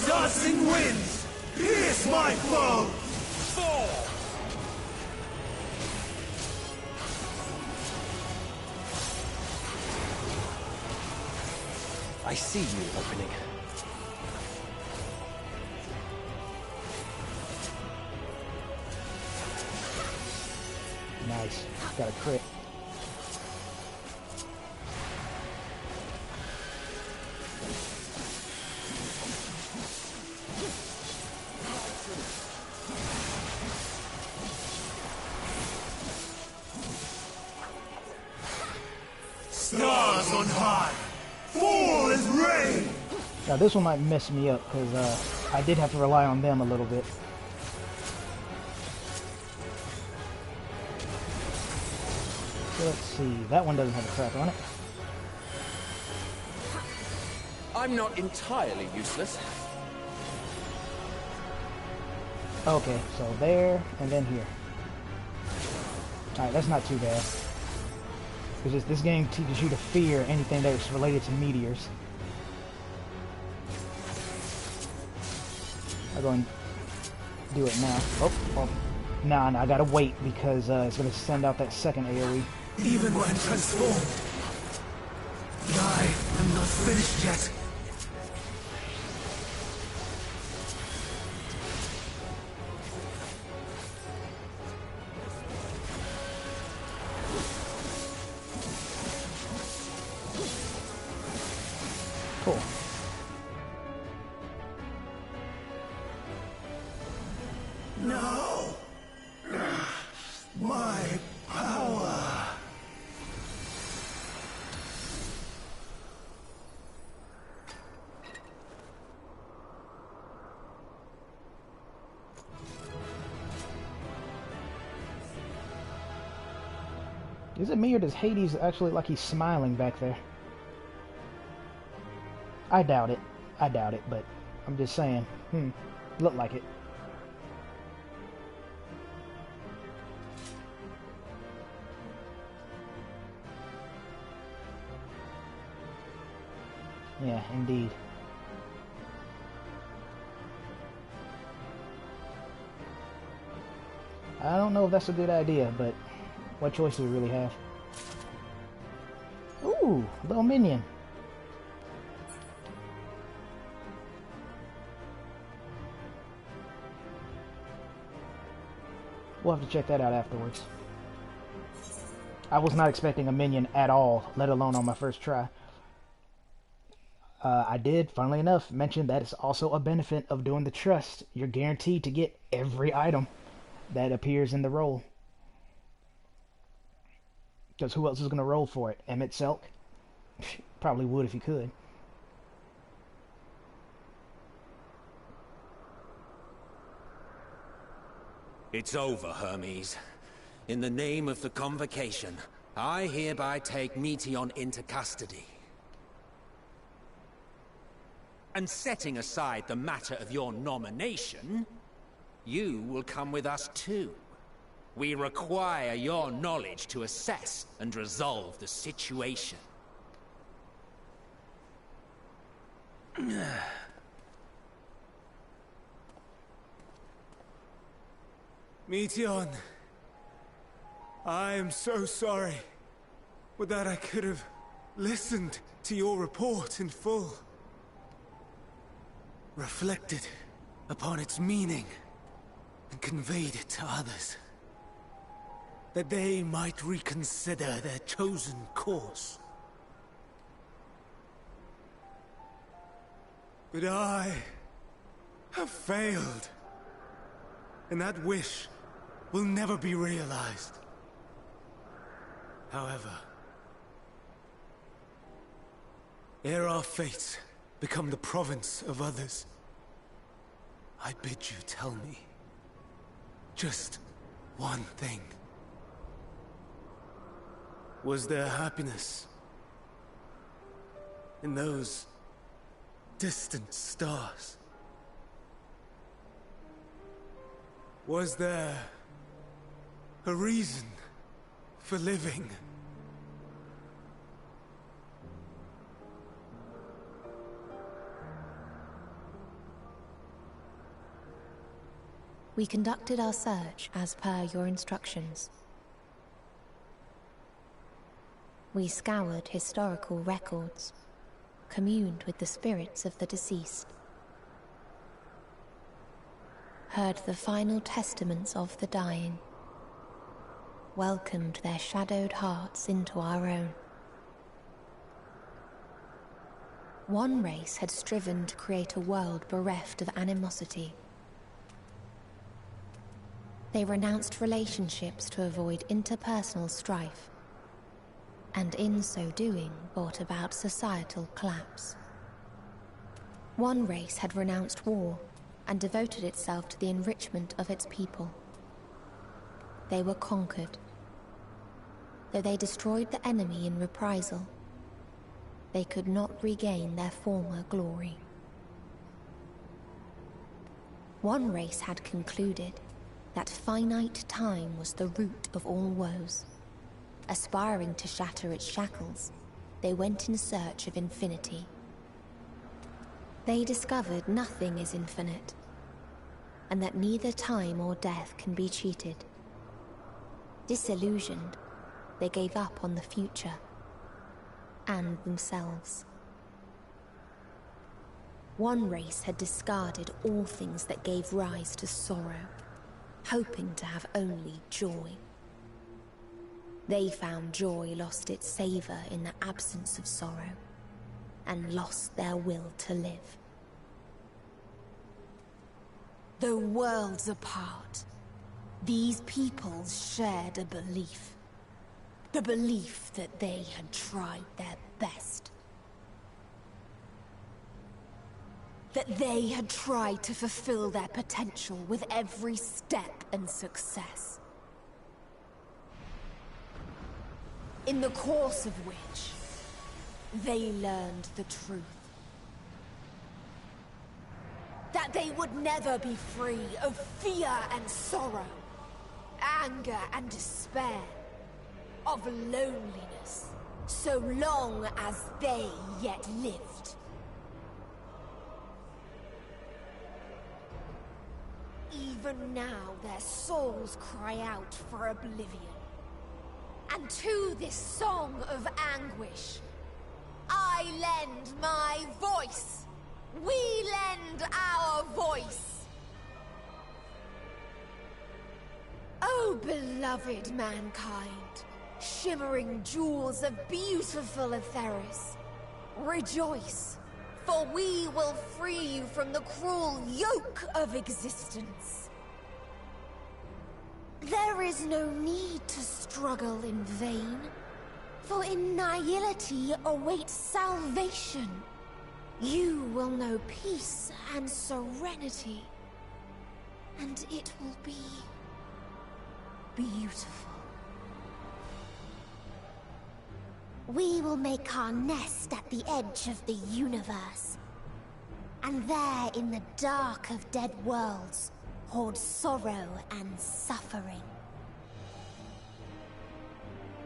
Tossing winds! Pierce my foe! Four. I see you opening. Nice. Got a crit. Stars on high! Fall as rain! Now this one might mess me up because I did have to rely on them a little bit. So let's see. That one doesn't have a crack on it. I'm not entirely useless. Okay, so there and then here. Alright, that's not too bad. Because this game teaches you to fear anything that's related to meteors. I'll go and do it now. Oh. Nah, I gotta wait because it's gonna send out that second AoE. Even when transformed, I am not finished yet. Cool. No! My power! Is it me or does Hades actually like he's smiling back there? I doubt it, but I'm just saying. Look like it. Yeah, indeed. I don't know if that's a good idea, but what choice do we really have? Ooh, little minion. We'll have to check that out afterwards. I was not expecting a minion at all, let alone on my first try. I did, funnily enough, mention that it's also a benefit of doing the trust. You're guaranteed to get every item that appears in the roll. Because who else is going to roll for it? Emmett Selk? Probably would if he could. It's over, Hermes. In the name of the Convocation, I hereby take Meteion into custody. And setting aside the matter of your nomination, you will come with us too. We require your knowledge to assess and resolve the situation. Meteion, I am so sorry. Would that I could have listened to your report in full. Reflected upon its meaning and conveyed it to others. That they might reconsider their chosen course. But I have failed. And that wish will never be realized. However, ere our fates become the province of others, I bid you tell me just one thing. Was there happiness in those distant stars? Was there a reason for living? We conducted our search as per your instructions. We scoured historical records, communed with the spirits of the deceased, heard the final testaments of the dying, welcomed their shadowed hearts into our own. One race had striven to create a world bereft of animosity. They renounced relationships to avoid interpersonal strife, and in so doing brought about societal collapse. One race had renounced war and devoted itself to the enrichment of its people. They were conquered. Though they destroyed the enemy in reprisal, they could not regain their former glory. One race had concluded that finite time was the root of all woes. Aspiring to shatter its shackles, they went in search of infinity. They discovered nothing is infinite, and that neither time or death can be cheated. Disillusioned, they gave up on the future and themselves. One race had discarded all things that gave rise to sorrow, hoping to have only joy. They found joy lost its savor in the absence of sorrow, and lost their will to live. Though worlds apart, these peoples shared a belief. The belief that they had tried their best. That they had tried to fulfill their potential with every step and success. In the course of which, they learned the truth. That they would never be free of fear and sorrow, anger and despair, of loneliness, so long as they yet lived. Even now their souls cry out for oblivion. And to this song of anguish, I lend my voice. We lend our voice. Oh, beloved mankind, shimmering jewels of beautiful Etheris, rejoice, for we will free you from the cruel yoke of existence. There is no need to struggle in vain, for in nihility awaits salvation. You will know peace and serenity, and it will be beautiful. We will make our nest at the edge of the universe. And there, in the dark of dead worlds, hoard sorrow and suffering.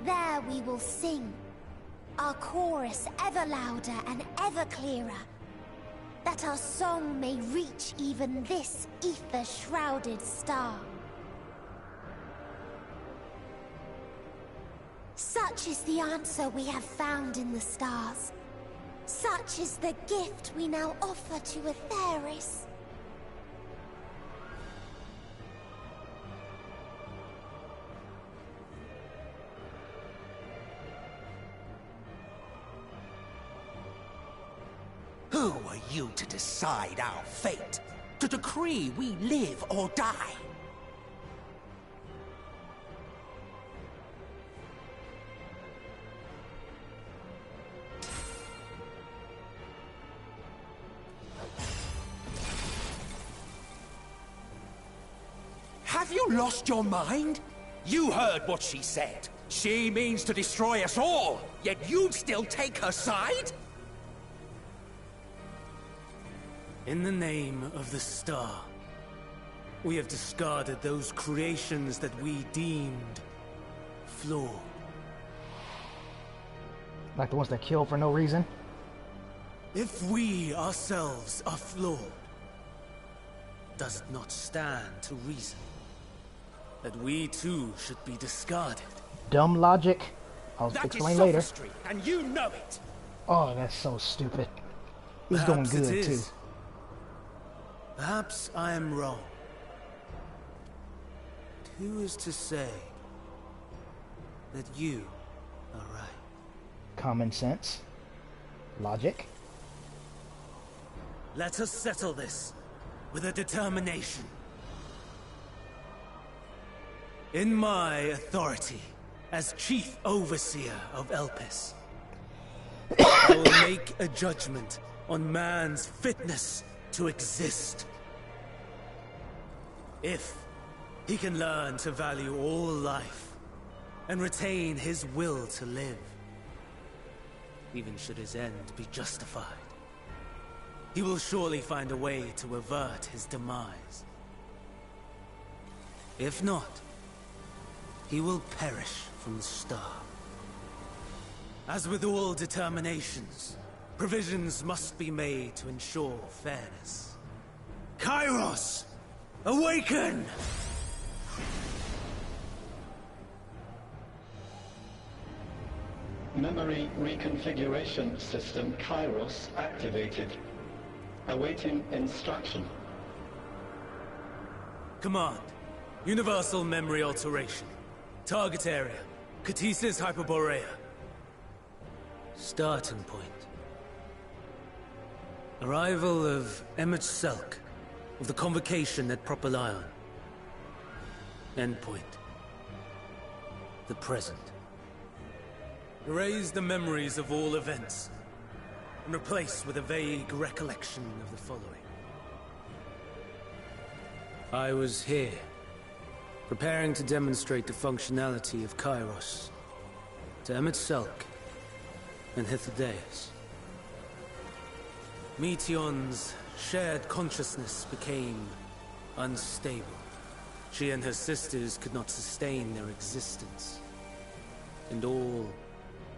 There we will sing, our chorus ever louder and ever clearer, that our song may reach even this ether-shrouded star. Such is the answer we have found in the stars. Such is the gift we now offer to Etheris. Who are you to decide our fate? To decree we live or die? Have you lost your mind? You heard what she said. She means to destroy us all, yet you'd still take her side? In the name of the Star, we have discarded those creations that we deemed flawed. Like the ones that kill for no reason? If we ourselves are flawed, does it not stand to reason that we too should be discarded? Dumb logic. I'll explain later. And you know it. Oh, that's so stupid. He's doing good too. Perhaps I am wrong. But who is to say that you are right? Common sense. Logic. Let us settle this with a determination. In my authority as Chief Overseer of Elpis, I will make a judgment on man's fitness to exist. If he can learn to value all life and retain his will to live, even should his end be justified, he will surely find a way to avert his demise. If not, he will perish from the start. As with all determinations, provisions must be made to ensure fairness. Kairos! Awaken! Memory reconfiguration system Kairos activated. Awaiting instruction. Command. Universal memory alteration. Target area. Catesis Hyperborea. Starting point. Arrival of Emmett Selk of the Convocation at Propylion. Endpoint. The present. Erase the memories of all events and replace with a vague recollection of the following. I was here, preparing to demonstrate the functionality of Kairos to Emmett Selk and Hithodeus. Meteon's shared consciousness became unstable. She and her sisters could not sustain their existence, and all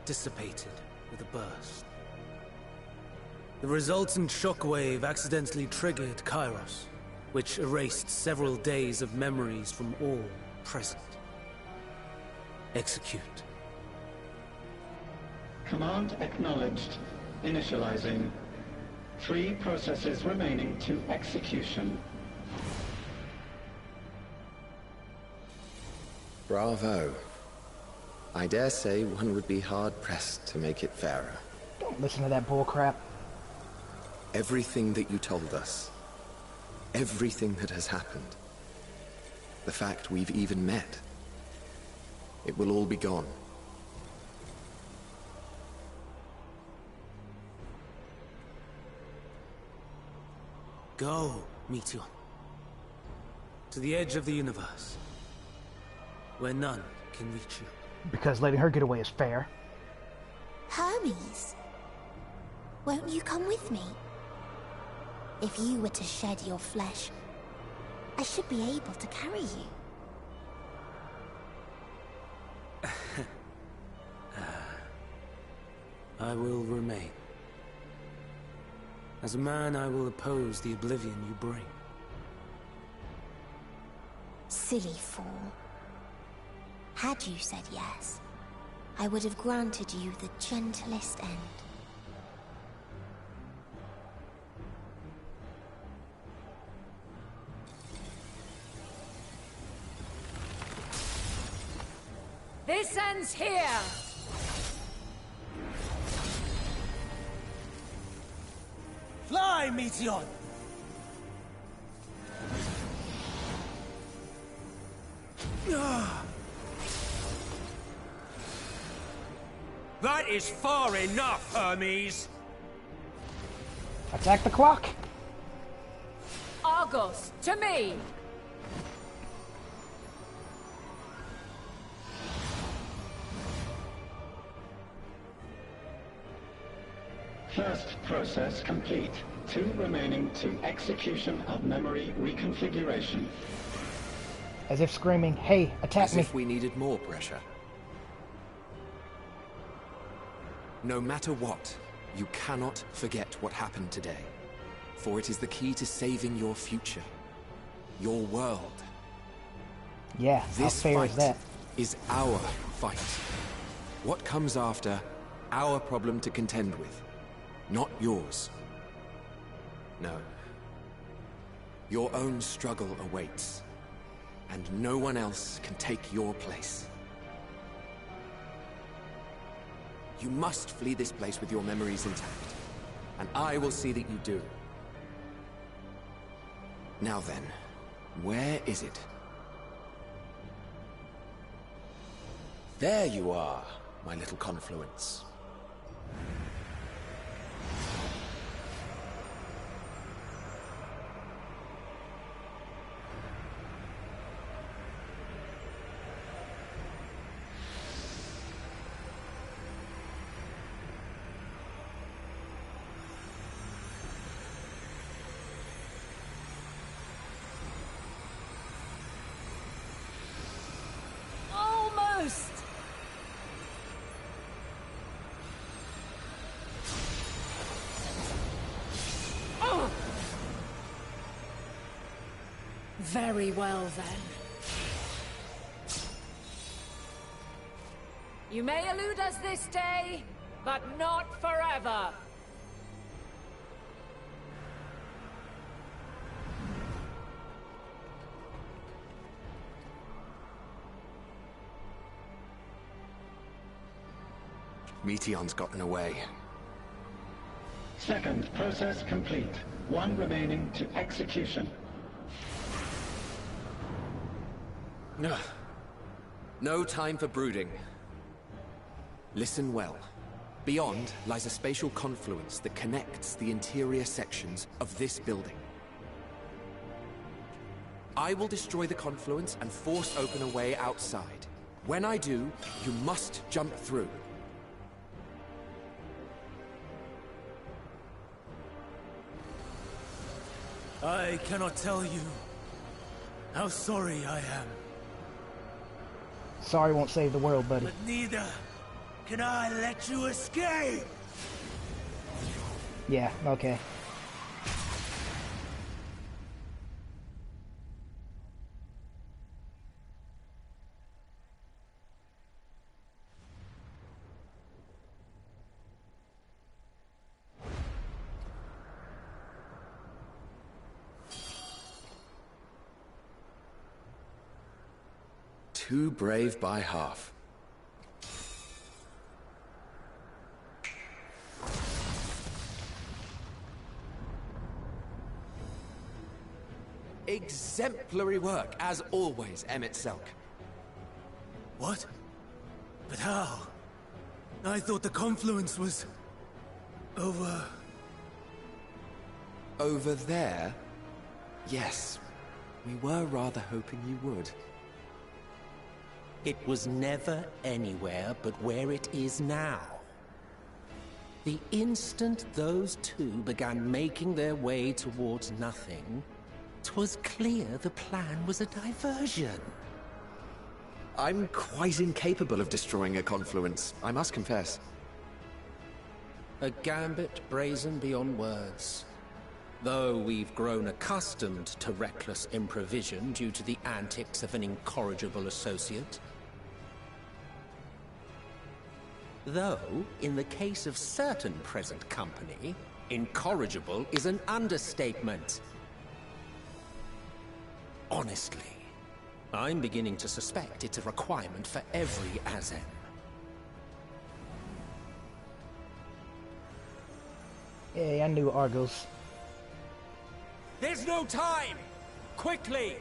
dissipated with a burst. The resultant shockwave accidentally triggered Kairos, which erased several days of memories from all present. Execute. Command acknowledged. Initializing. 3 processes remaining to execution. Bravo. I dare say one would be hard-pressed to make it fairer. Don't listen to that bullcrap. Everything that you told us, everything that has happened, the fact we've even met, it will all be gone. Go, Meteon. To the edge of the universe, where none can reach you. Because letting her get away is fair. Hermes? Won't you come with me? If you were to shed your flesh, I should be able to carry you. I will remain. As a man, I will oppose the oblivion you bring. Silly fool. Had you said yes, I would have granted you the gentlest end. This ends here! Fly, Meteion! That is far enough, Hermes! Attack the clock! Argos, to me! First process complete. 2 remaining to execution of memory reconfiguration. As if screaming, hey, attack As me. if we needed more pressure. No matter what, you cannot forget what happened today. For it is the key to saving your future. Your world. Yeah, This how fair fight is that? is our fight. What comes after, our problem to contend with. Not yours. No. Your own struggle awaits. And no one else can take your place. You must flee this place with your memories intact. And I will see that you do. Now then, where is it? There you are, my little confluence. Almost! Oh! Very well, then. You may elude us this day, but not forever. Meteion's gotten away. Second process complete. 1 remaining to execution. No time for brooding. Listen well. Beyond lies a spatial confluence that connects the interior sections of this building. I will destroy the confluence and force open a way outside. When I do, you must jump through. I cannot tell you how sorry I am. Sorry won't save the world, buddy. But neither can I let you escape! Yeah, okay. Too brave by half. Exemplary work, as always, Emmett Selk. What? But how? I thought the confluence was... over... Over there? Yes. We were rather hoping you would. It was never anywhere but where it is now. The instant those two began making their way towards nothing, 'twas clear the plan was a diversion. I'm quite incapable of destroying a confluence, I must confess. A gambit brazen beyond words. Though we've grown accustomed to reckless improvision due to the antics of an incorrigible associate. Though, in the case of certain present company, incorrigible is an understatement. Honestly, I'm beginning to suspect it's a requirement for every Azen. Yeah, I knew Argos. There's no time! Quickly!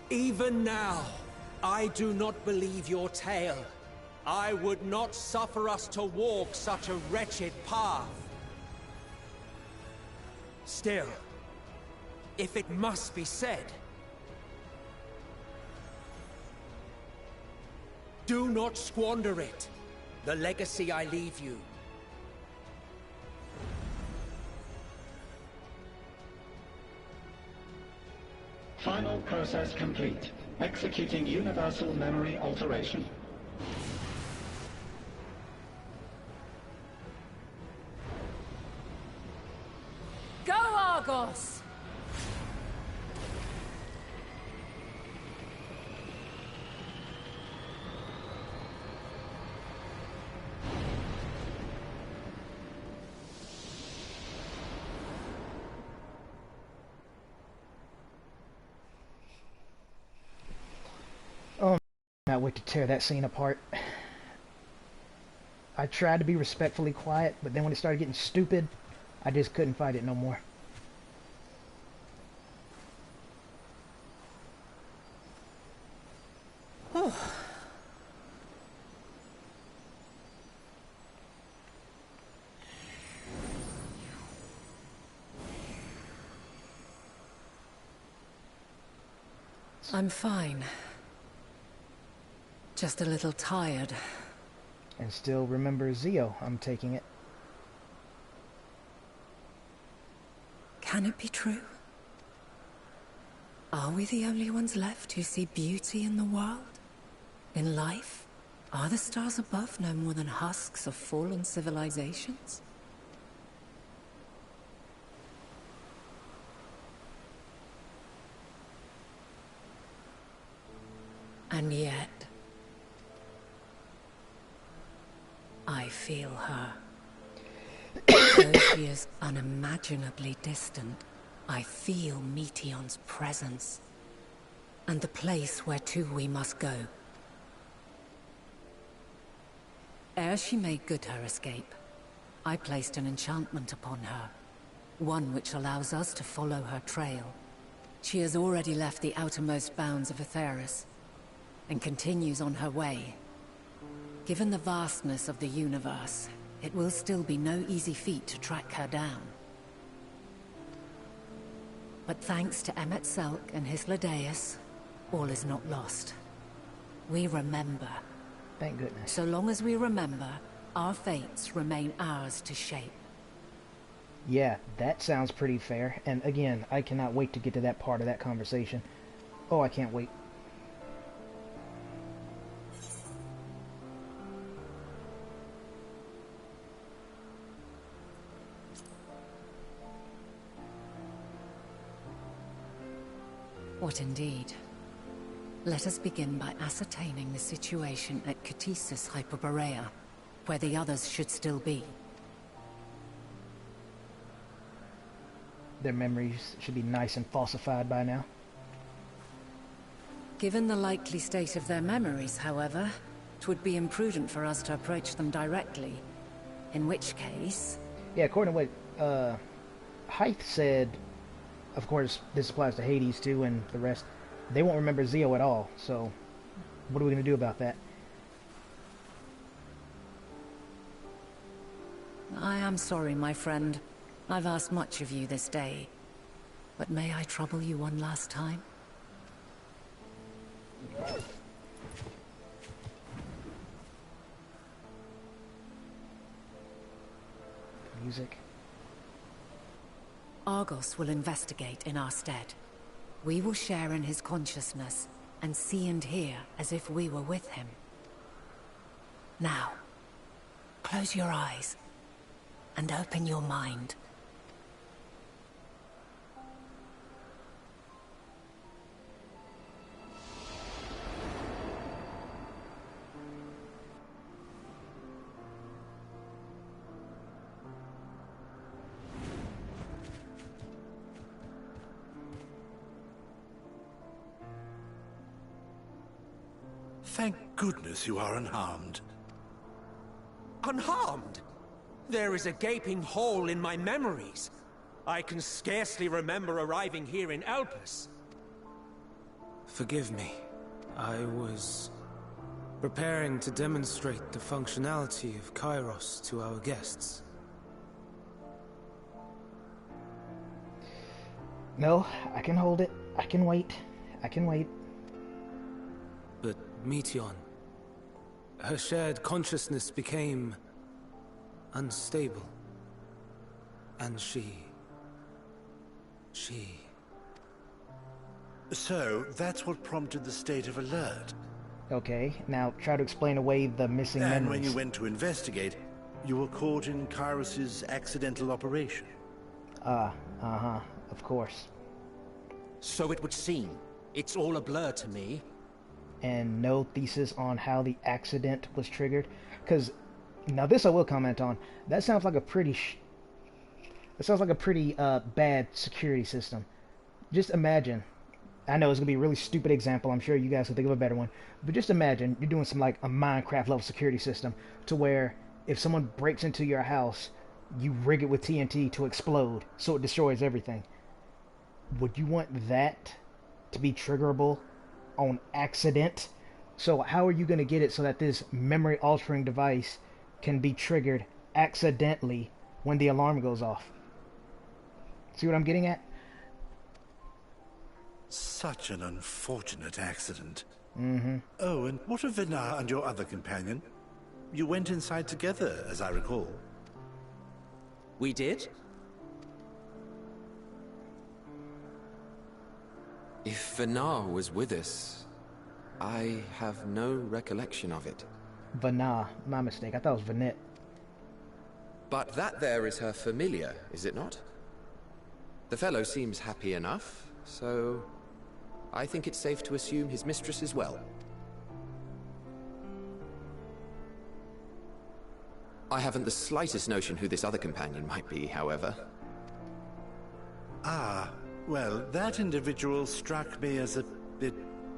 Even now, I do not believe your tale. I would not suffer us to walk such a wretched path. Still, if it must be said, do not squander it. The legacy I leave you. Final process complete. Executing universal memory alteration. Go, Argos! Oh, I cannot wait to tear that scene apart. I tried to be respectfully quiet, but then when it started getting stupid, I just couldn't fight it no more. I'm fine. Just a little tired. And still remember Zio, I'm taking it. Can it be true? Are we the only ones left who see beauty in the world? In life? Are the stars above no more than husks of fallen civilizations? And yet, I feel her. Though she is unimaginably distant, I feel Meteion's presence, and the place where to we must go. Ere she made good her escape, I placed an enchantment upon her, one which allows us to follow her trail. She has already left the outermost bounds of Aetheris, and continues on her way. Given the vastness of the universe, it will still be no easy feat to track her down. But thanks to Emet-Selch and his Ladeus, all is not lost. We remember. Thank goodness. So long as we remember, our fates remain ours to shape. Yeah, that sounds pretty fair. And again, I cannot wait to get to that part of that conversation. Oh, I can't wait. What indeed? Let us begin by ascertaining the situation at Catesis Hyperborea, where the others should still be. Their memories should be nice and falsified by now. Given the likely state of their memories, however, it would be imprudent for us to approach them directly. In which case... Yeah, according to what Hythe said, of course, this applies to Hades too and the rest, they won't remember Zio at all, so what are we going to do about that? I am sorry, my friend. I've asked much of you this day. But may I trouble you one last time? Music. Argos will investigate in our stead. We will share in his consciousness and see and hear as if we were with him. Now, close your eyes and open your mind. Thank goodness you are unharmed. Unharmed? There is a gaping hole in my memories. I can scarcely remember arriving here in Elpis. Forgive me. I was preparing to demonstrate the functionality of Kairos to our guests. No, I can hold it. I can wait. I can wait. But Meteion, her shared consciousness became unstable. And she... So, that's what prompted the state of alert. Okay, now try to explain away the missing memories. And when you went to investigate, you were caught in Kairos's accidental operation. Uh-huh, of course. So it would seem. It's all a blur to me. And no thesis on how the accident was triggered? Because, now this I will comment on. That sounds like a pretty bad security system. Just imagine. I know it's going to be a really stupid example. I'm sure you guys can think of a better one. But just imagine you're doing some, like, a Minecraft level security system to where if someone breaks into your house, you rig it with TNT to explode so it destroys everything. Would you want that to be triggerable on accident? So how are you going to get it so that this memory altering device can be triggered accidentally when the alarm goes off? See what I'm getting at? Such an unfortunate accident. Mm-hmm. Oh, and what of Vinar and your other companion? You went inside together, as I recall. We did? If Vinar was with us, I have no recollection of it. Vinar, my mistake. I thought it was Vanette. But that there is her familiar, is it not? The fellow seems happy enough, so I think it's safe to assume his mistress as well. I haven't the slightest notion who this other companion might be, however. Ah, well, that individual struck me as a bit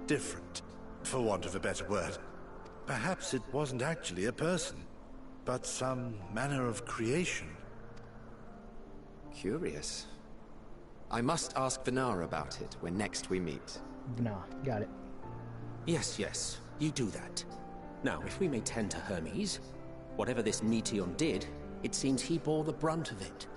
different, for want of a better word. Perhaps it wasn't actually a person, but some manner of creation. Curious. I must ask Vinar about it when next we meet. Vinar, got it. Yes, you do that. Now, if we may tend to Hermes, whatever this Meteion did, it seems he bore the brunt of it.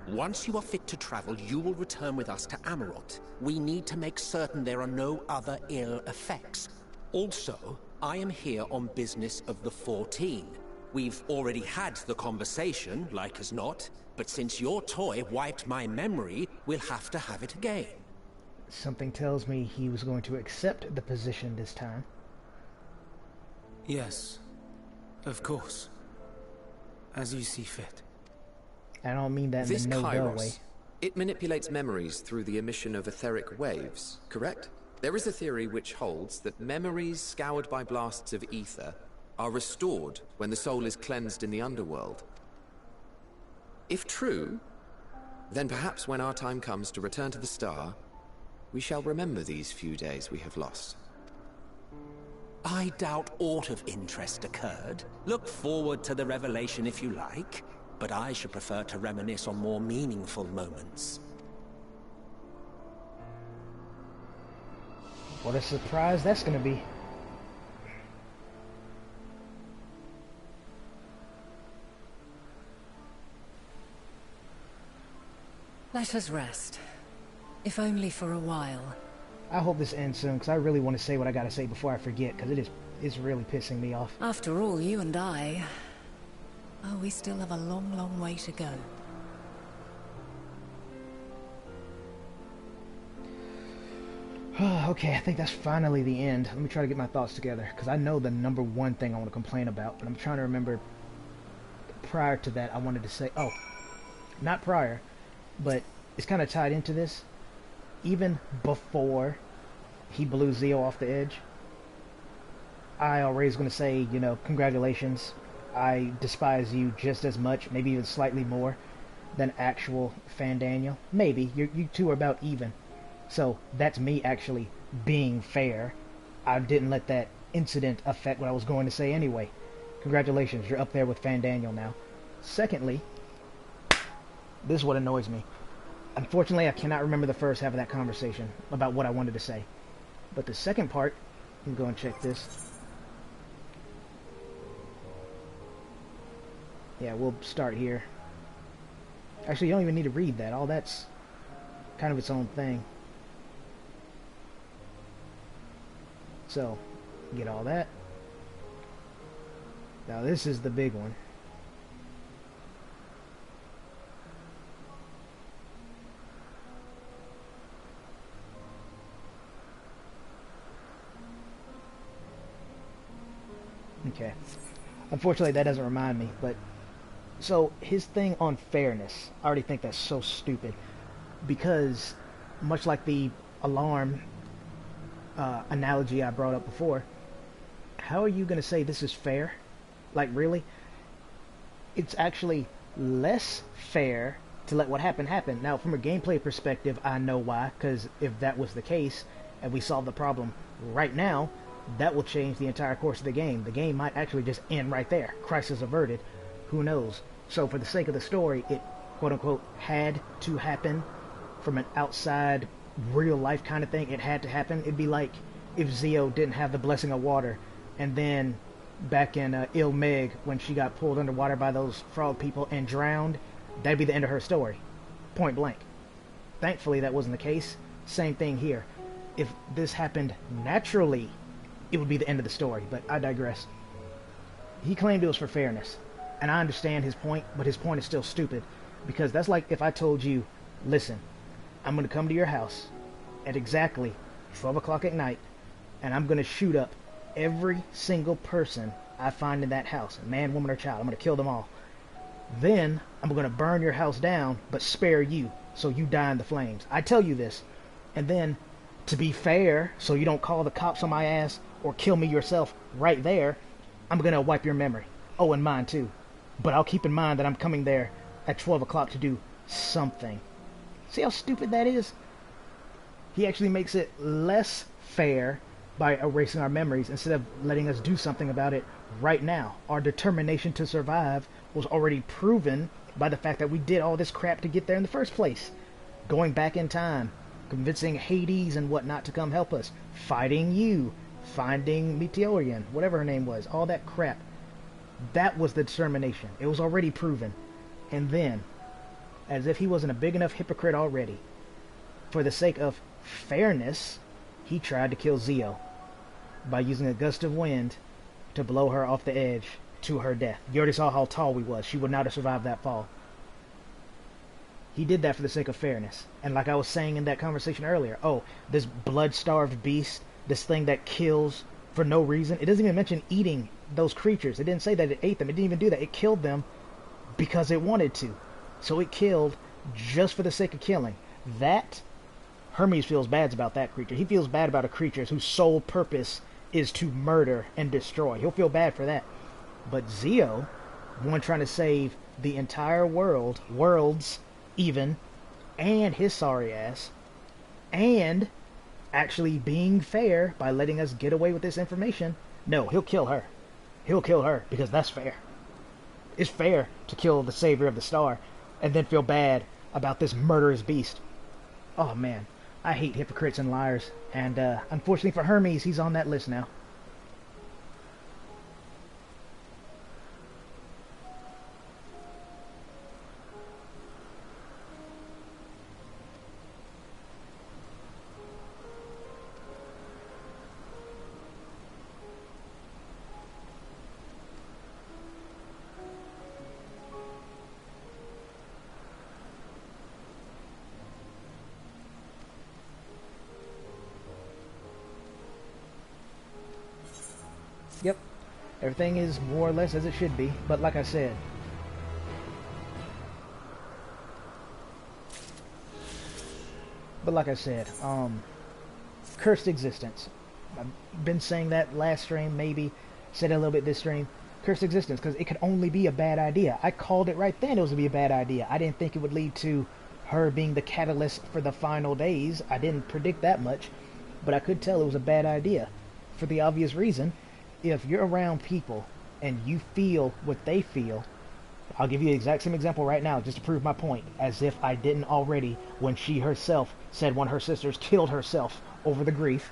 Once you are fit to travel, you will return with us to Amarot. We need to make certain there are no other ill effects. Also, I am here on business of the 14. We've already had the conversation, like as not, but since your toy wiped my memory, we'll have to have it again. Something tells me he was going to accept the position this time. Yes, of course. As you see fit. I don't mean that in the no-go way. It manipulates memories through the emission of etheric waves, correct? There is a theory which holds that memories scoured by blasts of ether are restored when the soul is cleansed in the underworld. If true, then perhaps when our time comes to return to the star, we shall remember these few days we have lost. I doubt aught of interest occurred. Look forward to the revelation if you like, but I should prefer to reminisce on more meaningful moments. What a surprise that's going to be. Let us rest. If only for a while. I hope this ends soon, because I really want to say what I gotta say before I forget, because it's really pissing me off. After all, you and I Oh, we still have a long, long way to go. Okay, I think that's finally the end. Let me try to get my thoughts together, because I know the number one thing I want to complain about, but I'm trying to remember. Prior to that, I wanted to say, oh, not prior, but it's kind of tied into this. Even before he blew Zio off the edge, I already was going to say, you know, congratulations. I despise you just as much, maybe even slightly more, than actual Fandaniel. Maybe. You two are about even. So that's me actually being fair. I didn't let that incident affect what I was going to say anyway. Congratulations, you're up there with Fandaniel now. Secondly, this is what annoys me. Unfortunately, I cannot remember the first half of that conversation about what I wanted to say. But the second part, let me go and check this. Yeah, we'll start here. Actually, you don't even need to read that. All that's kind of its own thing. So, get all that. Now this is the big one. Okay. Unfortunately, that doesn't remind me, but... So, his thing on fairness, I already think that's so stupid. Because, much like the alarm analogy I brought up before, how are you going to say this is fair? Like, really? It's actually less fair to let what happened happen. Now, from a gameplay perspective, I know why, because if that was the case, and we solve the problem right now, that will change the entire course of the game. The game might actually just end right there. Crisis averted. Who knows? So for the sake of the story, it, quote-unquote, had to happen from an outside, real-life kind of thing. It had to happen. It'd be like if Zio didn't have the blessing of water, and then back in Il Meg, when she got pulled underwater by those frog people and drowned, that'd be the end of her story. Point blank. Thankfully, that wasn't the case. Same thing here. If this happened naturally, it would be the end of the story, but I digress. He claimed it was for fairness, and I understand his point, but his point is still stupid, because that's like if I told you, listen, I'm going to come to your house at exactly 12 o'clock at night, and I'm going to shoot up every single person I find in that house, man, woman, or child. I'm going to kill them all. Then, I'm going to burn your house down, but spare you, so you die in the flames. I tell you this, and then, to be fair, so you don't call the cops on my ass, or kill me yourself right there, I'm going to wipe your memory. Oh, and mine too. But I'll keep in mind that I'm coming there at 12 o'clock to do something. See how stupid that is? He actually makes it less fair by erasing our memories instead of letting us do something about it right now. Our determination to survive was already proven by the fact that we did all this crap to get there in the first place. Going back in time, convincing Hades and whatnot to come help us, fighting you, finding Meteorian, whatever her name was, all that crap. That was the determination. It was already proven. And then, as if he wasn't a big enough hypocrite already, for the sake of fairness, he tried to kill Zio by using a gust of wind to blow her off the edge to her death. You already saw how tall we was. She would not have survived that fall. He did that for the sake of fairness. And like I was saying in that conversation earlier, oh, this blood-starved beast, this thing that kills for no reason. It doesn't even mention eating those creatures. It didn't say that it ate them. It didn't even do that. It killed them because it wanted to. So it killed just for the sake of killing. That, Hermes feels bad about that creature. He feels bad about a creature whose sole purpose is to murder and destroy. He'll feel bad for that. But Zio, one trying to save the entire world, worlds even, and his sorry ass, and actually being fair by letting us get away with this information, no, he'll kill her. He'll kill her because that's fair. It's fair to kill the savior of the star and then feel bad about this murderous beast. Oh man, I hate hypocrites and liars, and unfortunately for Hermes, he's on that list now. Yep. Everything is more or less as it should be. But like I said, cursed existence. I've been saying that last stream, maybe said it a little bit this stream. Cursed existence, because it could only be a bad idea. I called it right then it was going to be a bad idea. I didn't think it would lead to her being the catalyst for the final days. I didn't predict that much, but I could tell it was a bad idea. For the obvious reason, if you're around people and you feel what they feel, I'll give you the exact same example right now just to prove my point, as if I didn't already when she herself said one of her sisters killed herself over the grief.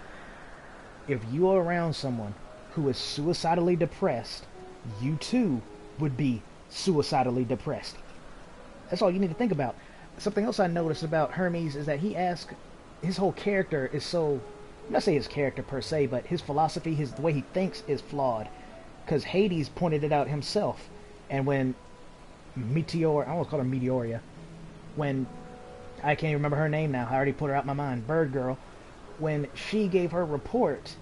If you are around someone who is suicidally depressed, you too would be suicidally depressed. That's all you need to think about. Something else I noticed about Hermes is that his whole character is so, I'm not saying his character per se, but his philosophy, the way he thinks is flawed. Because Hades pointed it out himself. And when I almost called her Meteoria. When, I can't even remember her name now, I already put her out my mind, Bird Girl. When she gave her report,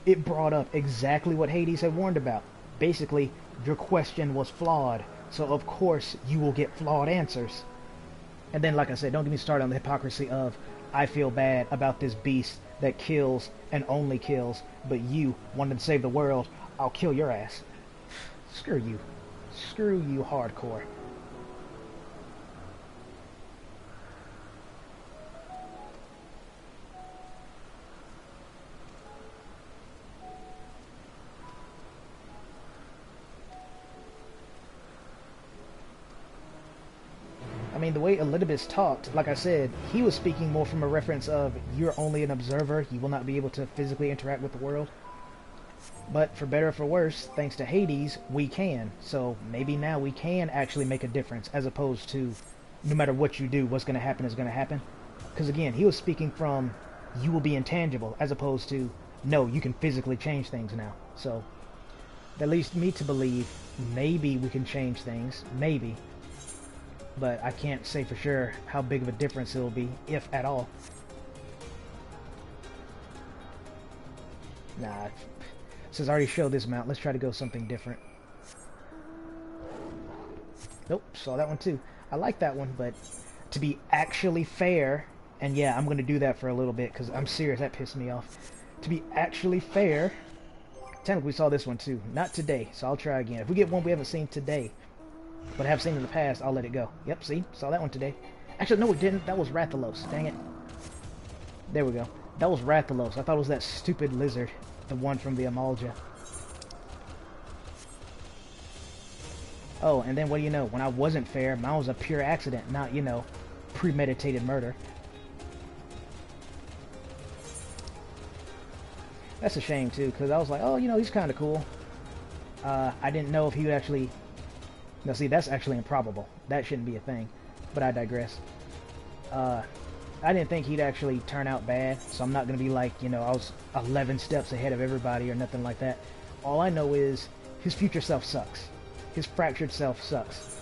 it brought up exactly what Hades had warned about. Basically, your question was flawed, so of course you will get flawed answers. And then, like I said, don't get me started on the hypocrisy of, I feel bad about this beast that kills and only kills, but you wanted to save the world, I'll kill your ass. Screw you. Screw you hardcore. I mean, the way Elidibus talked, like I said, he was speaking more from a reference of, you're only an observer, you will not be able to physically interact with the world. But for better or for worse, thanks to Hades, we can. So maybe now we can actually make a difference, as opposed to, no matter what you do, what's going to happen is going to happen. Because again, he was speaking from, you will be intangible, as opposed to, no, you can physically change things now. So that leads me to believe maybe we can change things, maybe. But I can't say for sure how big of a difference it will be, if at all. Nah, since I already showed this mount, let's try to go something different. Nope, saw that one too. I like that one, but to be actually fair, and yeah, I'm going to do that for a little bit, because I'm serious, that pissed me off. To be actually fair, technically we saw this one too. Not today, so I'll try again. If we get one we haven't seen today, but I have seen in the past, I'll let it go. Yep, see? Saw that one today. Actually, no, it didn't. That was Rathalos. Dang it. There we go. That was Rathalos. I thought it was that stupid lizard. The one from the Amalja. Oh, and then what do you know? When I wasn't fair, mine was a pure accident, not, you know, premeditated murder. That's a shame, too, because I was like, oh, you know, he's kind of cool. I didn't know if he would actually... Now, see, that's actually improbable. That shouldn't be a thing. But I digress. I didn't think he'd actually turn out bad, so I'm not going to be like, you know, I was 11 steps ahead of everybody or nothing like that. All I know is his future self sucks. His fractured self sucks.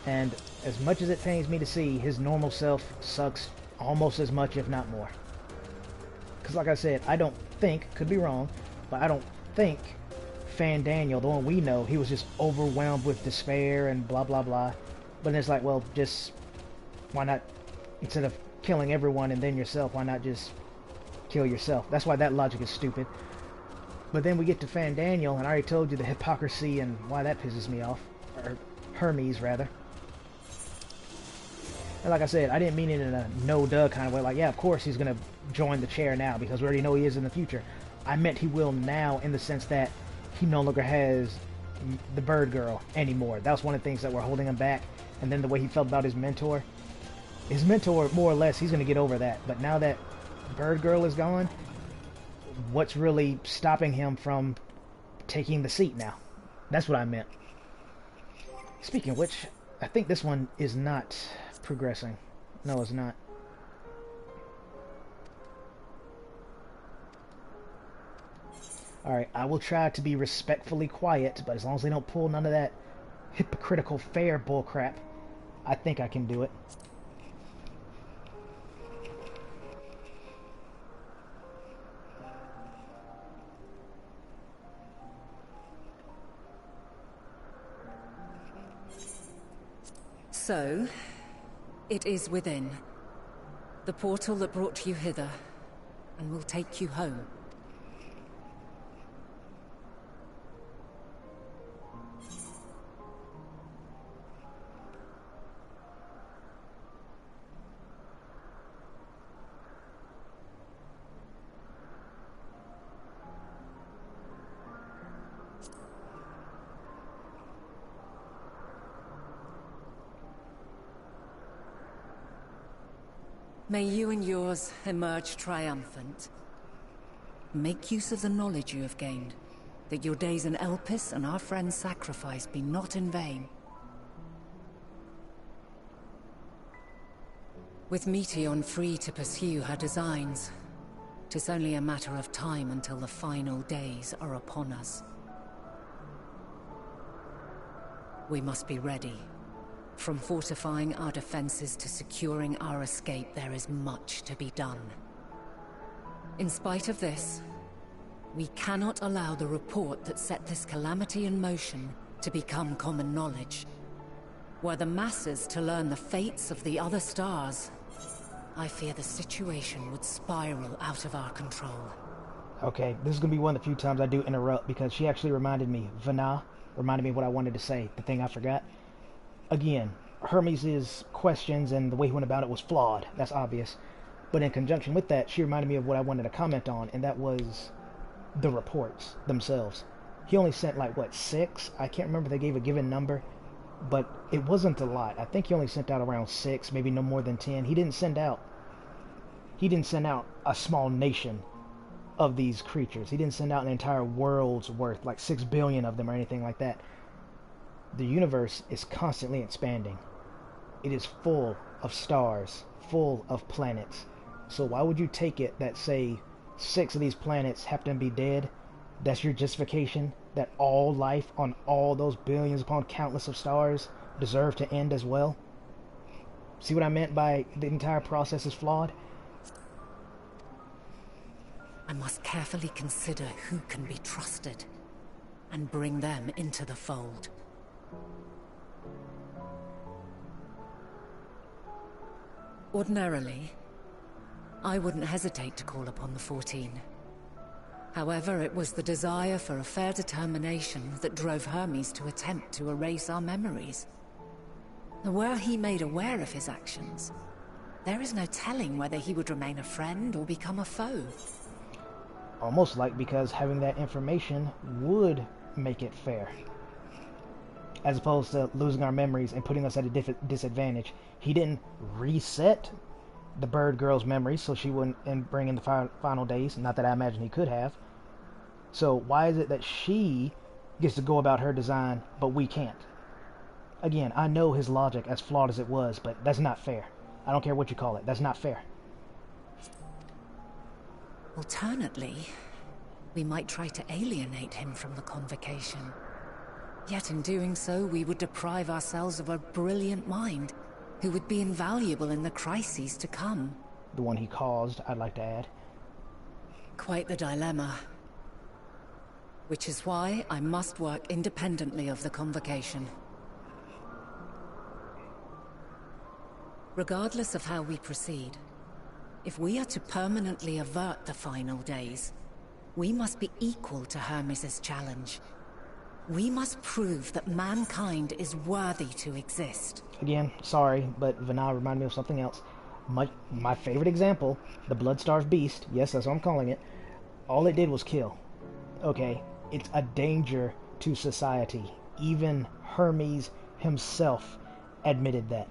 And as much as it pains me to see, his normal self sucks almost as much, if not more. Because like I said, I don't think, could be wrong, but I don't think Fandaniel, the one we know, he was just overwhelmed with despair and blah blah blah. But it's like, well, just why not, instead of killing everyone and then yourself, why not just kill yourself? That's why that logic is stupid. But then we get to Fandaniel, and I already told you the hypocrisy and why that pisses me off. Or Hermes, rather. And like I said, I didn't mean it in a no-duh kind of way. Like, yeah, of course he's going to join the chair now, because we already know he is in the future. I meant he will now in the sense that he no longer has the bird girl anymore. That was one of the things that were holding him back. And then the way he felt about his mentor, more or less, he's going to get over that. But now that bird girl is gone, what's really stopping him from taking the seat now? That's what I meant. Speaking of which, I think this one is not progressing. No, it's not. Alright, I will try to be respectfully quiet, but as long as they don't pull none of that hypocritical fair bullcrap, I think I can do it. So, it is within. The portal that brought you hither, and will take you home. May you and yours emerge triumphant. Make use of the knowledge you have gained, that your days in Elpis and our friend's sacrifice be not in vain. With Meteion free to pursue her designs, 'tis only a matter of time until the final days are upon us. We must be ready. From fortifying our defenses to securing our escape, there is much to be done. In spite of this, we cannot allow the report that set this calamity in motion to become common knowledge. Were the masses to learn the fates of the other stars, I fear the situation would spiral out of our control. Okay, this is going to be one of the few times I do interrupt because she actually reminded me, Vana reminded me of what I wanted to say, the thing I forgot. Again, Hermes' questions and the way he went about it was flawed. That's obvious. But in conjunction with that, she reminded me of what I wanted to comment on, and that was the reports themselves. He only sent, like, what, 6? I can't remember if they gave a given number, but it wasn't a lot. I think he only sent out around 6, maybe no more than 10. He didn't send out a small nation of these creatures. He didn't send out an entire world's worth, like 6 billion of them or anything like that. The universe is constantly expanding. It is full of stars, full of planets. So why would you take it that, say, 6 of these planets happen to be dead? That's your justification that all life on all those billions upon countless of stars deserve to end as well? See what I meant by the entire process is flawed? I must carefully consider who can be trusted and bring them into the fold. Ordinarily, I wouldn't hesitate to call upon the 14. However, it was the desire for a fair determination that drove Hermes to attempt to erase our memories. Were he made aware of his actions, there is no telling whether he would remain a friend or become a foe. Almost like because having that information would make it fair. As opposed to losing our memories and putting us at a disadvantage. He didn't reset the bird girl's memories so she wouldn't bring in the final days. Not that I imagine he could have. So why is it that she gets to go about her design, but we can't? Again, I know his logic, as flawed as it was, but that's not fair. I don't care what you call it. That's not fair. Alternately, we might try to alienate him from the convocation. Yet in doing so, we would deprive ourselves of a brilliant mind who would be invaluable in the crises to come. The one he caused, I'd like to add. Quite the dilemma. Which is why I must work independently of the convocation. Regardless of how we proceed, if we are to permanently avert the final days, we must be equal to Hermes' challenge. We must prove that mankind is worthy to exist. Again, sorry, but Vana reminded me of something else. My favorite example, the blood-starved beast, yes, that's what I'm calling it, all it did was kill. Okay, it's a danger to society. Even Hermes himself admitted that.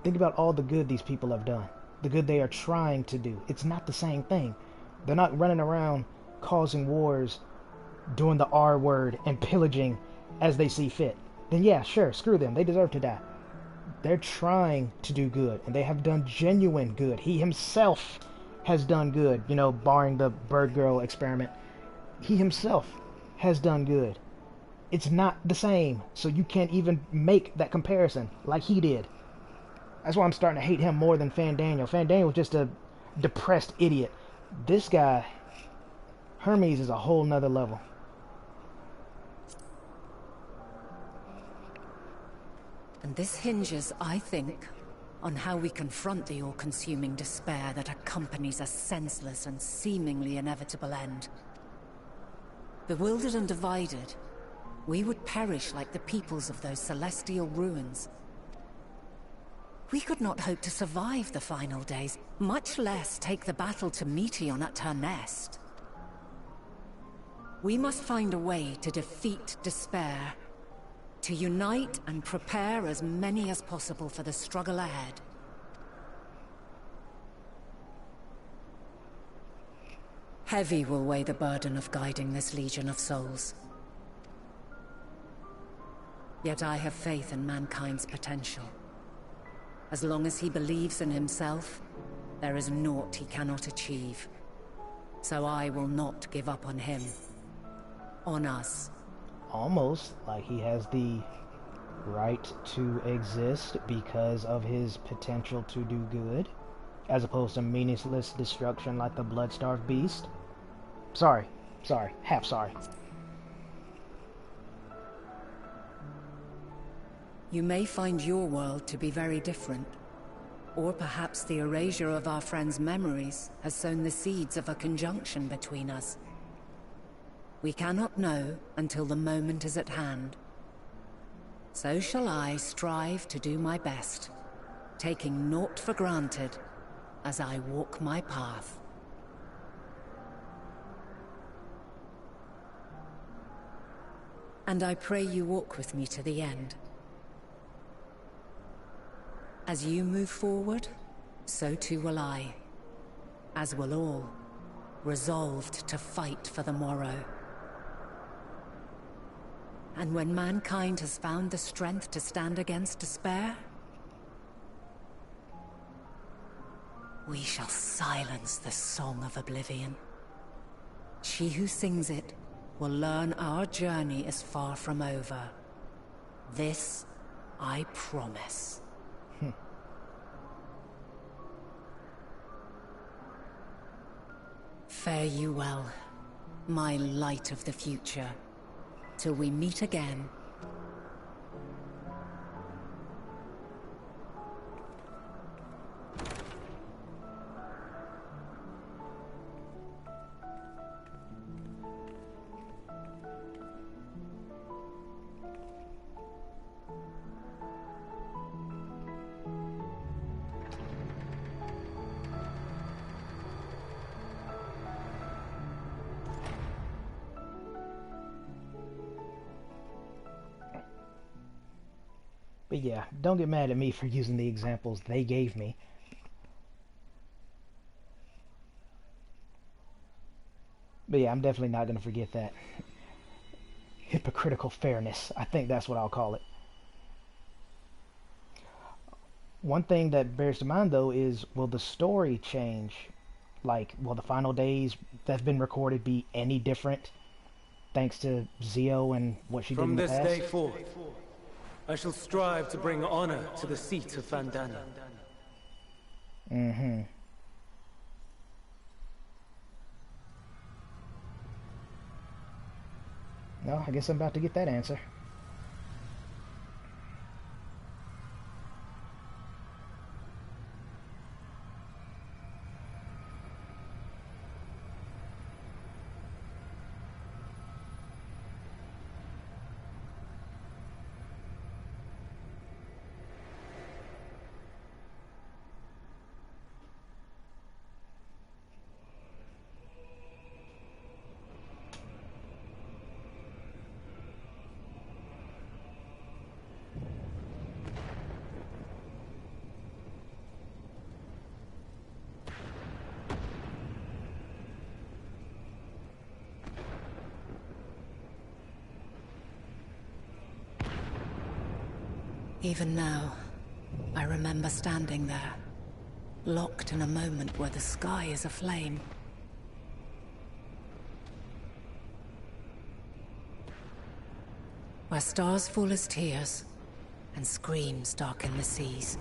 Think about all the good these people have done. The good they are trying to do. It's not the same thing. They're not running around causing wars, doing the R word, and pillaging as they see fit. Then yeah, sure, screw them. They deserve to die. They're trying to do good, and they have done genuine good. He himself has done good, you know, barring the bird girl experiment. He himself has done good. It's not the same, so you can't even make that comparison like he did. That's why I'm starting to hate him more than Fandaniel. Fandaniel was just a depressed idiot. This guy, Hermes, is a whole nother level. And this hinges, I think, on how we confront the all-consuming despair that accompanies a senseless and seemingly inevitable end. Bewildered and divided, we would perish like the peoples of those celestial ruins. We could not hope to survive the final days, much less take the battle to Meteion at her nest. We must find a way to defeat despair, to unite and prepare as many as possible for the struggle ahead. Heavy will weigh the burden of guiding this legion of souls. Yet I have faith in mankind's potential. As long as he believes in himself, there is naught he cannot achieve. So I will not give up on him. On us. Almost like he has the right to exist because of his potential to do good, as opposed to meaningless destruction like the blood-starved beast. Sorry, half sorry. You may find your world to be very different. Or perhaps the erasure of our friends' memories has sown the seeds of a conjunction between us. We cannot know until the moment is at hand. So shall I strive to do my best, taking naught for granted as I walk my path. And I pray you walk with me to the end. As you move forward, so too will I. As will all, resolved to fight for the morrow. And when mankind has found the strength to stand against despair, we shall silence the song of oblivion. She who sings it will learn our journey is far from over. This I promise. Fare you well, my light of the future, till we meet again. But yeah, don't get mad at me for using the examples they gave me. But yeah, I'm definitely not going to forget that. Hypocritical fairness. I think that's what I'll call it. One thing that bears to mind, though, is will the story change? Like, will the final days that's been recorded be any different thanks to Zio and what she did in the past? From this day forth, I shall strive to bring honor to the seat of Vandana. Mm-hmm. No, I guess I'm about to get that answer. Even now, I remember standing there, locked in a moment where the sky is aflame. Where stars fall as tears, and screams darken the seas.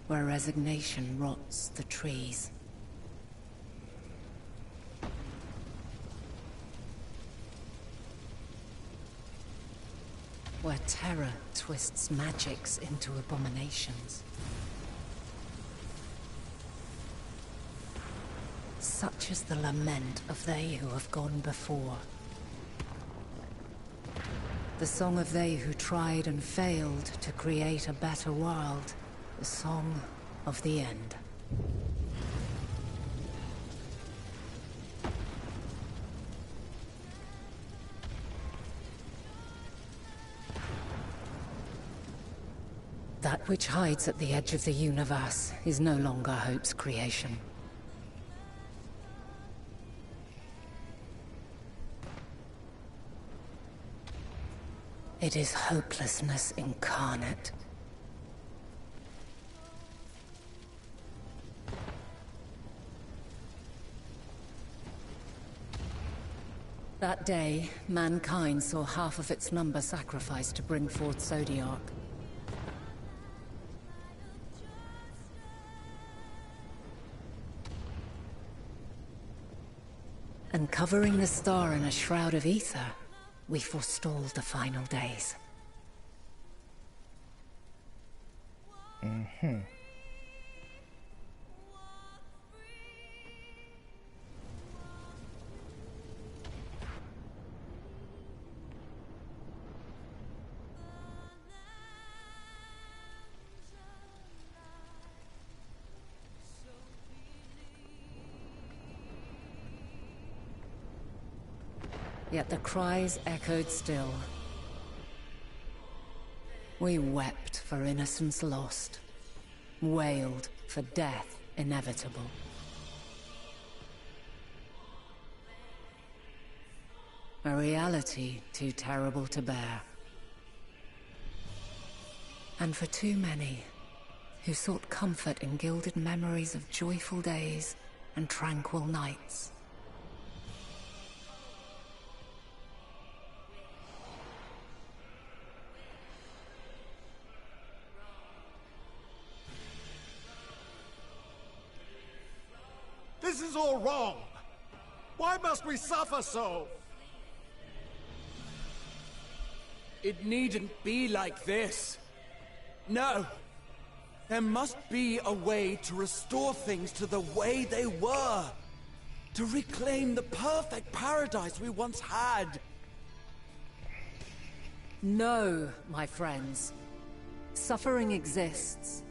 Where resignation rots the trees. where terror twists magics into abominations. Such is the lament of they who have gone before. The song of they who tried and failed to create a better world. The song of the end. That which hides at the edge of the universe is no longer Hope's creation. It is hopelessness incarnate. That day, mankind saw half of its number sacrificed to bring forth Zodiark. And covering the star in a shroud of ether, we forestalled the final days. Yet the cries echoed still. We wept for innocence lost, wailed for death inevitable. A reality too terrible to bear. And for too many who sought comfort in gilded memories of joyful days and tranquil nights. This is all wrong! Why must we suffer so? It needn't be like this. No. There must be a way to restore things to the way they were. To reclaim the perfect paradise we once had. No, my friends. Suffering exists,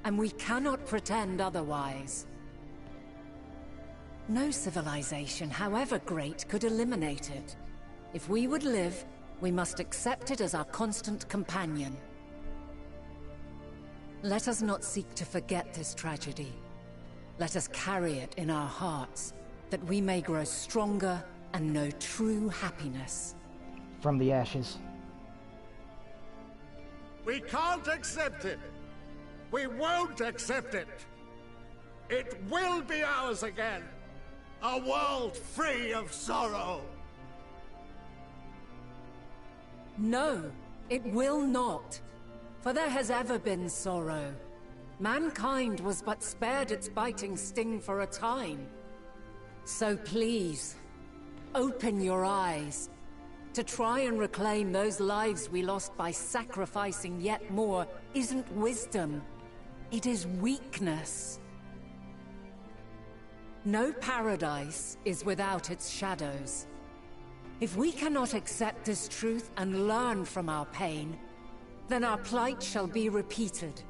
and we cannot pretend otherwise. No civilization, however great, could eliminate it. If we would live, we must accept it as our constant companion. Let us not seek to forget this tragedy. Let us carry it in our hearts, that we may grow stronger and know true happiness. From the ashes. We can't accept it! We won't accept it! It will be ours again! A world free of sorrow! No, it will not. For there has ever been sorrow. Mankind was but spared its biting sting for a time. So please, open your eyes. To try and reclaim those lives we lost by sacrificing yet more isn't wisdom. It is weakness. No paradise is without its shadows. If we cannot accept this truth and learn from our pain, then our plight shall be repeated.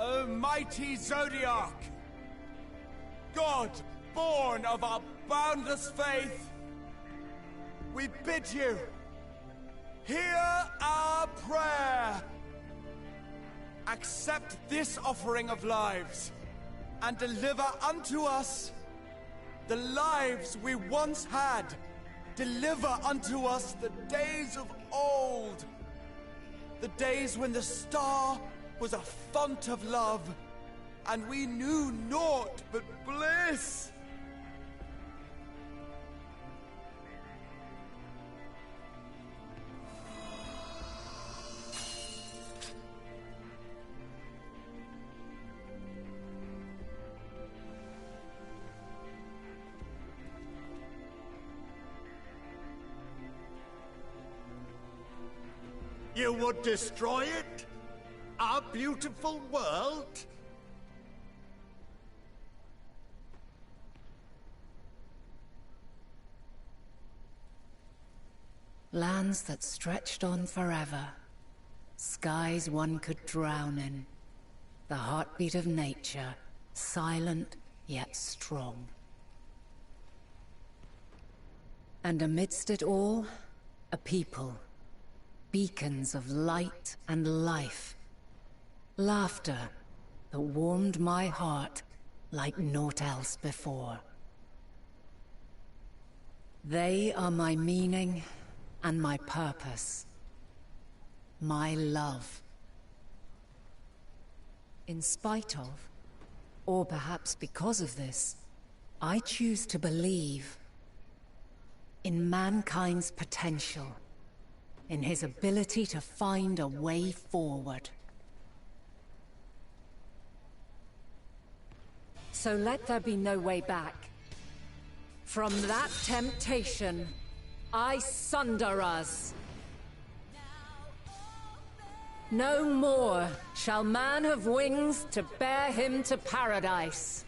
O mighty Zodiark! God, born of our boundless faith, we bid you, hear our prayer. Accept this offering of lives, and deliver unto us the lives we once had. Deliver unto us the days of old, the days when the star was a font of love, and we knew naught but bliss. You would destroy it? Our beautiful world? Lands that stretched on forever. Skies one could drown in. The heartbeat of nature, silent yet strong. And amidst it all, a people. Beacons of light and life. Laughter that warmed my heart like naught else before. They are my meaning and my purpose. My love. In spite of, or perhaps because of this, I choose to believe in mankind's potential, in his ability to find a way forward. So let there be no way back. From that temptation, I sunder us. No more shall man have wings to bear him to paradise.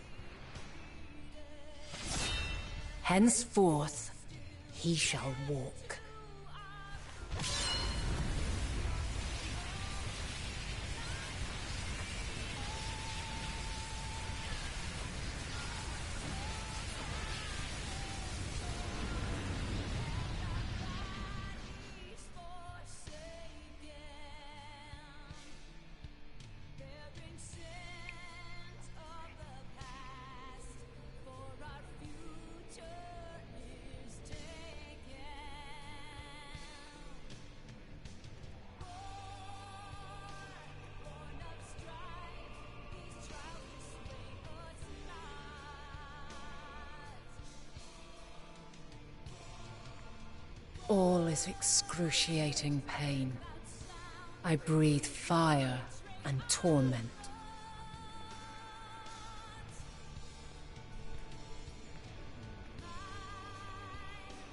Henceforth, he shall walk. All is excruciating pain. I breathe fire and torment.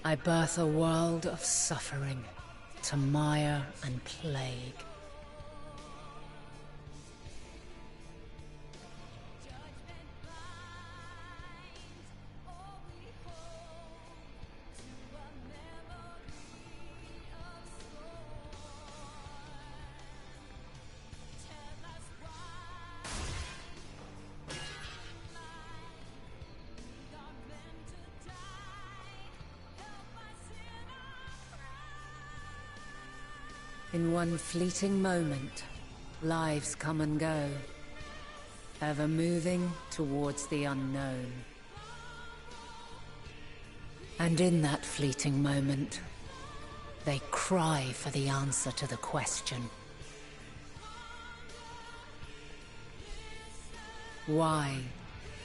I birth a world of suffering, to mire and plague. In one fleeting moment, lives come and go, ever moving towards the unknown. And in that fleeting moment, they cry for the answer to the question. Why,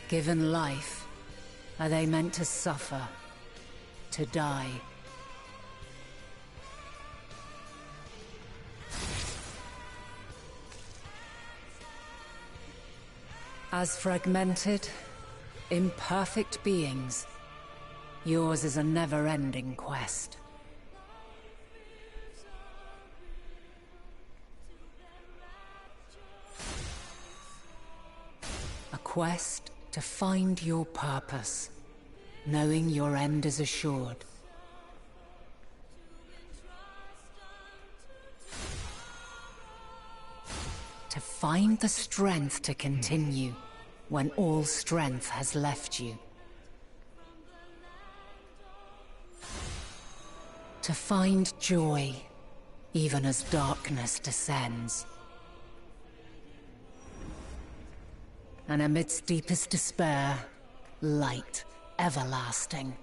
given life, are they meant to suffer, to die? As fragmented, imperfect beings, yours is a never-ending quest. A quest to find your purpose, knowing your end is assured. To find the strength to continue when all strength has left you. To find joy even as darkness descends. And amidst deepest despair, light everlasting.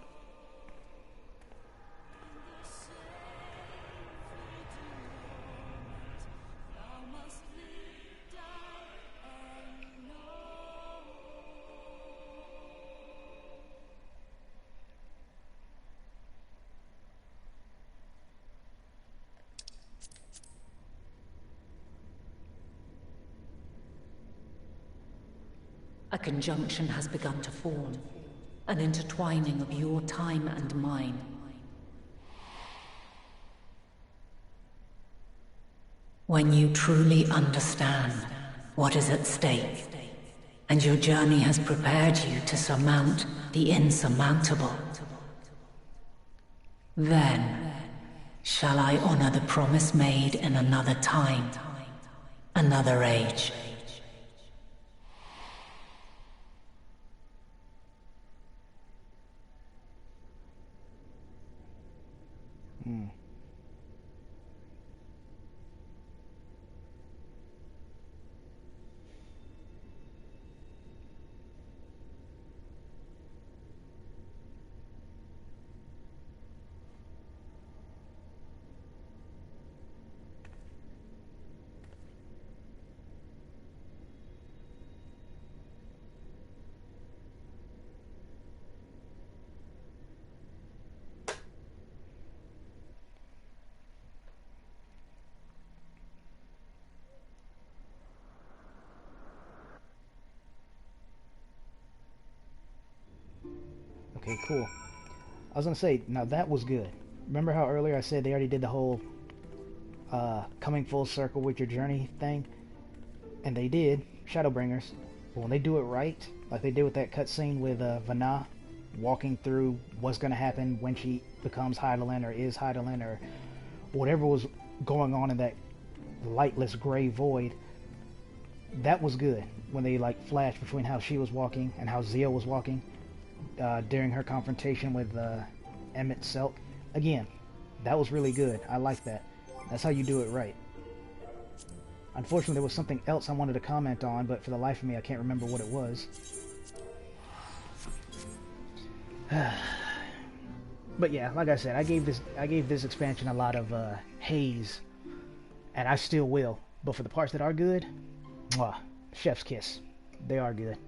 A conjunction has begun to form, an intertwining of your time and mine. When you truly understand what is at stake, and your journey has prepared you to surmount the insurmountable, then shall I honor the promise made in another time, another age. Okay, cool. I was gonna say, now that was good. Remember how earlier I said they already did the whole coming full circle with your journey thing? And they did, Shadowbringers. But when they do it right, like they did with that cutscene with Vana, walking through what's gonna happen when she becomes Hydaelyn or is Hydaelyn or whatever was going on in that lightless gray void, that was good. When they like flashed between how she was walking and how Zia was walking during her confrontation with Emmett Selk. Again, that was really good. I like that. That's how you do it right. Unfortunately, there was something else I wanted to comment on, but for the life of me, I can't remember what it was. But yeah, like I said, I gave this expansion a lot of haze, and I still will. But for the parts that are good, mwah, chef's kiss. They are good.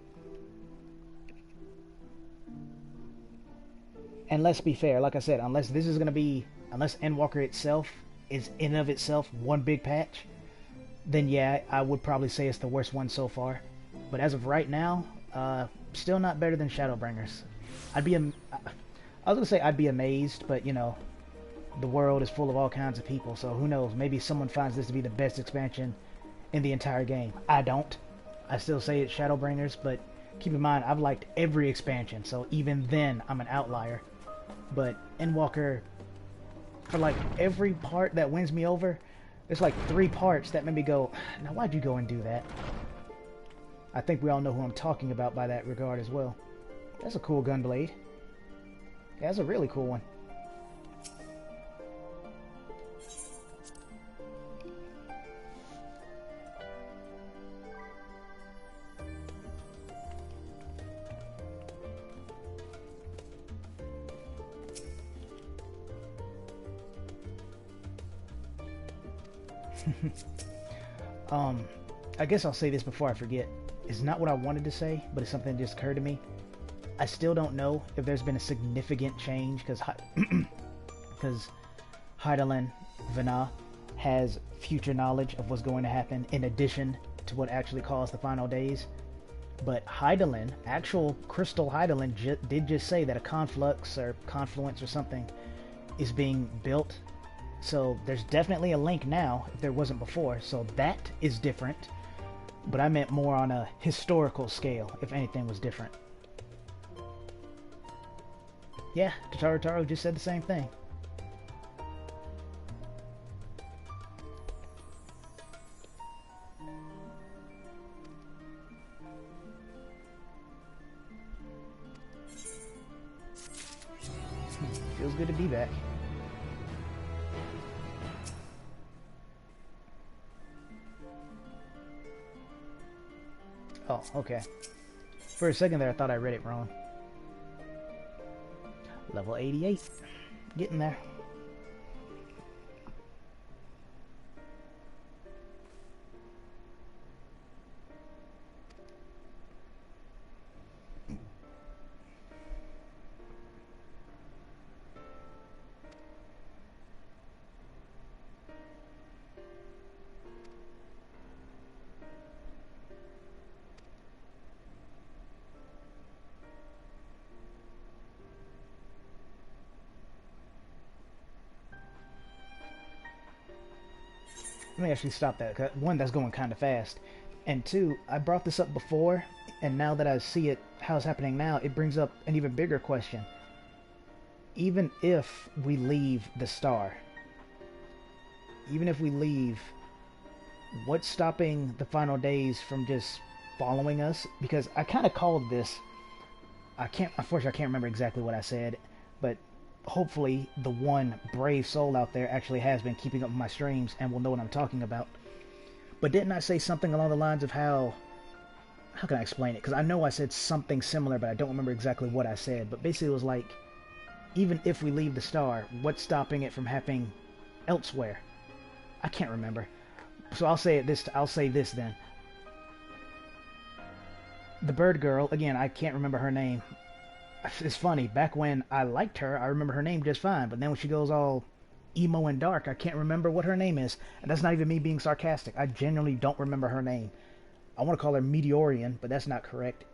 And let's be fair, like I said, unless Endwalker itself is in of itself one big patch, then yeah, I would probably say it's the worst one so far. But as of right now, still not better than Shadowbringers. I was gonna say I'd be amazed, but you know, the world is full of all kinds of people, so who knows? Maybe someone finds this to be the best expansion in the entire game. I don't. I still say it's Shadowbringers, but keep in mind, I've liked every expansion, so even then, I'm an outlier. But Endwalker, for like every part that wins me over, there's like 3 parts that made me go, now why'd you go and do that? I think we all know who I'm talking about by that regard as well. That's a cool gunblade. Yeah, that's a really cool one. I guess I'll say this before I forget. It's not what I wanted to say, but it's something that just occurred to me. I still don't know if there's been a significant change, because Hydaelyn Vana has future knowledge of what's going to happen in addition to what actually caused the final days. But Hydaelyn, actual Crystal Hydaelyn, did just say that a conflux or confluence or something is being built. So there's definitely a link now, if there wasn't before, so that is different. But I meant more on a historical scale, if anything was different. Yeah, Taro just said the same thing. Feels good to be back. Oh, okay. For a second there, I thought I read it wrong. Level 88. Getting there. Let me actually stop that. 'Cause one, that's going kind of fast. And two, I brought this up before, and now that I see it, how it's happening now, it brings up an even bigger question. Even if we leave the star, even if we leave, what's stopping the final days from just following us? Because I kind of called this, unfortunately I can't remember exactly what I said, but hopefully the one brave soul out there actually has been keeping up with my streams and will know what I'm talking about. But didn't I say something along the lines of how can I explain it? Because I know I said something similar, but I don't remember exactly what I said. But basically it was like, even if we leave the star, what's stopping it from happening elsewhere? I can't remember. So I'll say this then. The bird girl, again, I can't remember her name. It's funny, back when I liked her, I remember her name just fine, but then when she goes all emo and dark, I can't remember what her name is. And that's not even me being sarcastic. I genuinely don't remember her name. I want to call her Meteorian, but that's not correct.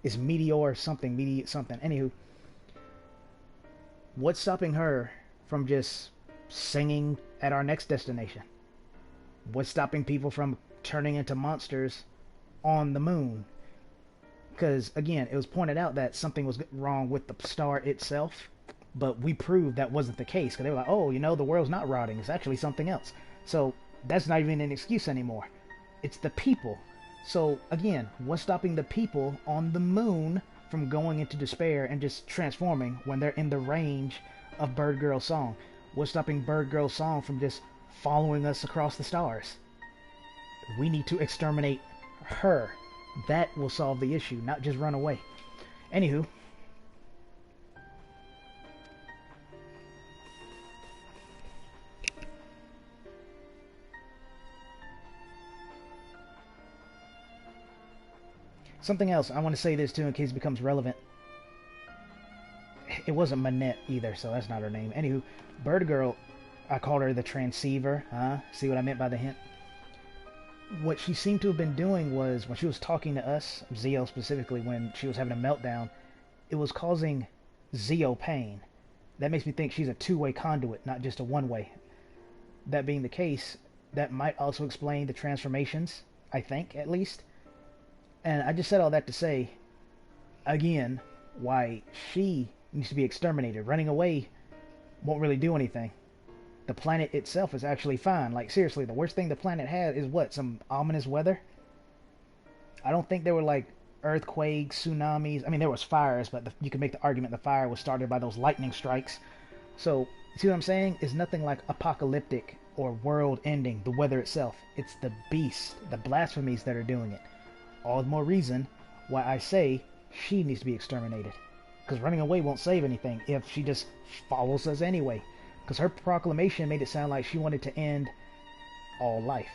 It's Meteor something, Anywho, what's stopping her from just singing at our next destination? What's stopping people from turning into monsters on the moon? Because, again, it was pointed out that something was wrong with the star itself, but we proved that wasn't the case. Because they were like, oh, you know, the world's not rotting. It's actually something else. So that's not even an excuse anymore. It's the people. So, again, what's stopping the people on the moon from going into despair and just transforming when they're in the range of Bird Girl's song? What's stopping Bird Girl's song from just following us across the stars? We need to exterminate her. That will solve the issue, not just run away. Anywho. Something else, I want to say this too in case it becomes relevant. It wasn't Manette either, so that's not her name. Anywho, Bird Girl, I called her the transceiver. See what I meant by the hint? What she seemed to have been doing was, when she was talking to us, Zio specifically, when she was having a meltdown, it was causing Zio pain. That makes me think she's a two-way conduit, not just a one-way. That being the case, that might also explain the transformations, I think, at least. And I just said all that to say, again, why she needs to be exterminated. Running away won't really do anything. The planet itself is actually fine. Like, seriously, the worst thing the planet had is what? Some ominous weather? I don't think there were, like, earthquakes, tsunamis. I mean, there was fires, but you can make the argument the fire was started by those lightning strikes. So, see what I'm saying? It's nothing like apocalyptic or world-ending, the weather itself. It's the beast, the blasphemies that are doing it. All the more reason why I say she needs to be exterminated. Because running away won't save anything if she just follows us anyway. Because her proclamation made it sound like she wanted to end all life.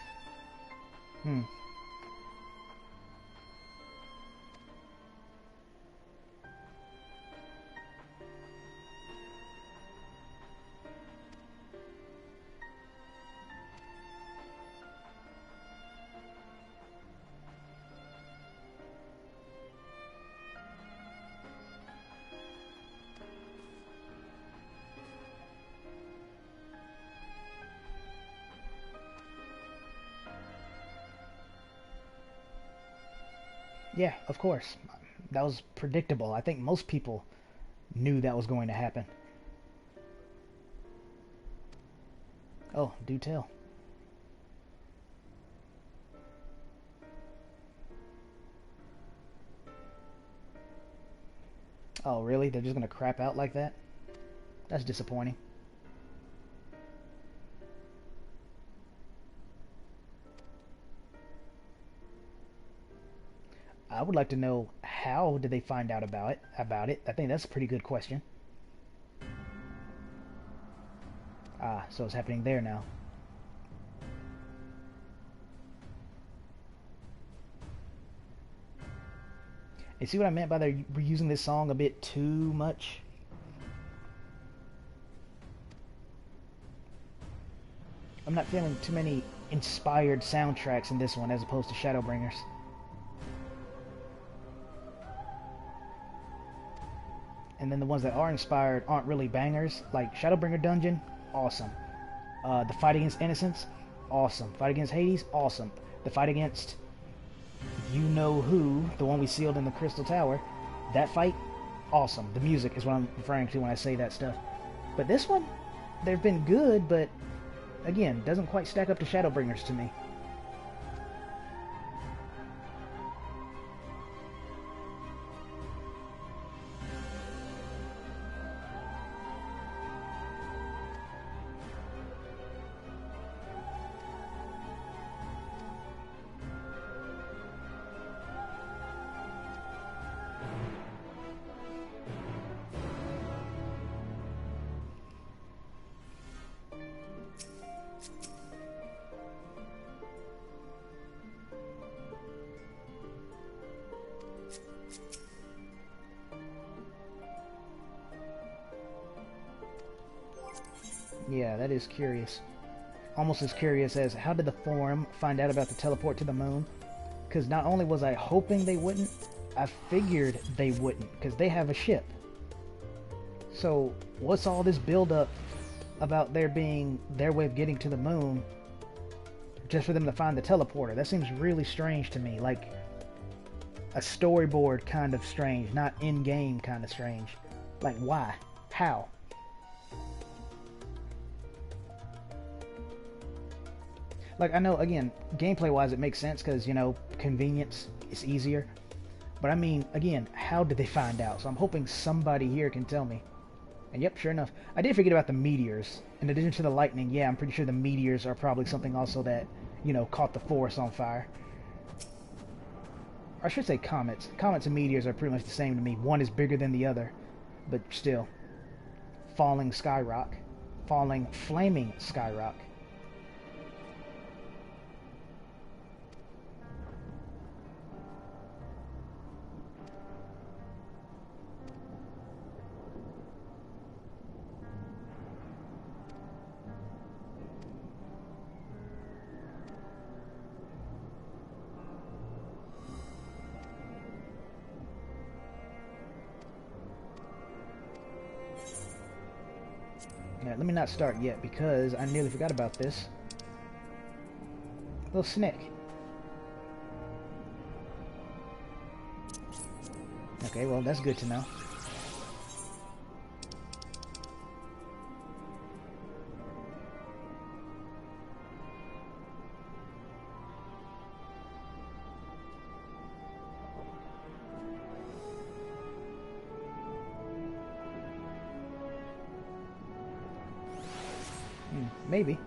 Yeah, of course. That was predictable. I think most people knew that was going to happen. Oh, do tell. Oh, really? They're just gonna crap out like that? That's disappointing. I would like to know, how did they find out about it? I think that's a pretty good question. Ah, so it's happening there now. You see what I meant by they're reusing this song a bit too much? I'm not feeling too many inspired soundtracks in this one as opposed to Shadowbringers. And then the ones that are inspired aren't really bangers. Like Shadowbringer Dungeon, awesome. The Fight Against Innocence, awesome. Fight against Hades, awesome. The fight against you-know-who, the one we sealed in the Crystal Tower, that fight, awesome. The music is what I'm referring to when I say that stuff. But this one, they've been good, but again, doesn't quite stack up to Shadowbringers to me. Yeah, that is curious. Almost as curious as, how did the Forum find out about the teleport to the moon? Because not only was I hoping they wouldn't, I figured they wouldn't, because they have a ship. So, what's all this build-up about there being their way of getting to the moon just for them to find the teleporter? That seems really strange to me, like a storyboard kind of strange, not in-game kind of strange. Like, why? How? Like, I know, again, gameplay-wise it makes sense because, you know, convenience is easier. But I mean, again, how did they find out? So I'm hoping somebody here can tell me. And yep, sure enough. I did forget about the meteors. In addition to the lightning, yeah, I'm pretty sure the meteors are probably something also that, you know, caught the forest on fire. Or I should say comets. Comets and meteors are pretty much the same to me. One is bigger than the other. But still. Falling skyrock. Falling flaming skyrock. Yeah, let me not start yet because I nearly forgot about this. Little snake. Okay, well, that's good to know. Maybe.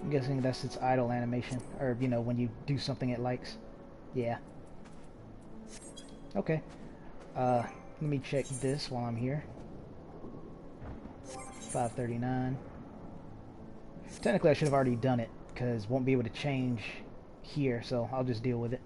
I'm guessing that's its idle animation, or, you know, when you do something it likes. Yeah. Okay. Let me check this while I'm here. 539. Technically I should have already done it, because won't be able to change here, so I'll just deal with it.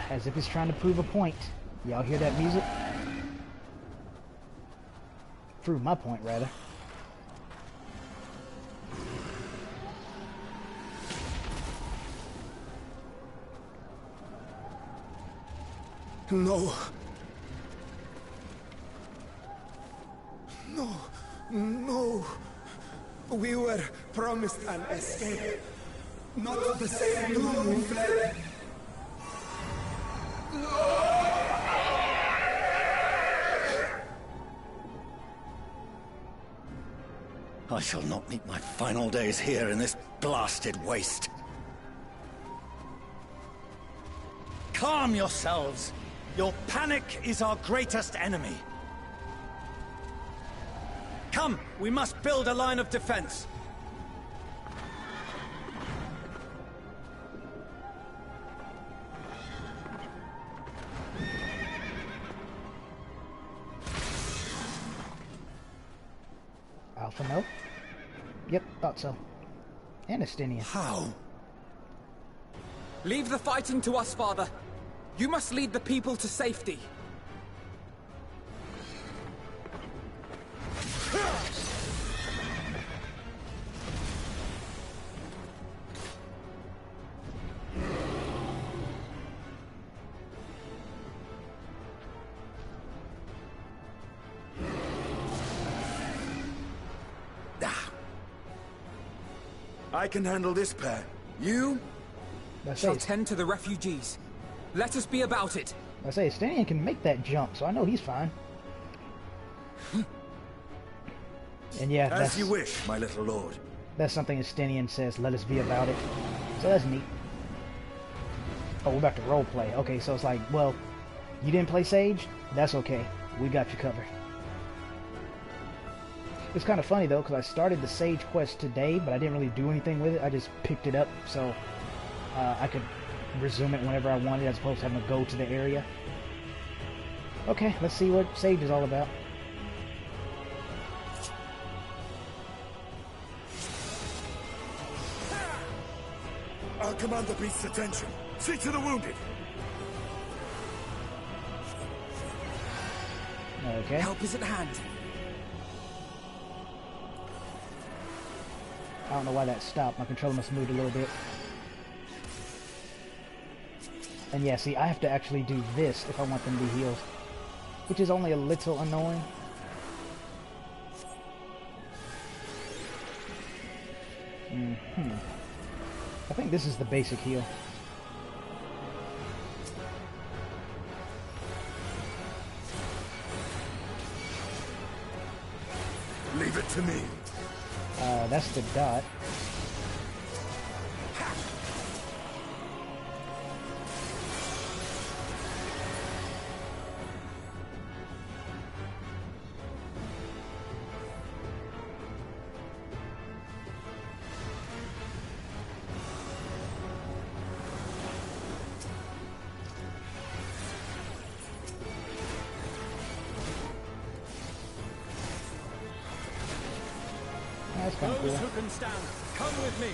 As if it's trying to prove a point. Y'all hear that music? Prove my point, rather. No. No. No. We were promised an escape. Not the same doom we fled. I shall not meet my final days here in this blasted waste. Calm yourselves! Your panic is our greatest enemy. Come, we must build a line of defense. Alpha, no? Yep, thought so. And Estinian. How? Leave the fighting to us, Father. You must lead the people to safety. I can handle this pair. You? Shall tend to the refugees. Let us be about it. I say, Estinian can make that jump, so I know he's fine. And yeah, as you wish, my little lord. That's something Estinian says, let us be about it. So that's neat. Oh, we're about to roleplay. Okay, so it's like, well, you didn't play Sage? That's okay. We got you covered. It's kind of funny though, because I started the Sage quest today, but I didn't really do anything with it. I just picked it up so I could resume it whenever I wanted, as opposed to having to go to the area. Okay, let's see what Sage is all about. I'll command the beast's attention. See to the wounded. Okay. Help is at hand. I don't know why that stopped. My controller must have moved a little bit. And yeah, see, I have to actually do this if I want them to be healed, which is only a little annoying. I think this is the basic heal. Leave it to me. That's the dot. That's kind of cool. Those who can stand, come with me.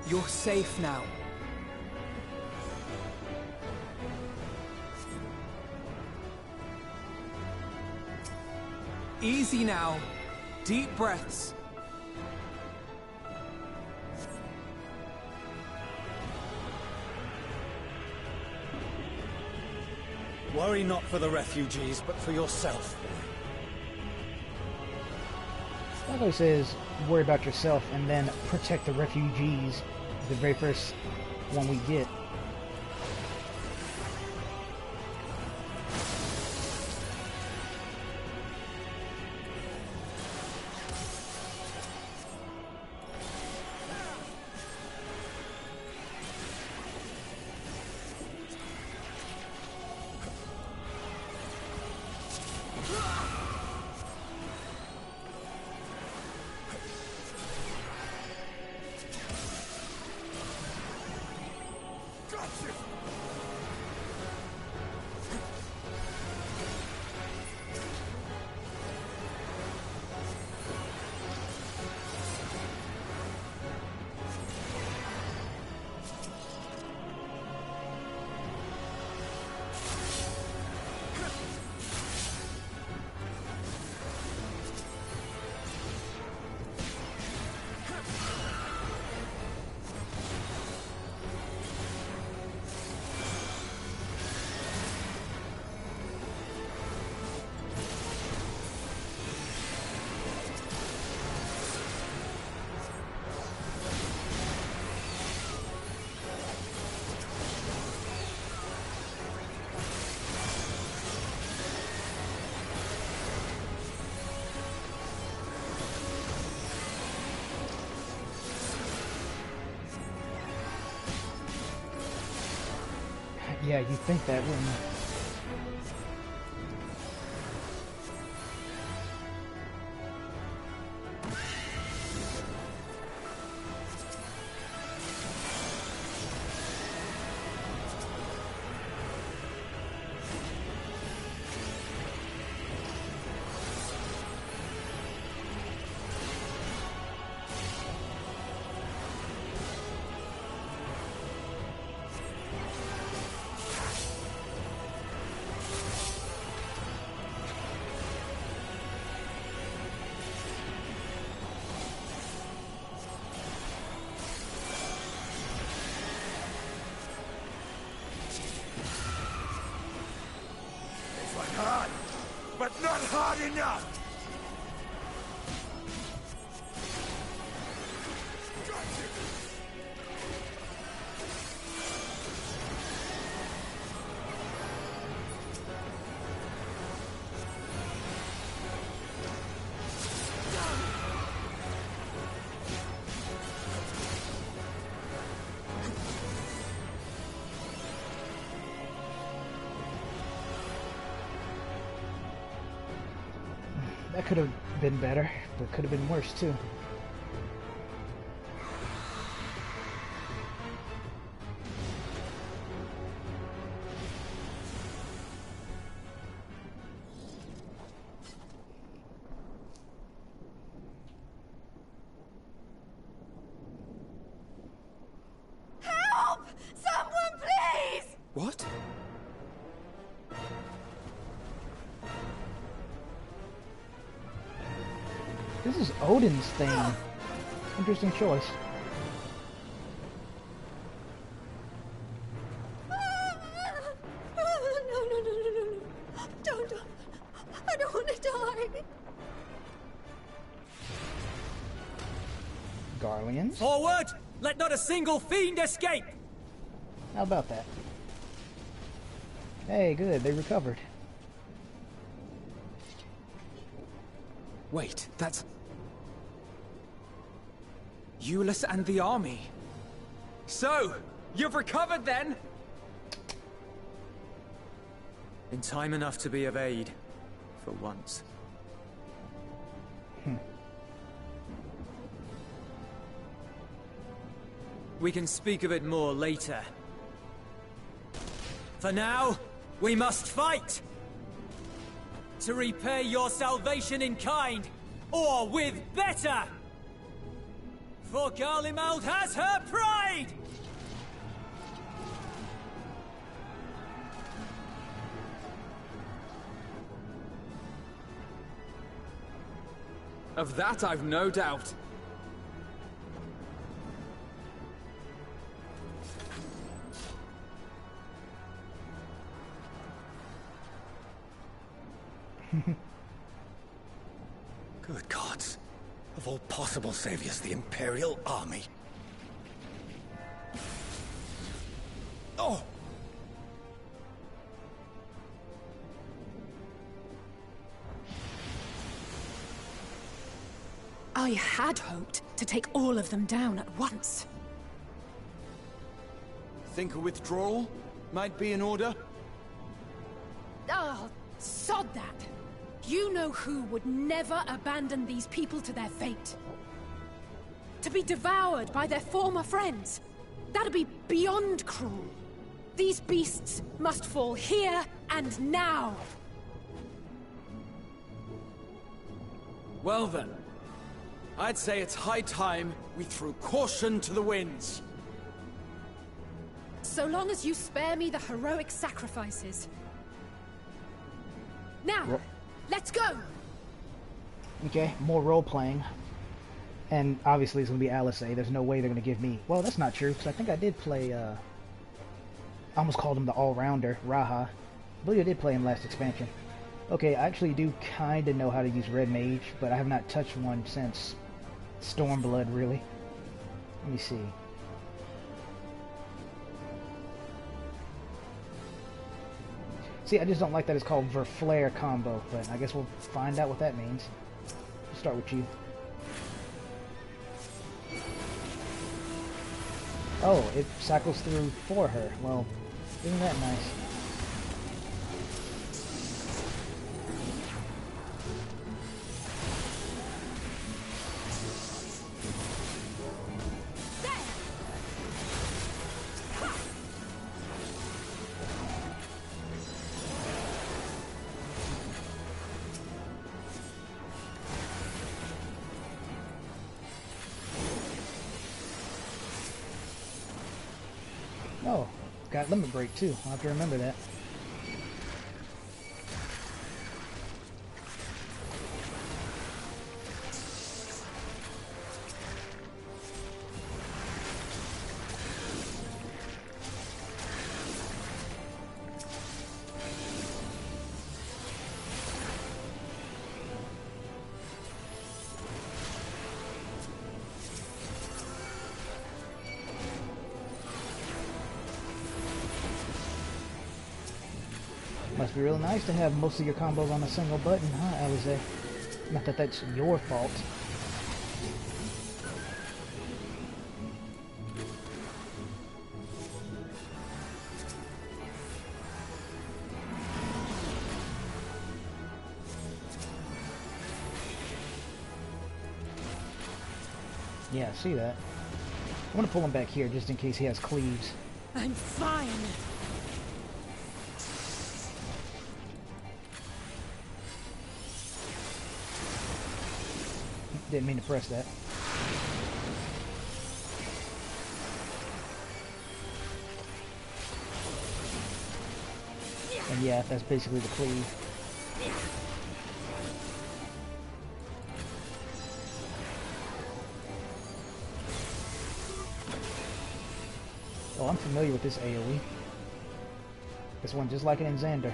You're safe now. Easy now. Deep breaths. Worry not for the refugees, but for yourself. Skygo says, worry about yourself and then protect the refugees. The very first one we get. Yeah, you'd think that, wouldn't you? not hard enough! That could have been better, but could have been worse too. Help! Someone, please! What? This is Odin's thing. Interesting choice. No. Don't. I don't want to die. Garleans? Forward! Let not a single fiend escape! How about that? Hey, good, they recovered. Wait, that's... Euless and the army. So, you've recovered then? In time enough to be of aid, for once. We can speak of it more later. For now, we must fight! To repay your salvation in kind, or with better! For Garlemald has her pride! Of that I've no doubt. Good gods. Of all possible saviors, the Imperial Army. Oh! I had hoped to take all of them down at once. Think a withdrawal might be in order? Oh, sod that! You know who would never abandon these people to their fate. To be devoured by their former friends. That'd be beyond cruel. These beasts must fall here and now. Well then, I'd say it's high time we threw caution to the winds. So long as you spare me the heroic sacrifices. Now, let's go! Okay, more role-playing. And obviously it's going to be Alizé. There's no way they're going to give me... Well, that's not true, because I think I did play, I almost called him the all-rounder, Raha. I believe I did play him last expansion. Okay, I actually do kind of know how to use Red Mage, but I have not touched one since Stormblood, really. Let me see. See, I just don't like that it's called Verflare combo, but I guess we'll find out what that means. We'll start with you. Oh, it cycles through for her. Well, isn't that nice? Oh, got limit break too. I'll have to remember that. Must be real nice to have most of your combos on a single button, huh, Alize? Not that that's your fault. Yeah, I see that. I want to pull him back here just in case he has cleaves. I'm fine. Didn't mean to press that. And yeah, that's basically the cleave. Oh, I'm familiar with this AoE. This one just like it in Xander.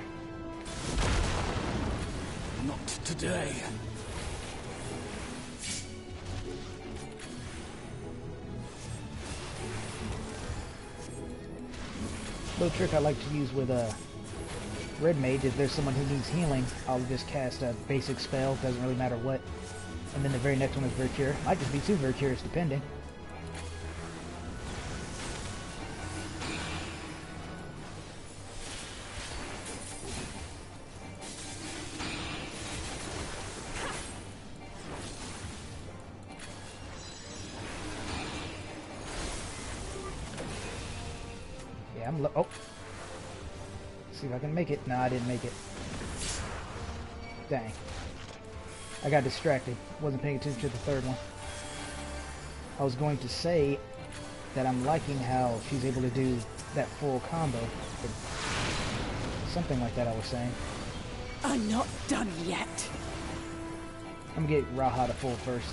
Not today. Little trick I like to use with Red Mage, if there's someone who needs healing, I'll just cast a basic spell, doesn't really matter what. And then the very next one is Vercure. Might just be two Vercures, depending. Yeah, oh! See if I can make it. No, I didn't make it. Dang. I got distracted. Wasn't paying attention to the third one. I was going to say that I'm liking how she's able to do that full combo. Something like that I was saying. I'm not done yet. I'm gonna get Raha to full first.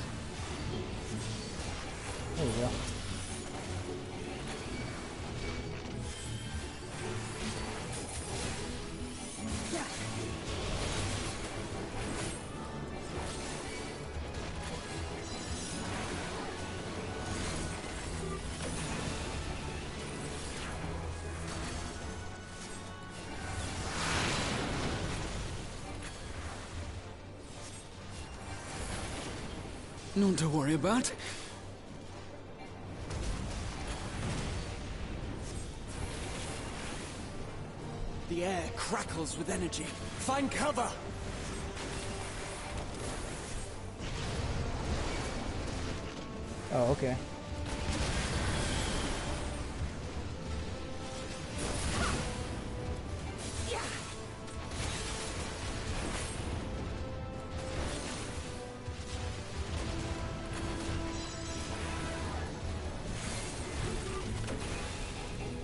There we go. None to worry about. The air crackles with energy. Find cover! Oh, okay.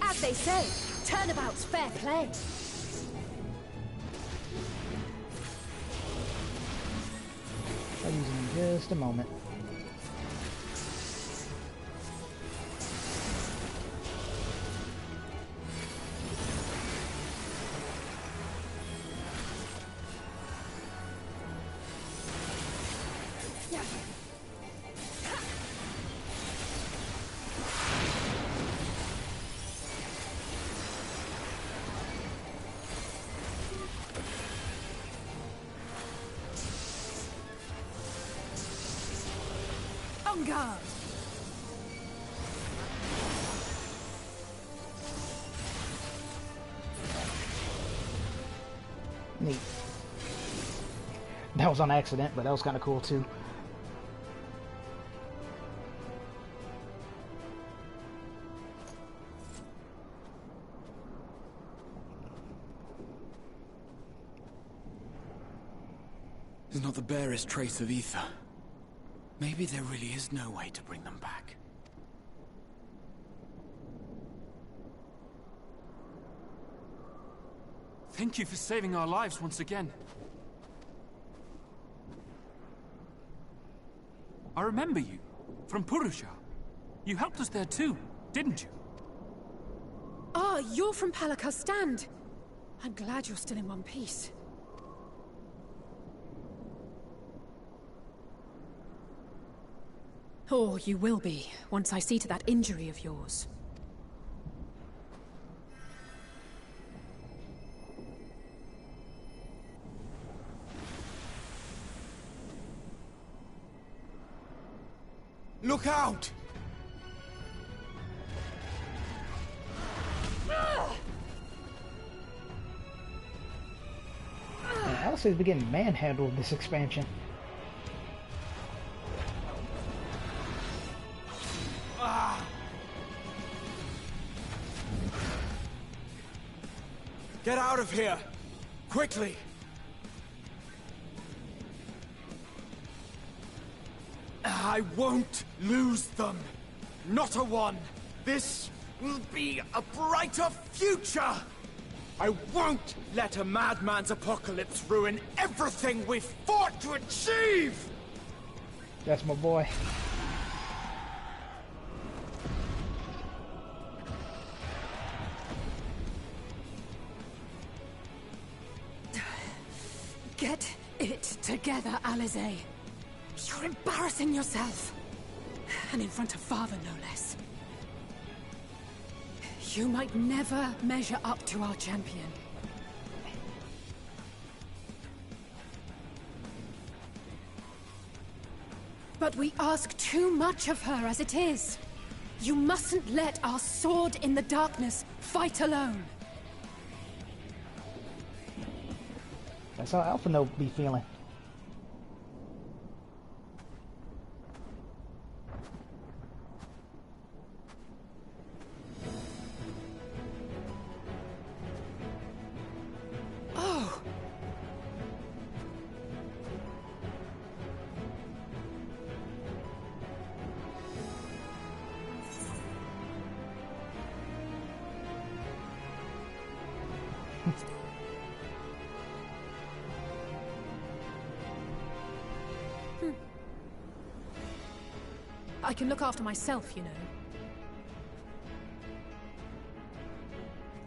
As they say, turnabout's fair play. I'll use it in just a moment. On guard! Neat. That was on accident, but that was kind of cool too. There's not the barest trace of ether. Maybe there really is no way to bring them back. Thank you for saving our lives once again. I remember you, from Purusha. You helped us there too, didn't you? Ah, you're from Palaka's stand. I'm glad you're still in one piece. Or you will be, once I see to that injury of yours. Look out! Man, Alistair's been getting manhandled this expansion. Get out of here! Quickly! I won't lose them! Not a one! This will be a brighter future! I won't let a madman's apocalypse ruin everything we've fought to achieve! That's my boy. Get it together, Alizé. You're embarrassing yourself. And in front of Father, no less. You might never measure up to our champion. But we ask too much of her as it is. You mustn't let our sword in the darkness fight alone. That's how Alpha Note be feeling. Oh. I can look after myself, you know.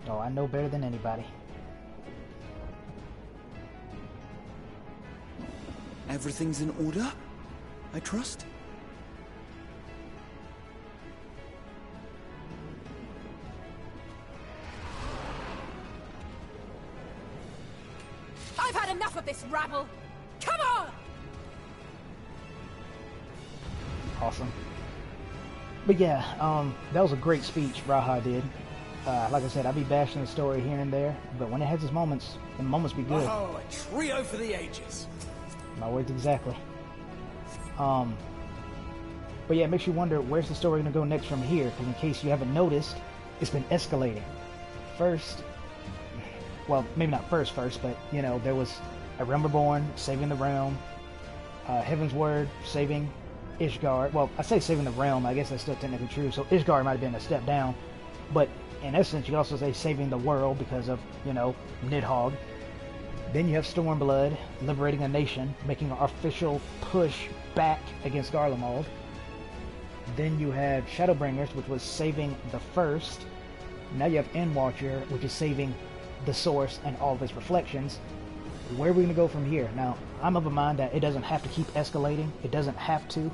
Oh, I know better than anybody. Everything's in order, I trust? I've had enough of this rabble! Come on! Awesome. But yeah, that was a great speech Raha did. Like I said, I'll be bashing the story here and there, but when it has its moments, the moments be good. Oh, a trio for the ages. My words exactly. But yeah, it makes you wonder, where's the story going to go next from here? Because in case you haven't noticed, it's been escalating. First, well, maybe not first, but, you know, there was a Realm Reborn saving the realm, Heaven's Word saving Ishgard. Well, I say saving the realm, I guess that's still technically true, so Ishgard might have been a step down, but in essence, you could also say saving the world because of, you know, Nidhogg. Then you have Stormblood liberating a nation, making an official push back against Garlemald. Then you have Shadowbringers, which was saving the First. Now you have Endwalker, which is saving the Source and all of its reflections. Where are we going to go from here? Now, I'm of a mind that it doesn't have to keep escalating. It doesn't have to.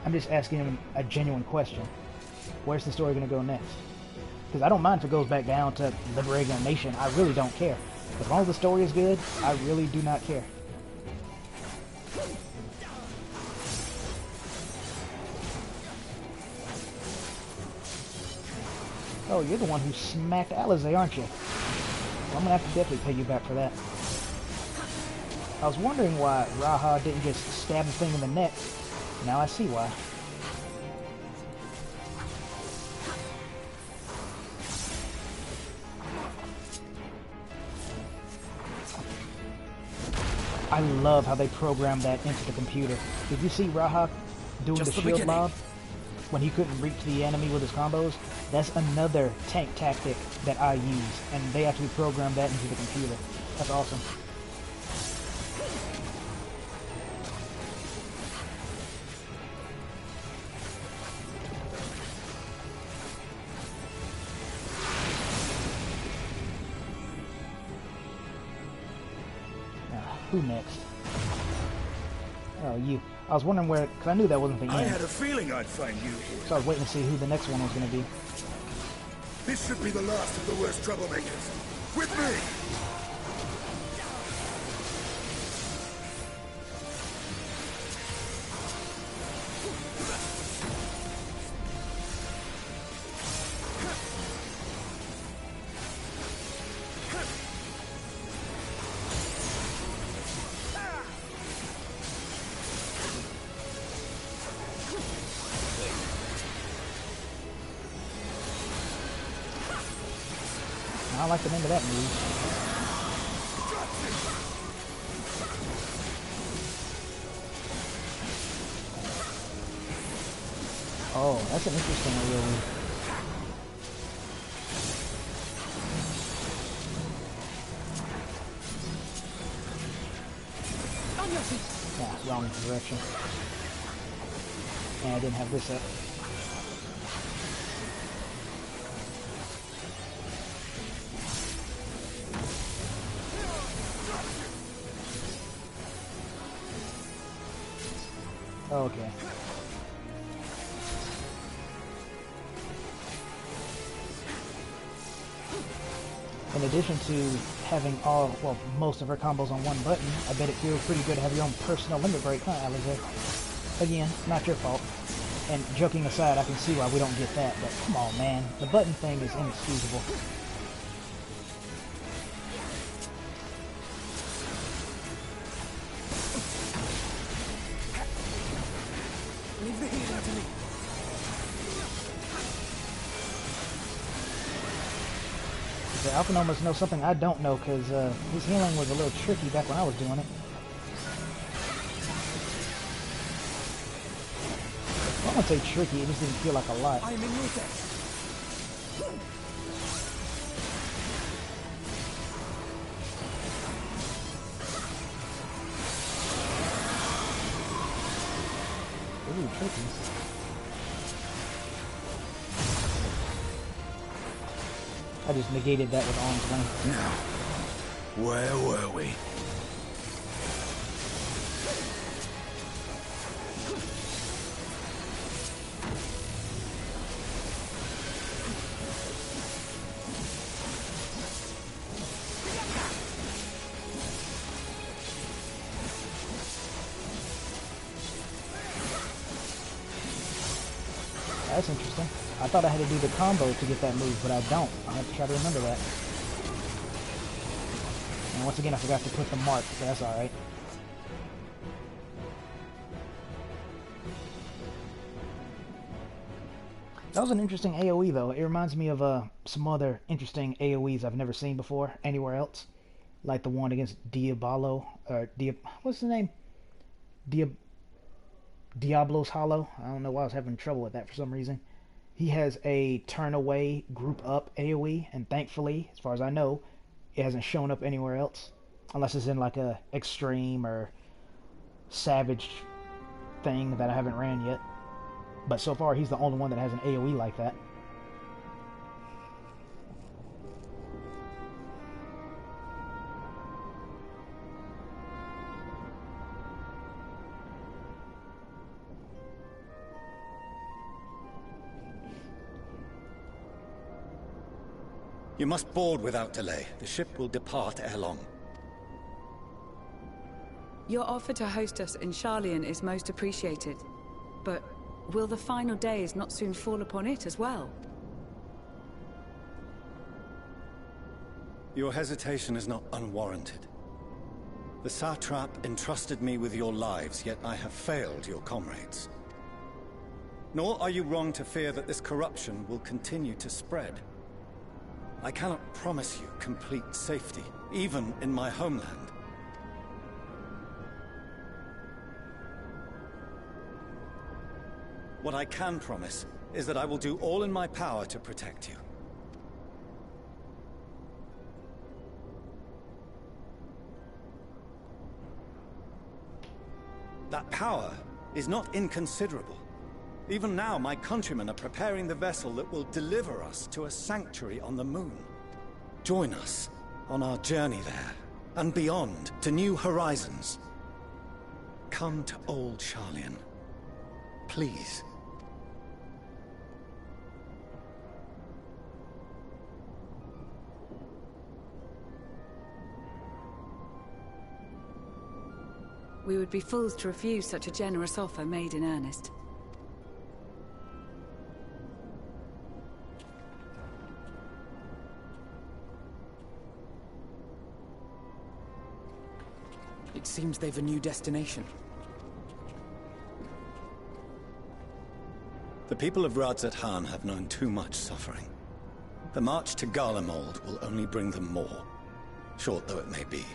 I'm just asking him a genuine question. Where's the story going to go next? Because I don't mind if it goes back down to liberating a nation. I really don't care. As long as the story is good, I really do not care. Oh, you're the one who smacked Alizé, aren't you? Well, I'm going to have to definitely pay you back for that. I was wondering why Raha didn't just stab the thing in the neck. Now I see why. I love how they programmed that into the computer. Did you see Raha doing the shield lob when he couldn't reach the enemy with his combos? That's another tank tactic that I use, and they actually programmed that into the computer. That's awesome. Who next? Oh, you. I was wondering where, because I knew that wasn't the end. I had a feeling I'd find you here. So I was waiting to see who the next one was going to be. This should be the last of the worst troublemakers. With me! I like the name of that move. Oh, that's an interesting AoE. On your feet. Yeah, wrong direction. And I didn't have this up. Okay. In addition to having most of her combos on one button, I bet it feels pretty good to have your own personal limit break, huh, Alize? Again, not your fault. And joking aside, I can see why we don't get that, but come on, man. The button thing is inexcusable. Leave the healing to me. The Alpha must know something I don't know, because his healing was a little tricky back when I was doing it. I wouldn't say tricky, it just didn't feel like a lot. I'm in with it. Ooh, tricky. I just negated that with arm's length. Now, where were we? That's interesting. I thought I had to do the combo to get that move, but I don't. I'll have to try to remember that. And once again, I forgot to put the mark, but that's alright. That was an interesting AoE, though. It reminds me of some other interesting AoEs I've never seen before anywhere else. Like the one against Diablo, or what's the name? Diablo's Hollow. I don't know why I was having trouble with that for some reason. He has a turn away, group up AoE, and thankfully, as far as I know, it hasn't shown up anywhere else. Unless it's in like a extreme or savage thing that I haven't ran yet. But so far, he's the only one that has an AoE like that. You must board without delay. The ship will depart ere long. Your offer to host us in Sharlayan is most appreciated. But will the final days not soon fall upon it as well? Your hesitation is not unwarranted. The satrap entrusted me with your lives, yet I have failed your comrades. Nor are you wrong to fear that this corruption will continue to spread. I cannot promise you complete safety, even in my homeland. What I can promise is that I will do all in my power to protect you. That power is not inconsiderable. Even now, my countrymen are preparing the vessel that will deliver us to a sanctuary on the moon. Join us on our journey there, and beyond, to new horizons. Come to old Sharlayan. Please. We would be fools to refuse such a generous offer made in earnest. It seems they've a new destination. The people of Radzat Han have known too much suffering. The march to Garlemald will only bring them more, short though it may be.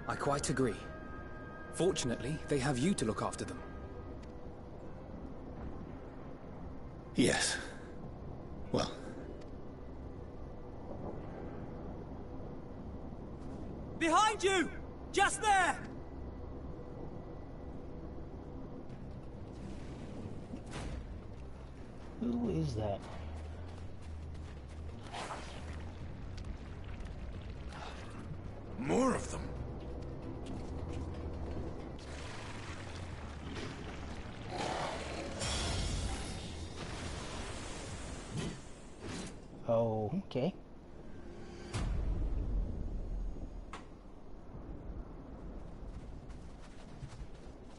I quite agree. Fortunately, they have you to look after them. Yes. Well. Behind you! Just there! Who is that? More of them. Oh, okay.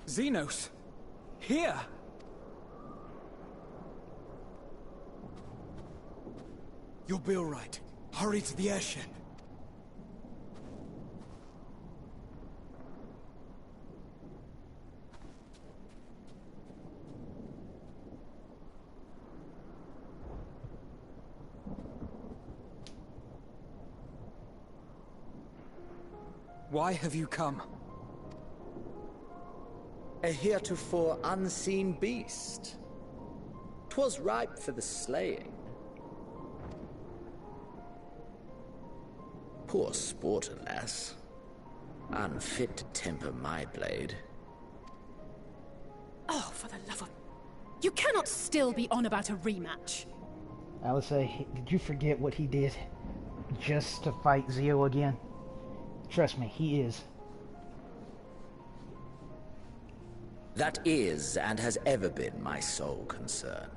Xenos! Here! You'll be all right. Hurry to the airship. Why have you come? A heretofore unseen beast. 'Twas ripe for the slaying. Poor sport, alas. Unfit to temper my blade. Oh, for the love of... You cannot still be on about a rematch. I would say, did you forget what he did just to fight Zio again? Trust me, he is. That is, and has ever been, my sole concern.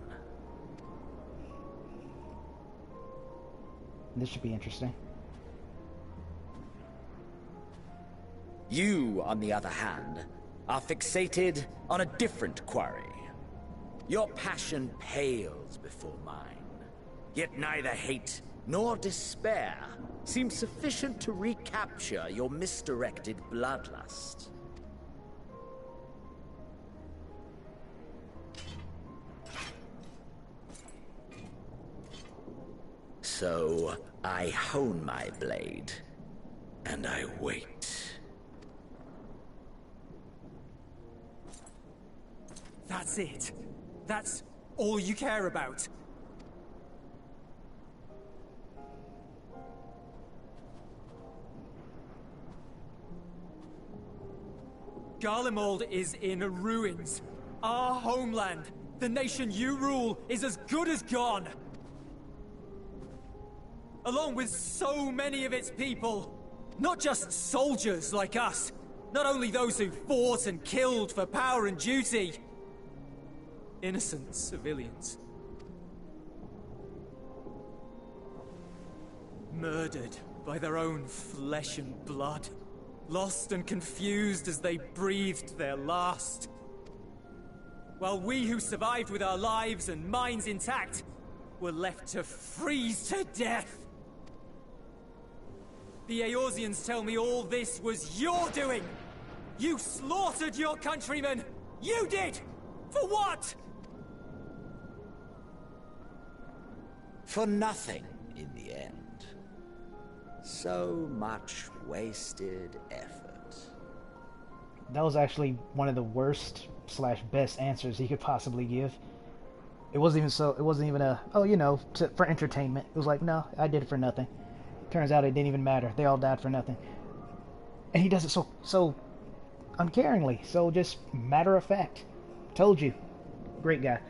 This should be interesting. You, on the other hand, are fixated on a different quarry. Your passion pales before mine, yet neither hate nor despair seems sufficient to recapture your misdirected bloodlust. So, I hone my blade, and I wait. That's it. That's all you care about. Garlemald is in ruins. Our homeland, the nation you rule, is as good as gone. Along with so many of its people. Not just soldiers like us. Not only those who fought and killed for power and duty. Innocent civilians. Murdered by their own flesh and blood. Lost and confused as they breathed their last. While we who survived with our lives and minds intact were left to freeze to death. The Eorzeans tell me all this was your doing! You slaughtered your countrymen! You did! For what? For nothing, in the end. So much wasted effort. That was actually one of the worst / best answers he could possibly give. It wasn't even a, oh, you know, for entertainment. It was like, no, I did it for nothing. Turns out it didn't even matter. They all died for nothing. And he does it so uncaringly, so just matter of fact. Told you. Great guy.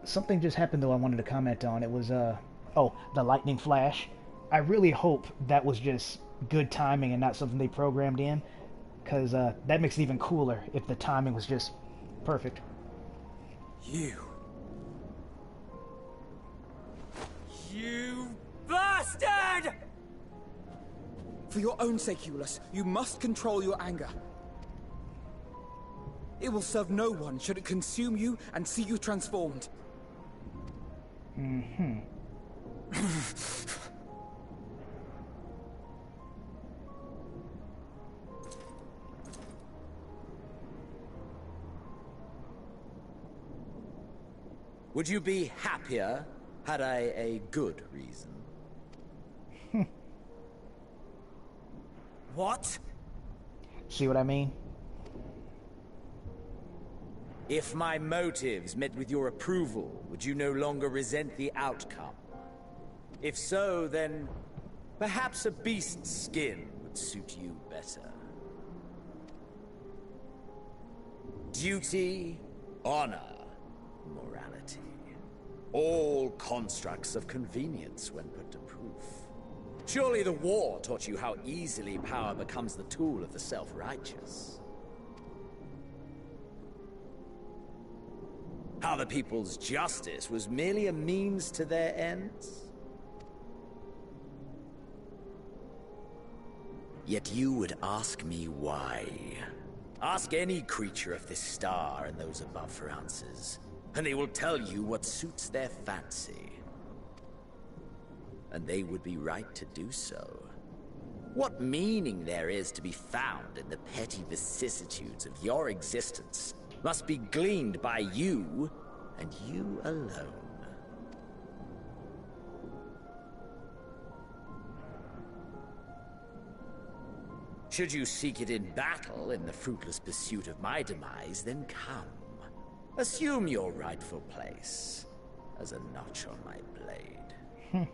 Something just happened though I wanted to comment on. It was, oh, the lightning flash. I really hope that was just good timing and not something they programmed in. Because that makes it even cooler if the timing was just perfect. You bastard! For your own sake, Eulus, you must control your anger. It will serve no one should it consume you and see you transformed. Mm-hmm. Would you be happier had I a good reason? What? See what I mean? If my motives met with your approval, would you no longer resent the outcome? If so, then perhaps a beast's skin would suit you better. Duty, honor, morality. All constructs of convenience when put to proof. Surely the war taught you how easily power becomes the tool of the self-righteous. How the people's justice was merely a means to their ends? Yet you would ask me why. Ask any creature of this star and those above for answers, and they will tell you what suits their fancy. And they would be right to do so. What meaning there is to be found in the petty vicissitudes of your existence must be gleaned by you, and you alone. Should you seek it in battle in the fruitless pursuit of my demise, then come. Assume your rightful place as a notch on my blade.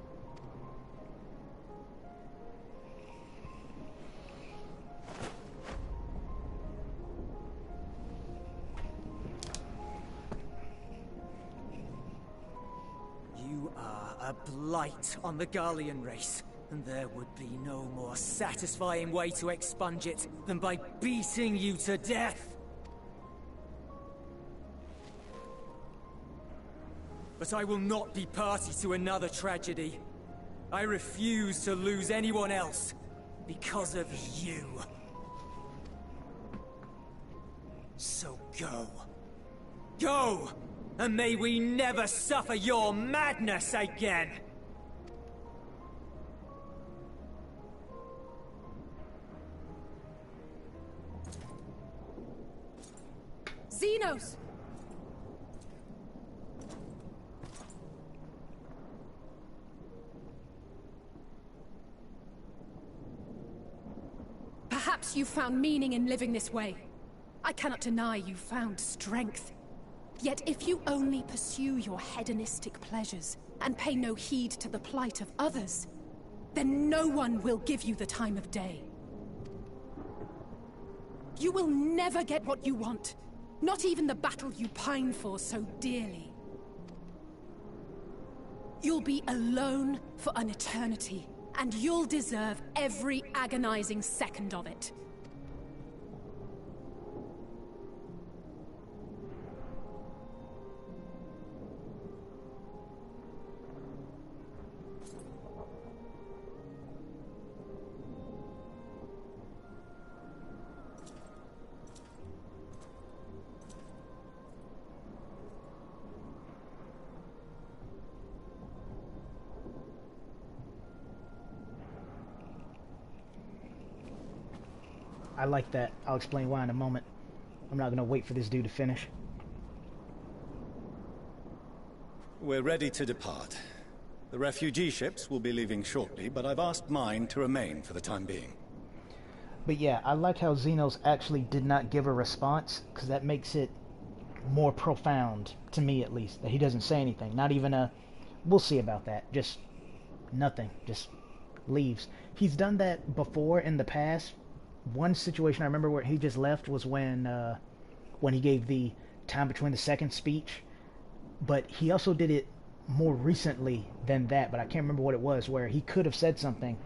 You are a blight on the Garlean race, and there would be no more satisfying way to expunge it than by beating you to death. But I will not be party to another tragedy. I refuse to lose anyone else because of you. So go. Go! And may we never suffer your madness again! Xenos! Perhaps you found meaning in living this way. I cannot deny you found strength. Yet if you only pursue your hedonistic pleasures and pay no heed to the plight of others, then no one will give you the time of day. You will never get what you want, not even the battle you pine for so dearly. You'll be alone for an eternity, and you'll deserve every agonizing second of it. I like that. I'll explain why in a moment. I'm not gonna wait for this dude to finish. We're ready to depart. The refugee ships will be leaving shortly, but I've asked mine to remain for the time being. But yeah, I like how Xenos actually did not give a response, because that makes it more profound, to me at least, that he doesn't say anything. Not even a, we'll see about that. Just nothing. Just leaves. He's done that before in the past. One situation I remember where he just left was when he gave the time between the second speech. But he also did it more recently than that, but I can't remember what it was, where he could have said something,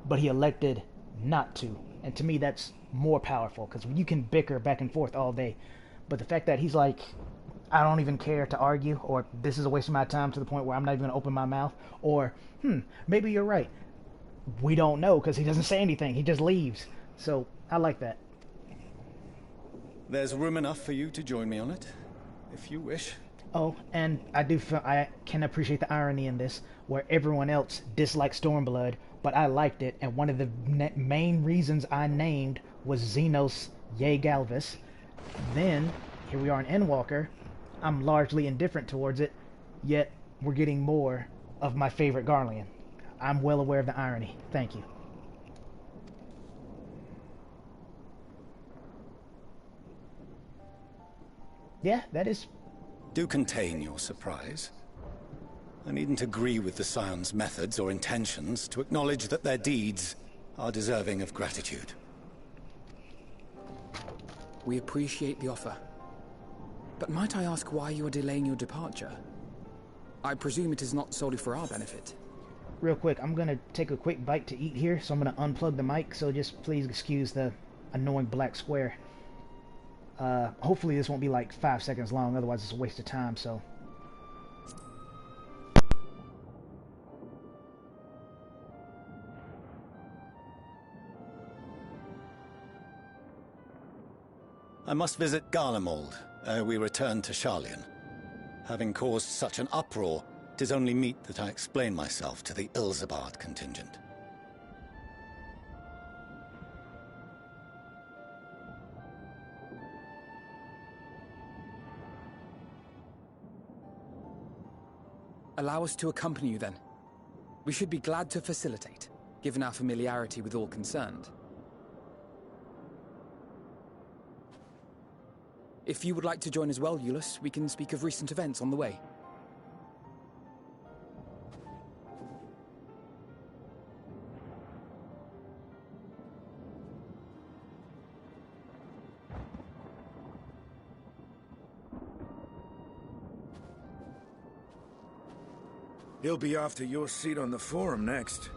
but he elected not to. And to me, that's more powerful, because you can bicker back and forth all day. But the fact that he's like, I don't even care to argue, or this is a waste of my time to the point where I'm not even going to open my mouth, or, maybe you're right. We don't know, because he doesn't say anything. He just leaves. So, I like that. There's room enough for you to join me on it, if you wish. Oh, and I can appreciate the irony in this, where everyone else disliked Stormblood, but I liked it, and one of the main reasons I named was Xenos Yea Galvis. Then, here we are in Endwalker. I'm largely indifferent towards it, yet we're getting more of my favorite Garlean. I'm well aware of the irony. Thank you. Yeah, that is... Do contain your surprise. I needn't agree with the Scion's methods or intentions to acknowledge that their deeds are deserving of gratitude. We appreciate the offer. But might I ask why you are delaying your departure? I presume it is not solely for our benefit. Real quick, I'm gonna take a quick bite to eat here, so I'm gonna unplug the mic, so just please excuse the annoying black square. Hopefully this won't be like 5 seconds long, otherwise it's a waste of time, so... I must visit Garlemald ere we return to Sharlayan. Having caused such an uproar, 'tis only meet that I explain myself to the Ilzabard contingent. Allow us to accompany you then. We should be glad to facilitate, given our familiarity with all concerned. If you would like to join as well, Eulus, we can speak of recent events on the way. He'll be after your seat on the forum next.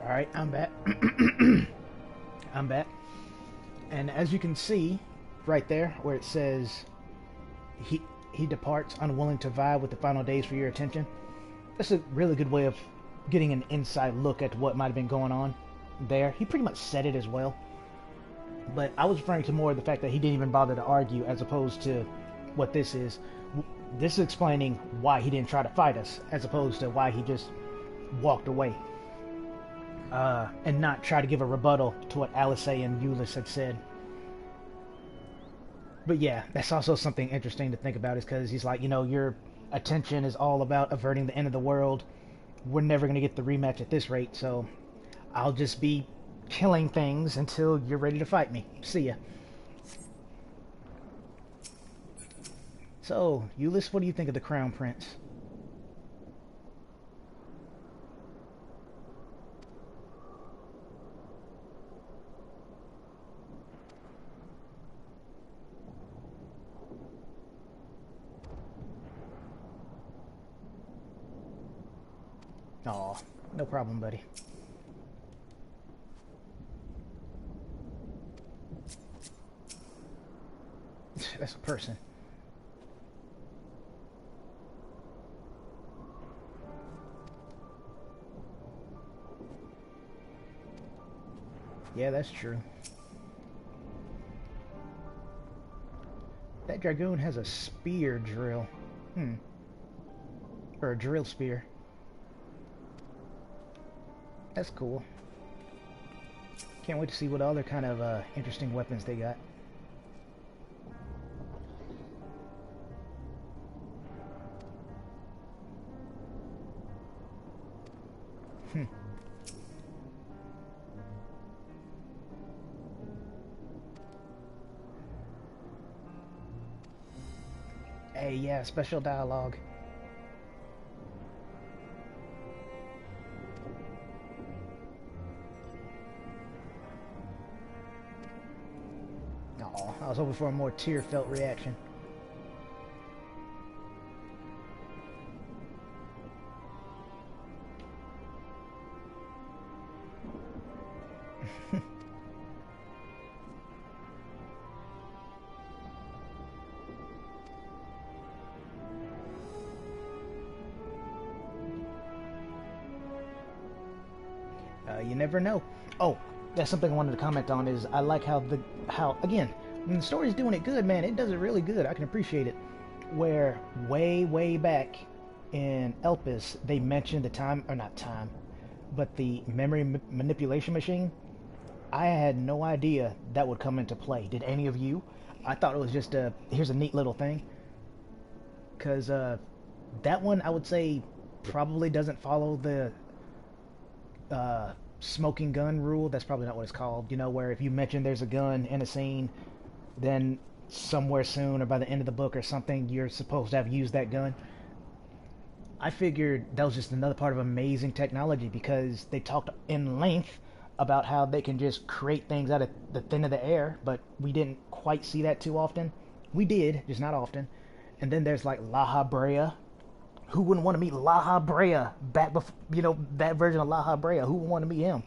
Alright, I'm back. I'm back. And as you can see, right there, where it says, he departs, unwilling to vie with the final days for your attention. That's a really good way of getting an inside look at what might have been going on there. He pretty much said it as well. But I was referring to more of the fact that he didn't even bother to argue, as opposed to what this is. This is explaining why he didn't try to fight us, as opposed to why he just walked away. And not try to give a rebuttal to what Alice and Eulus had said. But yeah, that's also something interesting to think about, is because he's like, you know, your attention is all about averting the end of the world. We're never going to get the rematch at this rate, so I'll just be killing things until you're ready to fight me. See ya. So, Eulus, what do you think of the Crown Prince? Aw, no problem, buddy. That's a person. Yeah, that's true. That dragoon has a spear drill. Or a drill spear. That's cool. Can't wait to see what other kind of interesting weapons they got. Hey, yeah, special dialogue. Oh, I was hoping for a more tear-felt reaction. You never know. Oh, that's something I wanted to comment on. Is I like how again, when the story's doing it good, man, it does it really good. I can appreciate it. Where way back in Elpis, they mentioned the time, or not time, but the memory manipulation machine. I had no idea that would come into play. Did any of you? I thought it was just here's a neat little thing. Because that one, I would say, probably doesn't follow the smoking gun rule. That's probably not what it's called. You know, where if you mention there's a gun in a scene, then somewhere soon or by the end of the book or something, you're supposed to have used that gun. I figured that was just another part of amazing technology, because they talked in length about how they can just create things out of the thin of the air, but we didn't quite see that too often. We did, just not often. And then there's like La Habrea. Who wouldn't want to meet La Habrea back before, you know, that version of La Habrea? Who would want to meet him?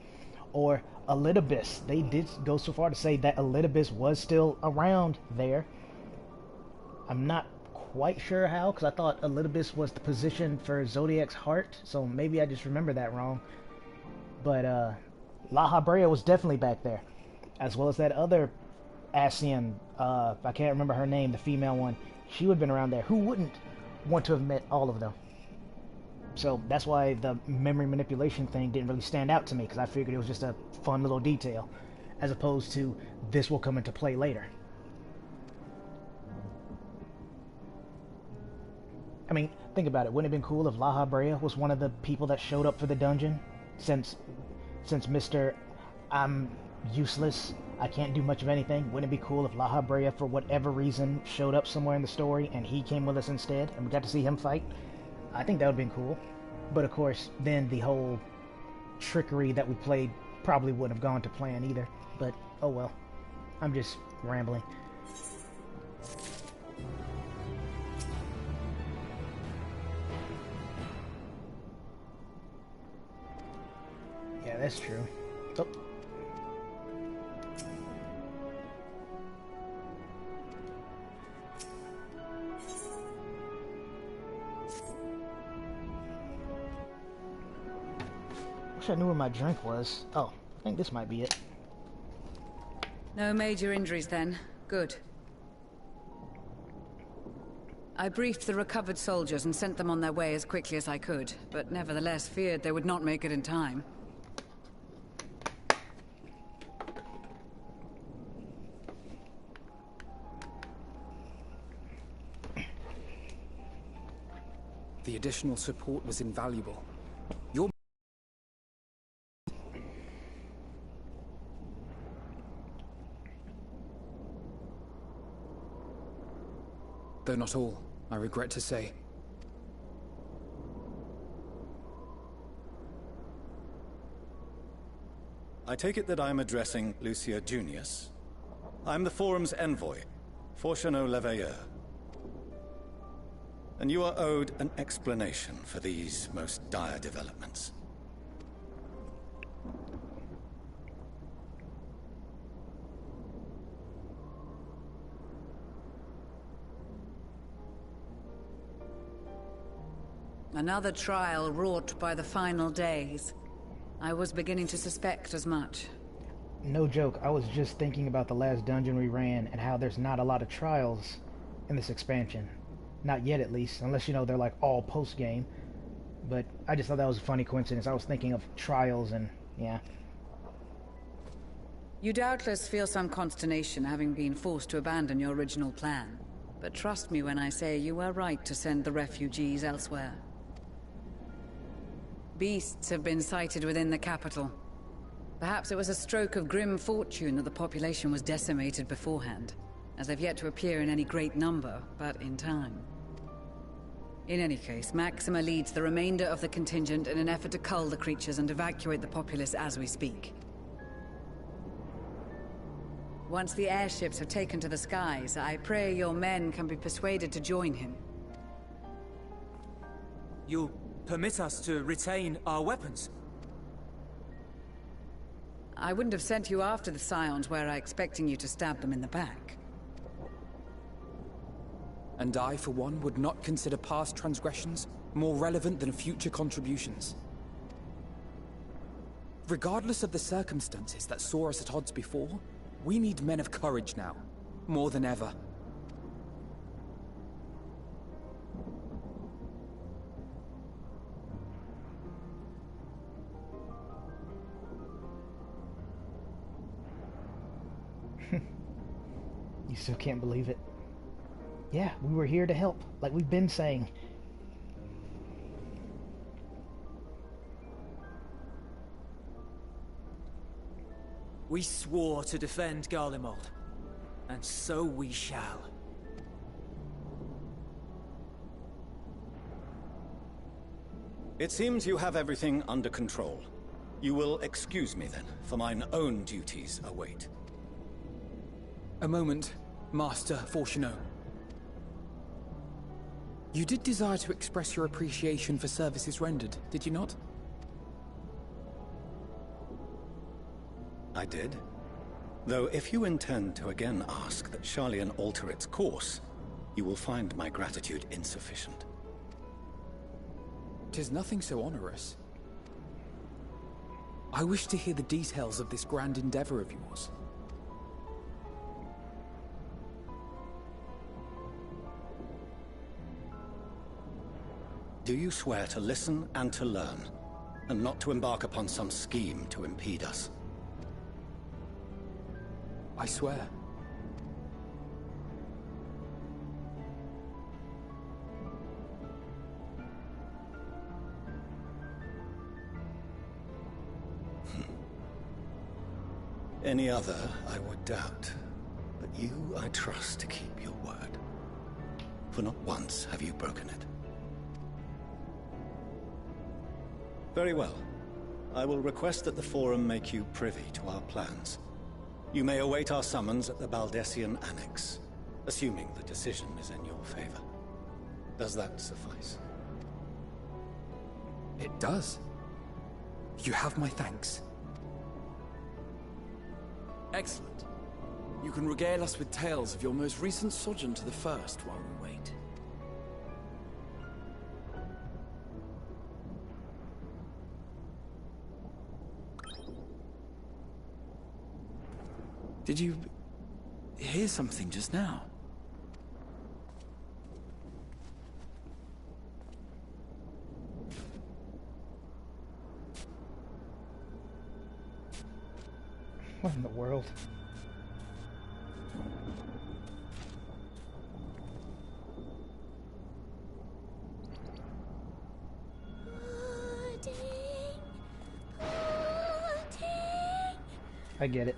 Or Elidibus. They did go so far to say that Elidibus was still around there. I'm not quite sure how, because I thought Elidibus was the position for Zodiac's heart, so maybe I just remember that wrong. But La Habrea was definitely back there, as well as that other Asian, I can't remember her name, the female one. She would have been around there. Who wouldn't want to have met all of them? So that's why the memory manipulation thing didn't really stand out to me, because I figured it was just a fun little detail, as opposed to this will come into play later. I mean, think about it. Wouldn't it have been cool if La Habrea was one of the people that showed up for the dungeon? Since Mr. I'm useless, I can't do much of anything. Wouldn't it be cool if La Habrea, for whatever reason, showed up somewhere in the story and he came with us instead, and we got to see him fight? I think that would have been cool. But of course, then the whole trickery that we played probably wouldn't have gone to plan either. But, oh well. I'm just rambling. Yeah, that's true. Oh. Wish I knew where my drink was. Oh, I think this might be it. No major injuries then. Good. I briefed the recovered soldiers and sent them on their way as quickly as I could, but nevertheless feared they would not make it in time. The additional support was invaluable. Though not all, I regret to say. I take it that I'm addressing Lucia Junius. I'm the Forum's envoy, Fortuneau Leveilleur. And you are owed an explanation for these most dire developments. Another trial wrought by the final days. I was beginning to suspect as much. No joke, I was just thinking about the last dungeon we ran and how there's not a lot of trials in this expansion. Not yet, at least, unless, you know, they're like all post-game. But I just thought that was a funny coincidence. I was thinking of Trials and, yeah. You doubtless feel some consternation having been forced to abandon your original plan. But trust me when I say you were right to send the refugees elsewhere. Beasts have been sighted within the capital. Perhaps it was a stroke of grim fortune that the population was decimated beforehand, as they've yet to appear in any great number, but in time. In any case, Maxima leads the remainder of the contingent in an effort to cull the creatures and evacuate the populace as we speak. Once the airships have taken to the skies, I pray your men can be persuaded to join him. You'll permit us to retain our weapons? I wouldn't have sent you after the Scions were I expecting you to stab them in the back. And I, for one, would not consider past transgressions more relevant than future contributions. Regardless of the circumstances that saw us at odds before, we need men of courage now, more than ever. You still can't believe it. Yeah, we were here to help, like we've been saying. We swore to defend Garlemald, and so we shall. It seems you have everything under control. You will excuse me then, for mine own duties await. A moment, Master Fortuneau. You did desire to express your appreciation for services rendered, did you not? I did. Though if you intend to again ask that Sharlayan alter its course, you will find my gratitude insufficient. 'Tis nothing so onerous. I wish to hear the details of this grand endeavor of yours. Do you swear to listen and to learn, and not to embark upon some scheme to impede us? I swear. Any other I would doubt, but you I trust to keep your word. For not once have you broken it. Very well. I will request that the Forum make you privy to our plans. You may await our summons at the Baldessian Annex, assuming the decision is in your favor. Does that suffice? It does. You have my thanks. Excellent. You can regale us with tales of your most recent sojourn to the First while we wait. Did you hear something just now? What in the world? I get it.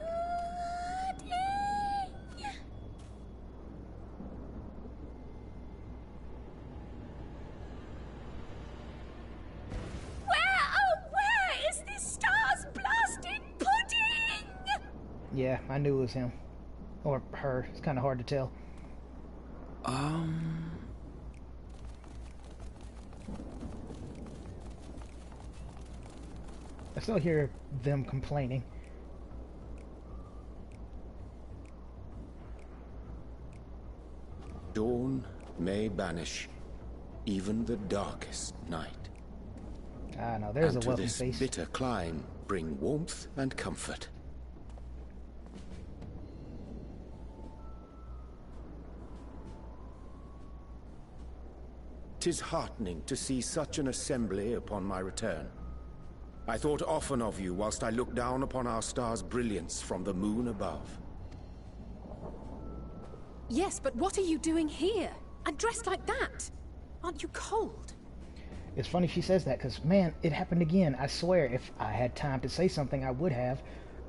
Yeah, I knew it was him. Or her. It's kind of hard to tell. I still hear them complaining. Dawn may banish even the darkest night. Ah, no, there's and a welcome to this face. bitter clime bring warmth and comfort. 'tis heartening to see such an assembly upon my return. I thought often of you whilst I looked down upon our star's brilliance from the moon above. Yes, but what are you doing here? And dressed like that? Aren't you cold? It's funny she says that, because, man, it happened again. I swear, if I had time to say something, I would have.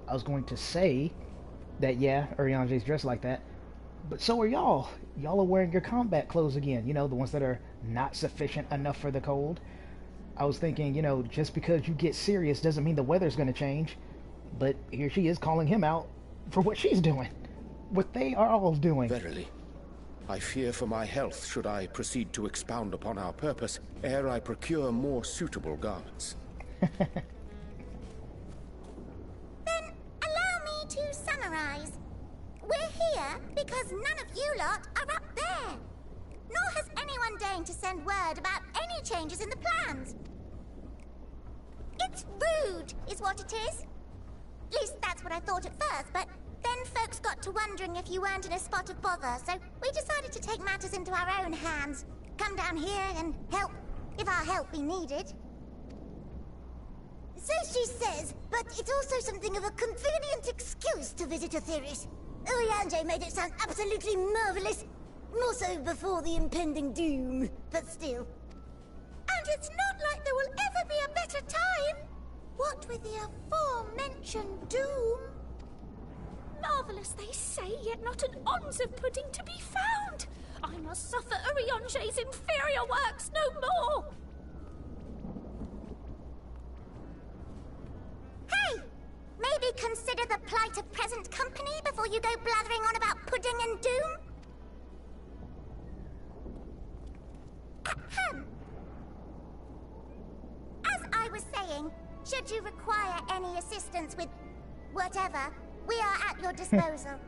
I was going to say that, yeah, Urianger's dressed like that. But so are y'all. Y'all are wearing your combat clothes again. You know, the ones that are not sufficient enough for the cold. I was thinking, you know, just because you get serious doesn't mean the weather's going to change. But here she is calling him out for what she's doing. What they are all doing. Verily. I fear for my health should I proceed to expound upon our purpose, ere I procure more suitable garments. Then allow me to summarize. We're here because none of you lot are up there. Nor has anyone deigned to send word about any changes in the plans. It's rude, is what it is. At least that's what I thought at first, but then folks got to wondering if you weren't in a spot of bother, so we decided to take matters into our own hands. Come down here and help, if our help be needed. So she says, but it's also something of a convenient excuse to visit Etheris. Urianger made it sound absolutely marvelous. More so before the impending doom, but still. And it's not like there will ever be a better time. What with the aforementioned doom? Marvelous, they say, yet not an ounce of pudding to be found. I must suffer Urianger's inferior works no more. Hey! Maybe consider the plight of present company before you go blathering on about pudding and doom? Ahem. As I was saying, should you require any assistance with whatever, we are at your disposal.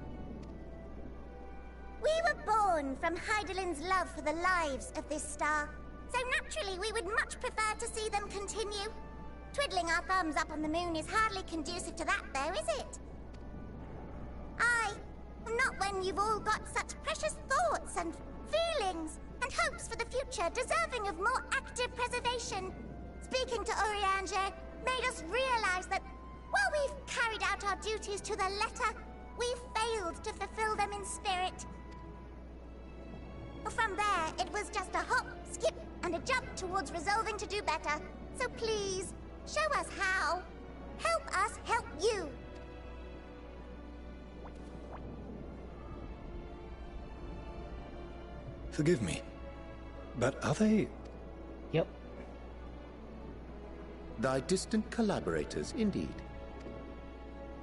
We were born from Hydaelyn's love for the lives of this star, so naturally we would much prefer to see them continue. Twiddling our thumbs up on the moon is hardly conducive to that, though, is it? Aye, not when you've all got such precious thoughts and feelings and hopes for the future deserving of more active preservation. Speaking to Urianger made us realize that while we've carried out our duties to the letter, we've failed to fulfill them in spirit. From there, it was just a hop, skip, and a jump towards resolving to do better. So please, show us how. Help us help you. Forgive me, but are they... Yep. Thy distant collaborators, indeed.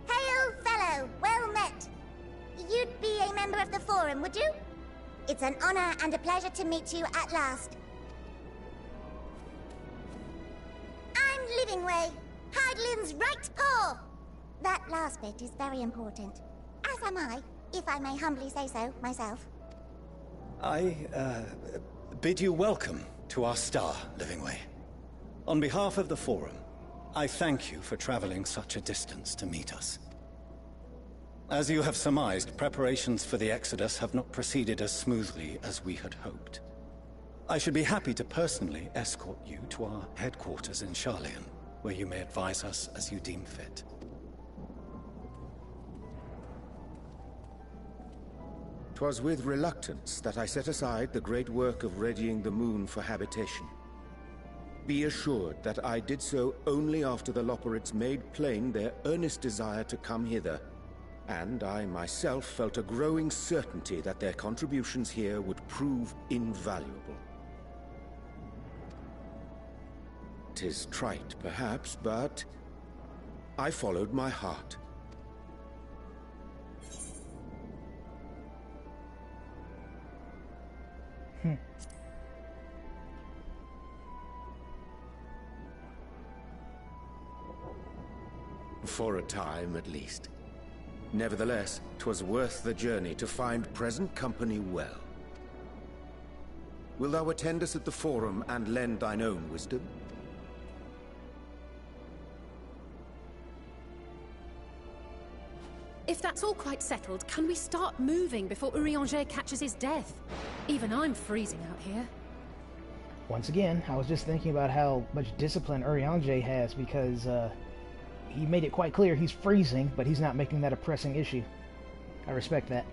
Hail, fellow, well met. You'd be a member of the Forum, would you? It's an honor and a pleasure to meet you at last. I'm Livingway, Hydaelyn's right paw. That last bit is very important. As am I, if I may humbly say so myself. I, bid you welcome to our star, Livingway. On behalf of the Forum, I thank you for traveling such a distance to meet us. As you have surmised, preparations for the Exodus have not proceeded as smoothly as we had hoped. I should be happy to personally escort you to our headquarters in Sharlayan, where you may advise us as you deem fit. 'Twas with reluctance that I set aside the great work of readying the moon for habitation. Be assured that I did so only after the Loperites made plain their earnest desire to come hither, and I myself felt a growing certainty that their contributions here would prove invaluable. 'Tis trite, perhaps, but I followed my heart. For a time, at least. Nevertheless, 'twas worth the journey to find present company well. Wilt thou attend us at the Forum and lend thine own wisdom? If that's all quite settled, can we start moving before Urianger catches his death? Even I'm freezing out here. once again, I was just thinking about how much discipline Urianger has, because he made it quite clear he's freezing, but he's not making that a pressing issue. I respect that.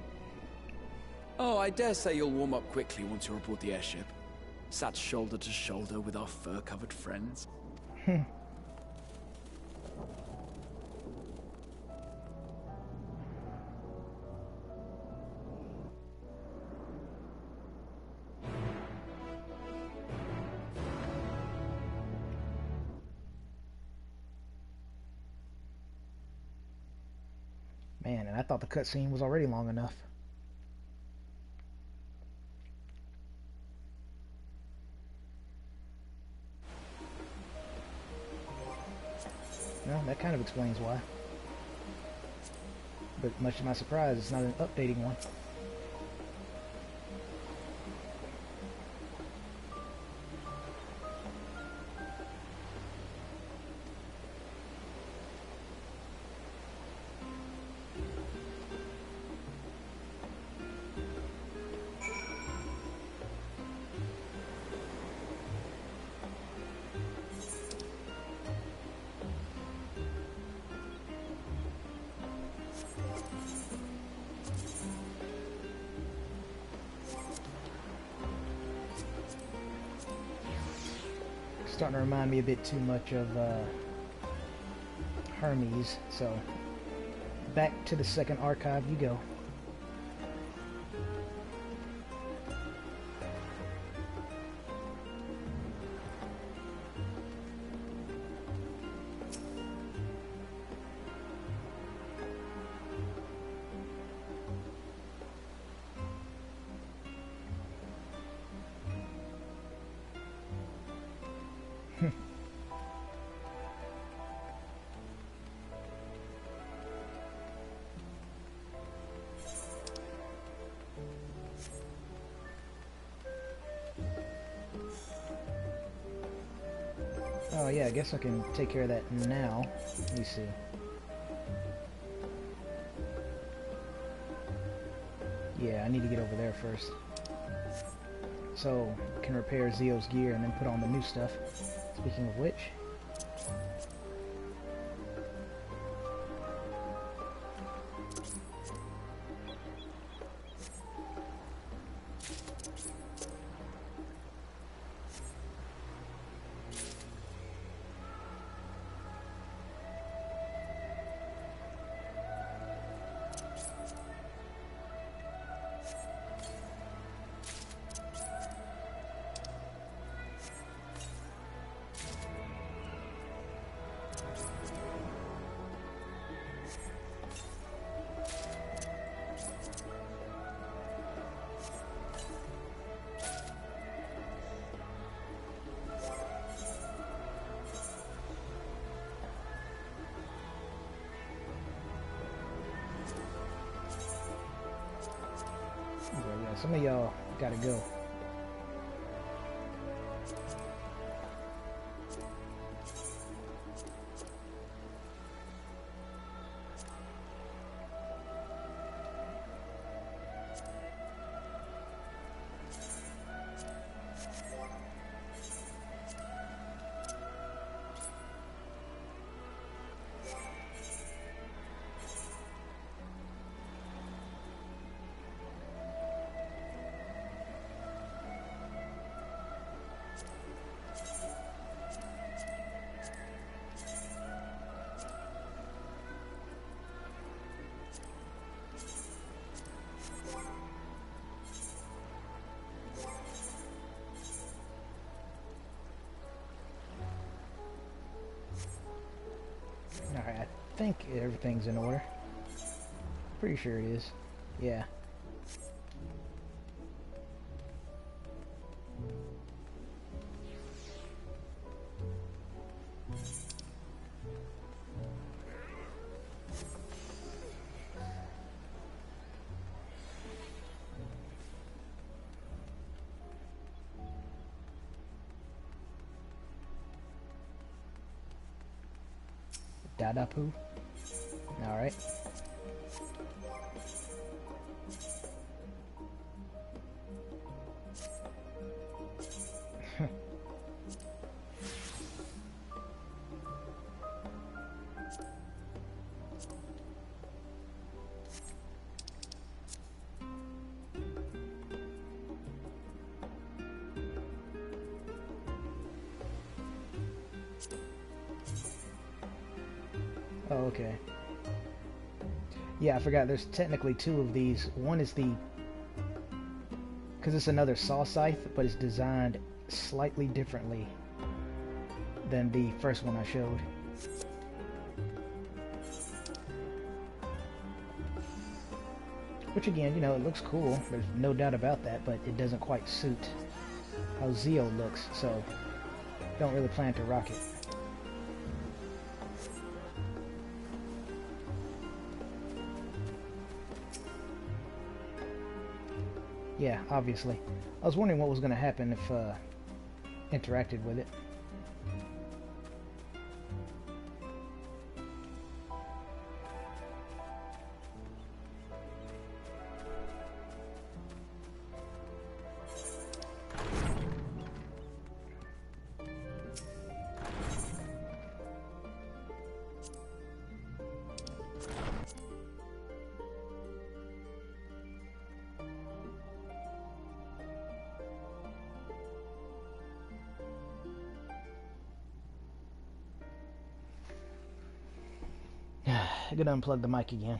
Oh, I dare say you'll warm up quickly once you're aboard the airship. Sat shoulder to shoulder with our fur-covered friends. Man, and I thought the cutscene was already long enough. Well, that kind of explains why. But much to my surprise, it's not an updating one. Starting to remind me a bit too much of Hermes, so back to the second archive you go. Oh yeah, I guess I can take care of that now. Let me see. Yeah, I need to get over there first. So, I can repair Zio's gear and then put on the new stuff. Speaking of which... yeah, some of y'all gotta go. Alright, I think everything's in order. Pretty sure it is. Yeah. Dadapu. Alright. Oh, okay. Yeah, I forgot there's technically two of these. One is the... because it's another saw scythe, but it's designed slightly differently than the first one I showed. Which again, you know, it looks cool. There's no doubt about that, but it doesn't quite suit how Zeo looks, so don't really plan to rock it. Yeah, obviously. I was wondering what was going to happen if interacted with it. I'm gonna unplug the mic again.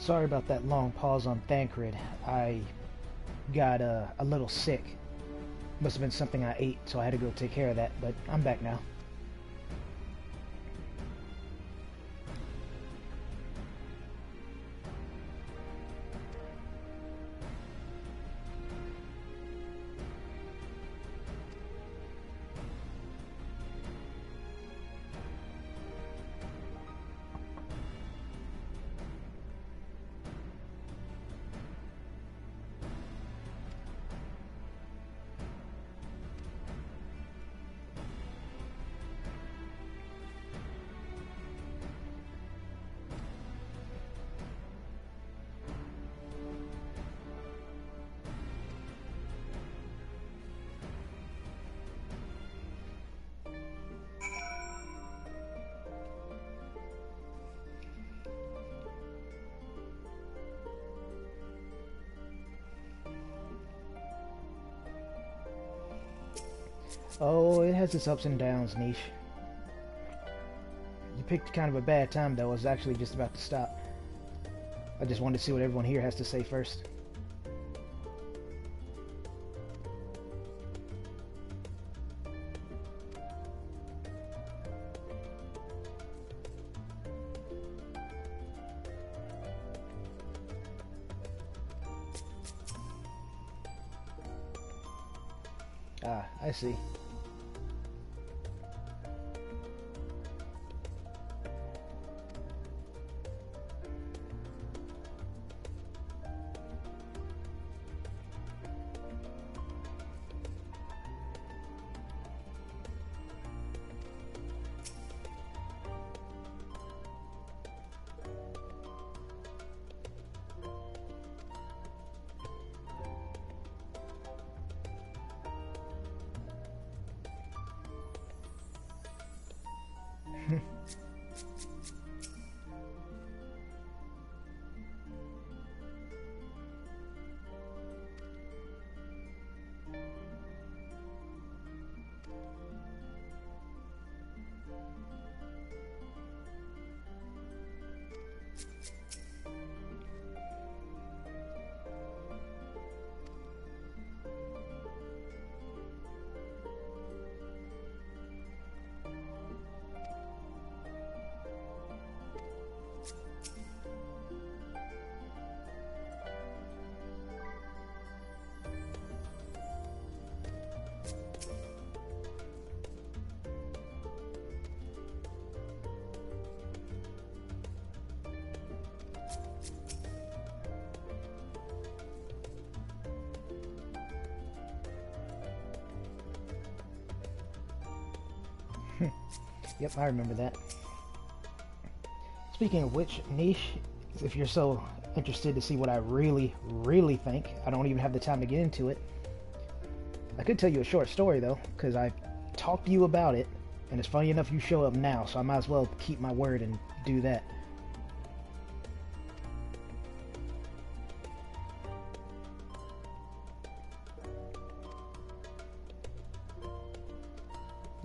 Sorry about that long pause on Thancred. I got a little sick. Must have been something I ate, so I had to go take care of that, but I'm back now. Oh, it has its ups and downs, Niche. You picked kind of a bad time, though. I was actually just about to stop. I just wanted to see what everyone here has to say first. Ah, I see. Yep, I remember that. Speaking of which, Niche, if you're so interested to see what I really, really think, I don't even have the time to get into it. I could tell you a short story, though, because I talked to you about it, and it's funny enough you show up now, so I might as well keep my word and do that.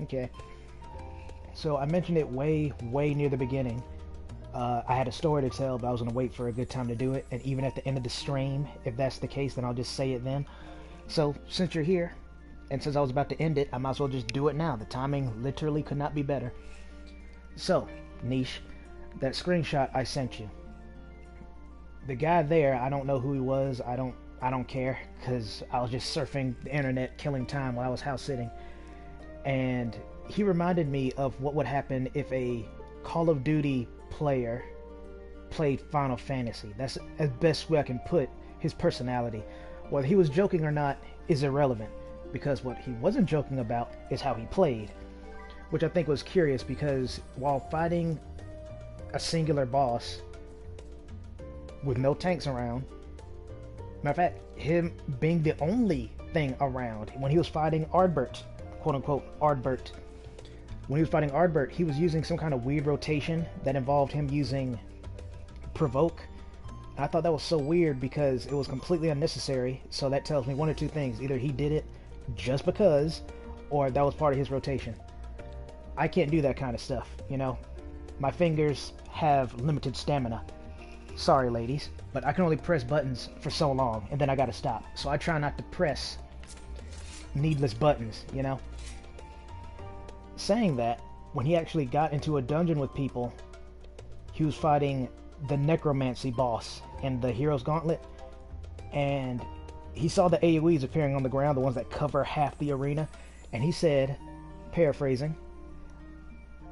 Okay. So I mentioned it way near the beginning. I had a story to tell, but I was going to wait for a good time to do it. And even at the end of the stream, if that's the case, then I'll just say it then. So since you're here, and since I was about to end it, I might as well just do it now. The timing literally could not be better. So, Niche, that screenshot I sent you. The guy there, I don't know who he was. I don't care, because I was just surfing the internet, killing time while I was house sitting. And he reminded me of what would happen if a Call of Duty player played Final Fantasy. That's the best way I can put his personality. Whether he was joking or not is irrelevant, because what he wasn't joking about is how he played, which I think was curious, because while fighting a singular boss with no tanks around, matter of fact, him being the only thing around, when he was fighting Ardbert, quote-unquote Ardbert, when he was fighting Ardbert, he was using some kind of weird rotation that involved him using Provoke. And I thought that was so weird because it was completely unnecessary. So that tells me one or two things. Either he did it just because, or that was part of his rotation. I can't do that kind of stuff, you know? My fingers have limited stamina. Sorry, ladies, but I can only press buttons for so long, and then I gotta stop. So I try not to press needless buttons, you know? Saying that, when he actually got into a dungeon with people, he was fighting the necromancy boss in the Hero's Gauntlet, and he saw the AoEs appearing on the ground, the ones that cover half the arena, and he said, paraphrasing,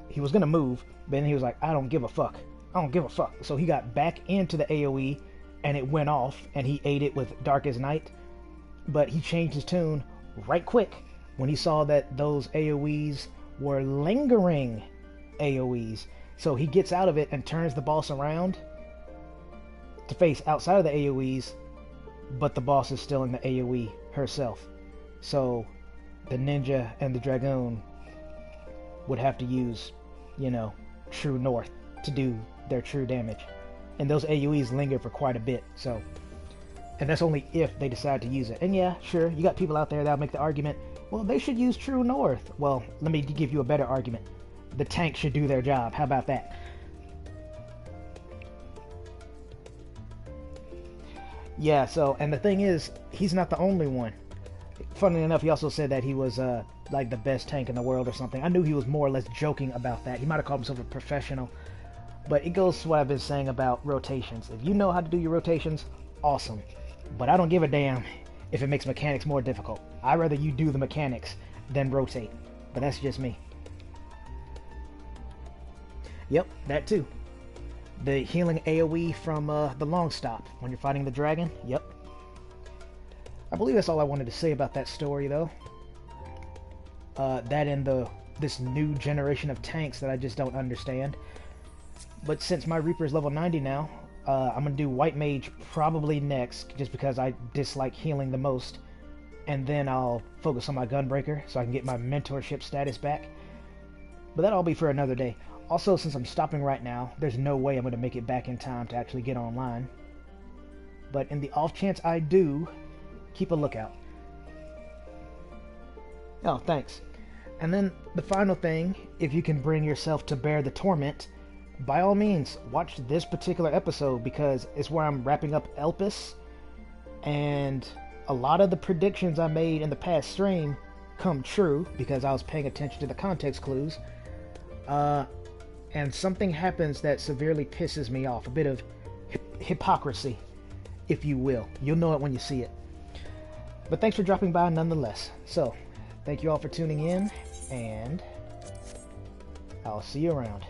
he was gonna move, but then he was like, I don't give a fuck. I don't give a fuck. So he got back into the AoE, and it went off, and he ate it with Dark as Night, but he changed his tune right quick when he saw that those AoEs were lingering AoEs. So he gets out of it and turns the boss around to face outside of the AoEs, but the boss is still in the AoE herself. So the ninja and the dragoon would have to use, you know, True North to do their true damage. And those AoEs linger for quite a bit, so... And that's only if they decide to use it. And yeah, sure, you got people out there that'll make the argument, well, they should use True North. Well, let me give you a better argument. The tank should do their job. How about that? Yeah, so, and the thing is, he's not the only one. Funnily enough, he also said that he was, like, the best tank in the world or something. I knew he was more or less joking about that. He might have called himself a professional. But it goes to what I've been saying about rotations. If you know how to do your rotations, awesome. But I don't give a damn if it makes mechanics more difficult. I'd rather you do the mechanics than rotate. But that's just me. Yep, that too. The healing AoE from the long stop when you're fighting the dragon. Yep. I believe that's all I wanted to say about that story, though. That and this new generation of tanks that I just don't understand. But since my Reaper is level 90 now, I'm going to do White Mage probably next, just because I dislike healing the most. And then I'll focus on my Gunbreaker, so I can get my mentorship status back. But that'll all be for another day. Also, since I'm stopping right now, there's no way I'm going to make it back in time to actually get online. But in the off chance I do, keep a lookout. Oh, thanks. And then the final thing, if you can bring yourself to bear the torment, by all means, watch this particular episode, because it's where I'm wrapping up Elpis, and a lot of the predictions I made in the past stream come true, because I was paying attention to the context clues, and something happens that severely pisses me off, a bit of hypocrisy, if you will. You'll know it when you see it. But thanks for dropping by nonetheless. So, thank you all for tuning in, and I'll see you around.